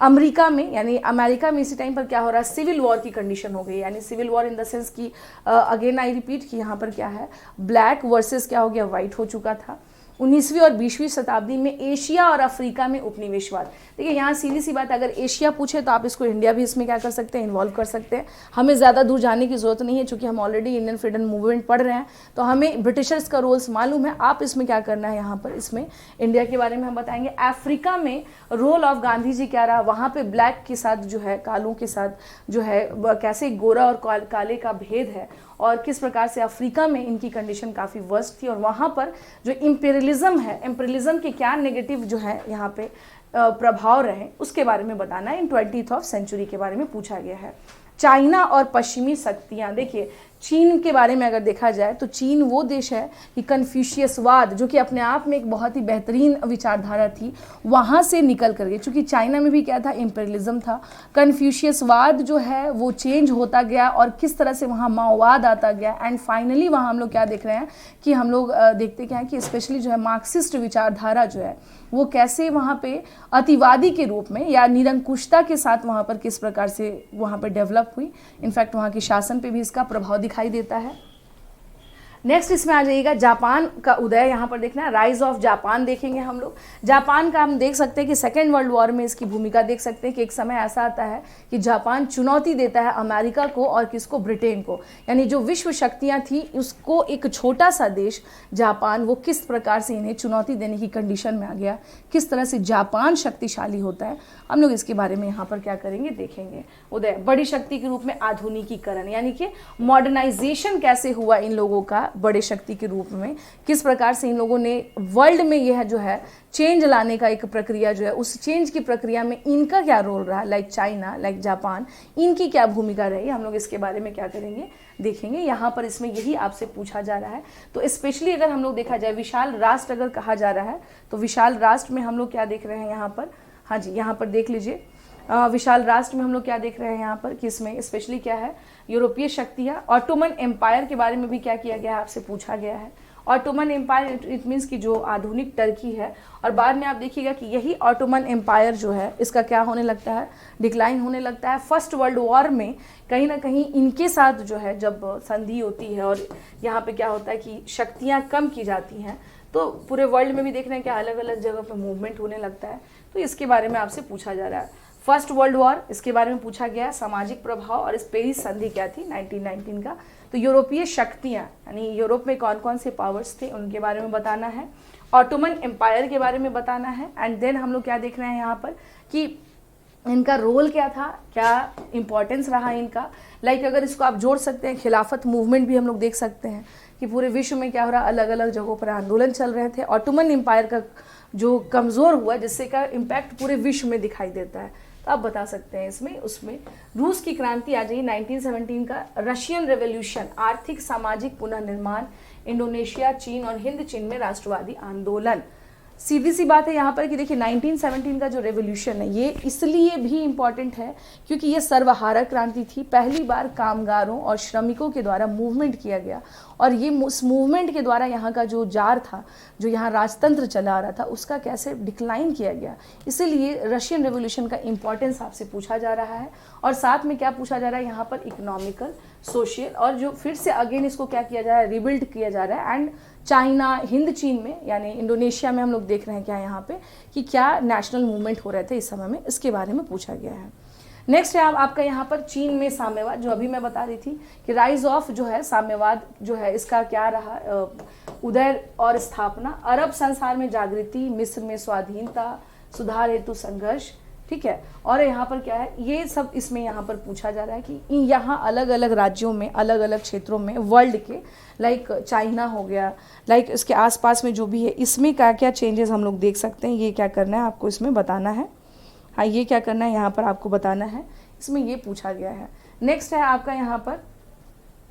अमेरिका में यानी अमेरिका में इसी टाइम पर क्या हो रहा है, सिविल वॉर की कंडीशन हो गई। यानी civil war in the sense कि अगेन आई रिपीट कि यहाँ पर क्या है, ब्लैक वर्सेस क्या हो गया, वाइट हो चुका था। 19वीं और 20वीं शताब्दी में एशिया और अफ्रीका में उपनिवेशवाद। देखिए यहाँ सीधी सी बात, अगर एशिया पूछे तो आप इसको इंडिया भी इसमें क्या कर सकते हैं, इन्वॉल्व कर सकते हैं। हमें ज़्यादा दूर जाने की ज़रूरत नहीं है, चूँकि हम ऑलरेडी इंडियन फ्रीडम मूवमेंट पढ़ रहे हैं तो हमें ब्रिटिशर्स का रोल्स मालूम है। आप इसमें क्या करना है, यहाँ पर इसमें इंडिया के बारे में हम बताएंगे। अफ्रीका में रोल ऑफ गांधी जी क्या रहा, वहाँ पर ब्लैक के साथ जो है, कालों के साथ जो है, कैसे गोरा और काले का भेद है और किस प्रकार से अफ्रीका में इनकी कंडीशन काफ़ी वर्स्ट थी। और वहाँ पर जो इम्पेरियलिज्म है, इम्पेरियलिज्म के क्या नेगेटिव जो है यहाँ पे प्रभाव रहे, उसके बारे में बताना है। इन 20th सेंचुरी के बारे में पूछा गया है। चाइना और पश्चिमी शक्तियाँ, देखिए चीन के बारे में अगर देखा जाए तो चीन वो देश है कि कन्फ्यूशियसवाद, जो कि अपने आप में एक बहुत ही बेहतरीन विचारधारा थी, वहाँ से निकल कर गई। चूँकि चाइना में भी क्या था, इम्पेरियलिज्म था। कन्फ्यूशियसवाद जो है वो चेंज होता गया और किस तरह से वहाँ माओवाद आता गया। एंड फाइनली वहाँ हम लोग क्या देख रहे हैं कि हम लोग देखते क्या है कि स्पेशली जो है मार्क्सिस्ट विचारधारा जो है वो कैसे वहाँ पे अतिवादी के रूप में या निरंकुशता के साथ वहाँ पर किस प्रकार से वहाँ पर डेवलप हुई। इनफैक्ट वहाँ के शासन पे भी इसका प्रभाव दिखाई देता है। नेक्स्ट इसमें आ जाइएगा जापान का उदय, यहाँ पर देखना है, राइज ऑफ जापान देखेंगे हम लोग। जापान का हम देख सकते हैं कि सेकेंड वर्ल्ड वॉर में इसकी भूमिका देख सकते हैं कि एक समय ऐसा आता है कि जापान चुनौती देता है अमेरिका को और किसको, ब्रिटेन को। यानी जो विश्व शक्तियाँ थी उसको एक छोटा सा देश जापान वो किस प्रकार से इन्हें चुनौती देने की कंडीशन में आ गया, किस तरह से जापान शक्तिशाली होता है, हम लोग इसके बारे में यहाँ पर क्या करेंगे, देखेंगे। उदय, बड़ी शक्ति के रूप में आधुनिकीकरण, यानी कि मॉडर्नाइजेशन कैसे हुआ इन लोगों का बड़े शक्ति के रूप में, किस प्रकार से इन लोगों ने वर्ल्ड में यह जो है चेंज लाने का एक प्रक्रिया जो है, उस चेंज की प्रक्रिया में इनका क्या रोल रहा, लाइक चाइना, लाइक जापान, इनकी क्या भूमिका रही, हम लोग इसके बारे में क्या करेंगे, देखेंगे। यहाँ पर इसमें यही आपसे पूछा जा रहा है। तो स्पेशली अगर हम लोग देखा जाए विशाल राष्ट्र अगर कहा जा रहा है तो विशाल राष्ट्र में हम लोग क्या देख रहे हैं यहाँ पर, हाँ जी यहाँ पर देख लीजिए, विशाल राष्ट्र में हम लोग क्या देख रहे हैं यहाँ पर कि इसमें स्पेशली क्या है, यूरोपीय शक्तियाँ, ऑटोमन एम्पायर के बारे में भी क्या किया गया है, आपसे पूछा गया है। ऑटोमन एम्पायर इट मीन्स कि जो आधुनिक टर्की है, और बाद में आप देखिएगा कि यही ऑटोमन एम्पायर जो है इसका क्या होने लगता है, डिक्लाइन होने लगता है। फर्स्ट वर्ल्ड वॉर में कहीं ना कहीं इनके साथ जो है जब संधि होती है और यहाँ पे क्या होता है कि शक्तियाँ कम की जाती हैं, तो पूरे वर्ल्ड में भी देख रहे हैं कि अलग अलग जगह पे मूवमेंट होने लगता है। तो इसके बारे में आपसे पूछा जा रहा है। फर्स्ट वर्ल्ड वॉर, इसके बारे में पूछा गया, सामाजिक प्रभाव और इस पेरिस संधि क्या थी 1919 का। तो यूरोपीय शक्तियाँ यानी यूरोप में कौन कौन से पावर्स थे उनके बारे में बताना है, ऑटोमन एम्पायर के बारे में बताना है। एंड देन हम लोग क्या देख रहे हैं यहाँ पर कि इनका रोल क्या था, क्या इंपॉर्टेंस रहा इनका। लाइक अगर इसको आप जोड़ सकते हैं, खिलाफत मूवमेंट भी हम लोग देख सकते हैं कि पूरे विश्व में क्या हो रहा, अलग अलग जगहों पर आंदोलन चल रहे थे। ऑटोमन एम्पायर का जो कमज़ोर हुआ जिससे का इम्पैक्ट पूरे विश्व में दिखाई देता है। तो आप बता सकते हैं इसमें, उसमें रूस की क्रांति आ जाइए 1917 का, रशियन रेवोल्यूशन, आर्थिक सामाजिक पुनर्निर्माण, इंडोनेशिया, चीन और हिंद चीन में राष्ट्रवादी आंदोलन। सीधी सी बात है यहाँ पर कि देखिए 1917 का जो रेवोल्यूशन है ये इसलिए भी इम्पॉर्टेंट है क्योंकि ये सर्वहारा क्रांति थी। पहली बार कामगारों और श्रमिकों के द्वारा मूवमेंट किया गया और ये उस मूवमेंट के द्वारा यहाँ का जो जार था, जो यहाँ राजतंत्र चला आ रहा था, उसका कैसे डिक्लाइन किया गया। इसीलिए रशियन रेवोल्यूशन का इम्पॉर्टेंस आपसे पूछा जा रहा है। और साथ में क्या पूछा जा रहा है यहाँ पर, इकोनॉमिकल, सोशल, और जो फिर से अगेन इसको क्या किया जा रहा है, रिबिल्ड किया जा रहा है। एंड चाइना, हिंद चीन में यानी इंडोनेशिया में हम लोग देख रहे हैं क्या यहाँ पे कि क्या नेशनल मूवमेंट हो रहे थे इस समय में, इसके बारे में पूछा गया है। नेक्स्ट है आपका यहाँ पर चीन में साम्यवाद, जो अभी मैं बता रही थी कि राइज ऑफ जो है साम्यवाद जो है इसका क्या रहा, उदय और स्थापना, अरब संसार में जागृति, मिस्र में स्वाधीनता, सुधार हेतु संघर्ष, ठीक है। और यहाँ पर क्या है, ये सब इसमें यहाँ पर पूछा जा रहा है कि यहाँ अलग अलग राज्यों में, अलग अलग क्षेत्रों में वर्ल्ड के, लाइक चाइना हो गया, लाइक इसके आसपास में जो भी है, इसमें क्या क्या चेंजेस हम लोग देख सकते हैं। ये क्या करना है आपको इसमें बताना है, हाँ ये क्या करना है यहाँ पर आपको बताना है, इसमें ये पूछा गया है। नेक्स्ट है आपका यहाँ पर,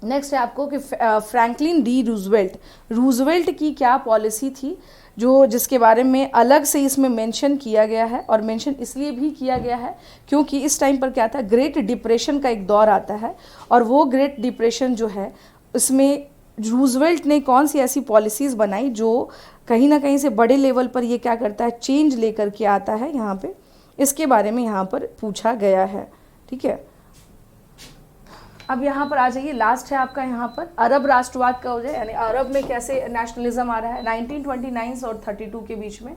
नेक्स्ट है आपको कि फ्रैंकलिन डी रूजवेल्ट की क्या पॉलिसी थी, जो जिसके बारे में अलग से इसमें मेंशन किया गया है। और मेंशन इसलिए भी किया गया है क्योंकि इस टाइम पर क्या था, ग्रेट डिप्रेशन का एक दौर आता है। और वो ग्रेट डिप्रेशन जो है उसमें रूजवेल्ट ने कौन सी ऐसी पॉलिसीज़ बनाई जो कहीं ना कहीं से बड़े लेवल पर ये क्या करता है, चेंज लेकर के आता है यहाँ पे, इसके बारे में यहाँ पर पूछा गया है, ठीक है। अब यहाँ पर आ जाइए, लास्ट है आपका यहाँ पर अरब राष्ट्रवाद का हो जाए, यानी अरब में कैसे नेशनलिज्म आ रहा है 1929 और 32 के बीच में।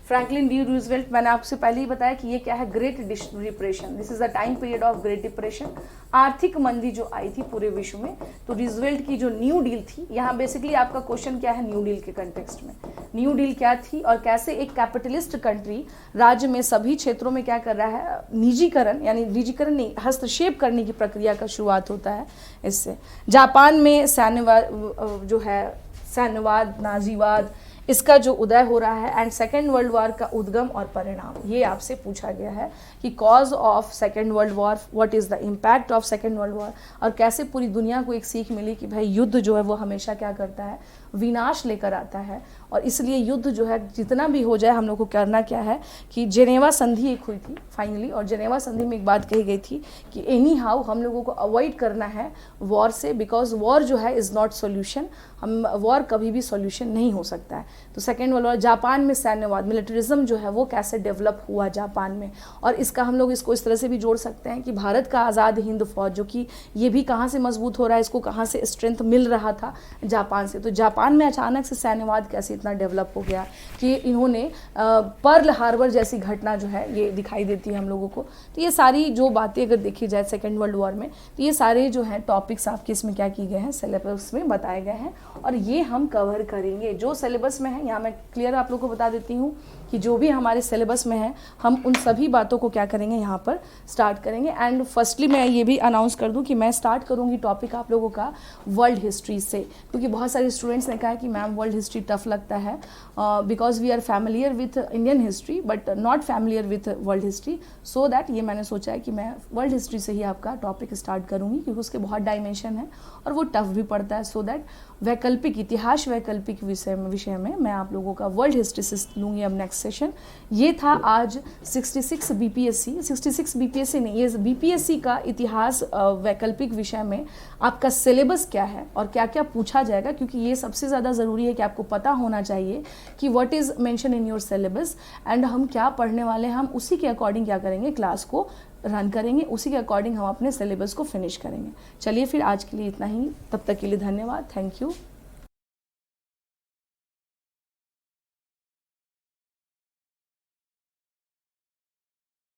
फ्रैंकलिन डी रूजवेल्ट, मैंने आपसे पहले ही बताया कि ये क्या है, great depression, this is the time period of great depression, आर्थिक मंदी जो आई थी पूरे विश्व में। तो रूजवेल्ट की जो न्यू डील थी, यहाँ बेसिकली आपका क्वेश्चन क्या है, न्यू डील के कंटेक्स्ट में न्यू डील क्या थी और कैसे एक कैपिटलिस्ट कंट्री राज्य में सभी क्षेत्रों में क्या कर रहा है, निजीकरण, यानी निजीकरण नहीं, हस्तक्षेप करने की प्रक्रिया का शुरुआत होता है इससे। जापान में सैन्यवाद जो है, सैन्यवाद, नाजीवाद, इसका जो उदय हो रहा है। एंड सेकेंड वर्ल्ड वॉर का उद्गम और परिणाम, ये आपसे पूछा गया है कि cause of second world war, what is the impact of second world war, और कैसे पूरी दुनिया को एक सीख मिली कि भाई युद्ध जो है वो हमेशा क्या करता है, विनाश लेकर आता है। और इसलिए युद्ध जो है जितना भी हो जाए, हम लोग को करना क्या है कि जेनेवा संधि एक हुई थी फाइनली, और जेनेवा संधि में एक बात कही गई थी कि एनी हाउ हम लोगों को अवॉइड करना है वॉर से, बिकॉज वॉर जो है इज़ नॉट सोल्यूशन, हम वॉर कभी भी सोल्यूशन नहीं हो सकता है। तो सेकेंड वर्ल्ड वॉर, जापान में सैन्यवाद, मिलिट्रिज्म जो है वो कैसे डेवलप हुआ जापान में, और इसका हम लोग इसको इस तरह से भी जोड़ सकते हैं कि भारत का आज़ाद हिंद फौज जो कि ये भी कहाँ से मजबूत हो रहा है, इसको कहाँ से स्ट्रेंथ मिल रहा था, जापान से। तो जापान में अचानक से सैन्यवाद कैसे इतना डेवलप हो गया कि इन्होंने पर्ल हार्बर जैसी घटना जो है ये दिखाई देती है हम लोगों को। तो ये सारी जो बातें अगर देखी जाए सेकेंड वर्ल्ड वॉर में, तो ये सारे जो हैं टॉपिक्स आपके इसमें क्या किए गए हैं, सिलेबस में बताए गए हैं, और ये हम कवर करेंगे। जो सिलेबस में है, यहाँ मैं क्लियर आप लोगों को बता देती हूँ कि जो भी हमारे सिलेबस में है, हम उन सभी बातों को क्या करेंगे, यहाँ पर स्टार्ट करेंगे। एंड फर्स्टली मैं ये भी अनाउंस कर दूँ कि मैं स्टार्ट करूँगी टॉपिक आप लोगों का वर्ल्ड हिस्ट्री से, क्योंकि बहुत सारे स्टूडेंट्स ने कहा कि मैम वर्ल्ड हिस्ट्री टफ लगता है, because we are familiar with Indian history but not familiar with world history. So that ये मैंने सोचा है कि मैं वर्ल्ड हिस्ट्री से ही आपका टॉपिक स्टार्ट करूँगी, क्योंकि उसके बहुत डायमेंशन है और वो टफ भी पड़ता है। सो दैट वैकल्पिक इतिहास, वैकल्पिक विषय में मैं आप लोगों का वर्ल्ड हिस्ट्री से लूँगी अब नेक्स्ट सेशन। ये था आज 66 बीपीएससी नहीं, ये बीपीएससी का इतिहास वैकल्पिक विषय में आपका सिलेबस क्या है और क्या क्या पूछा जाएगा, क्योंकि ये सबसे ज़्यादा ज़रूरी है कि आपको पता होना चाहिए कि what is mention in your syllabus and हम क्या पढ़ने वाले हैं। हम उसी के अकॉर्डिंग क्या करेंगे, क्लास को रन करेंगे, उसी के अकॉर्डिंग हम अपने सिलेबस को फिनिश करेंगे। चलिए फिर आज के लिए इतना ही, तब तक के लिए धन्यवाद, थैंक यू।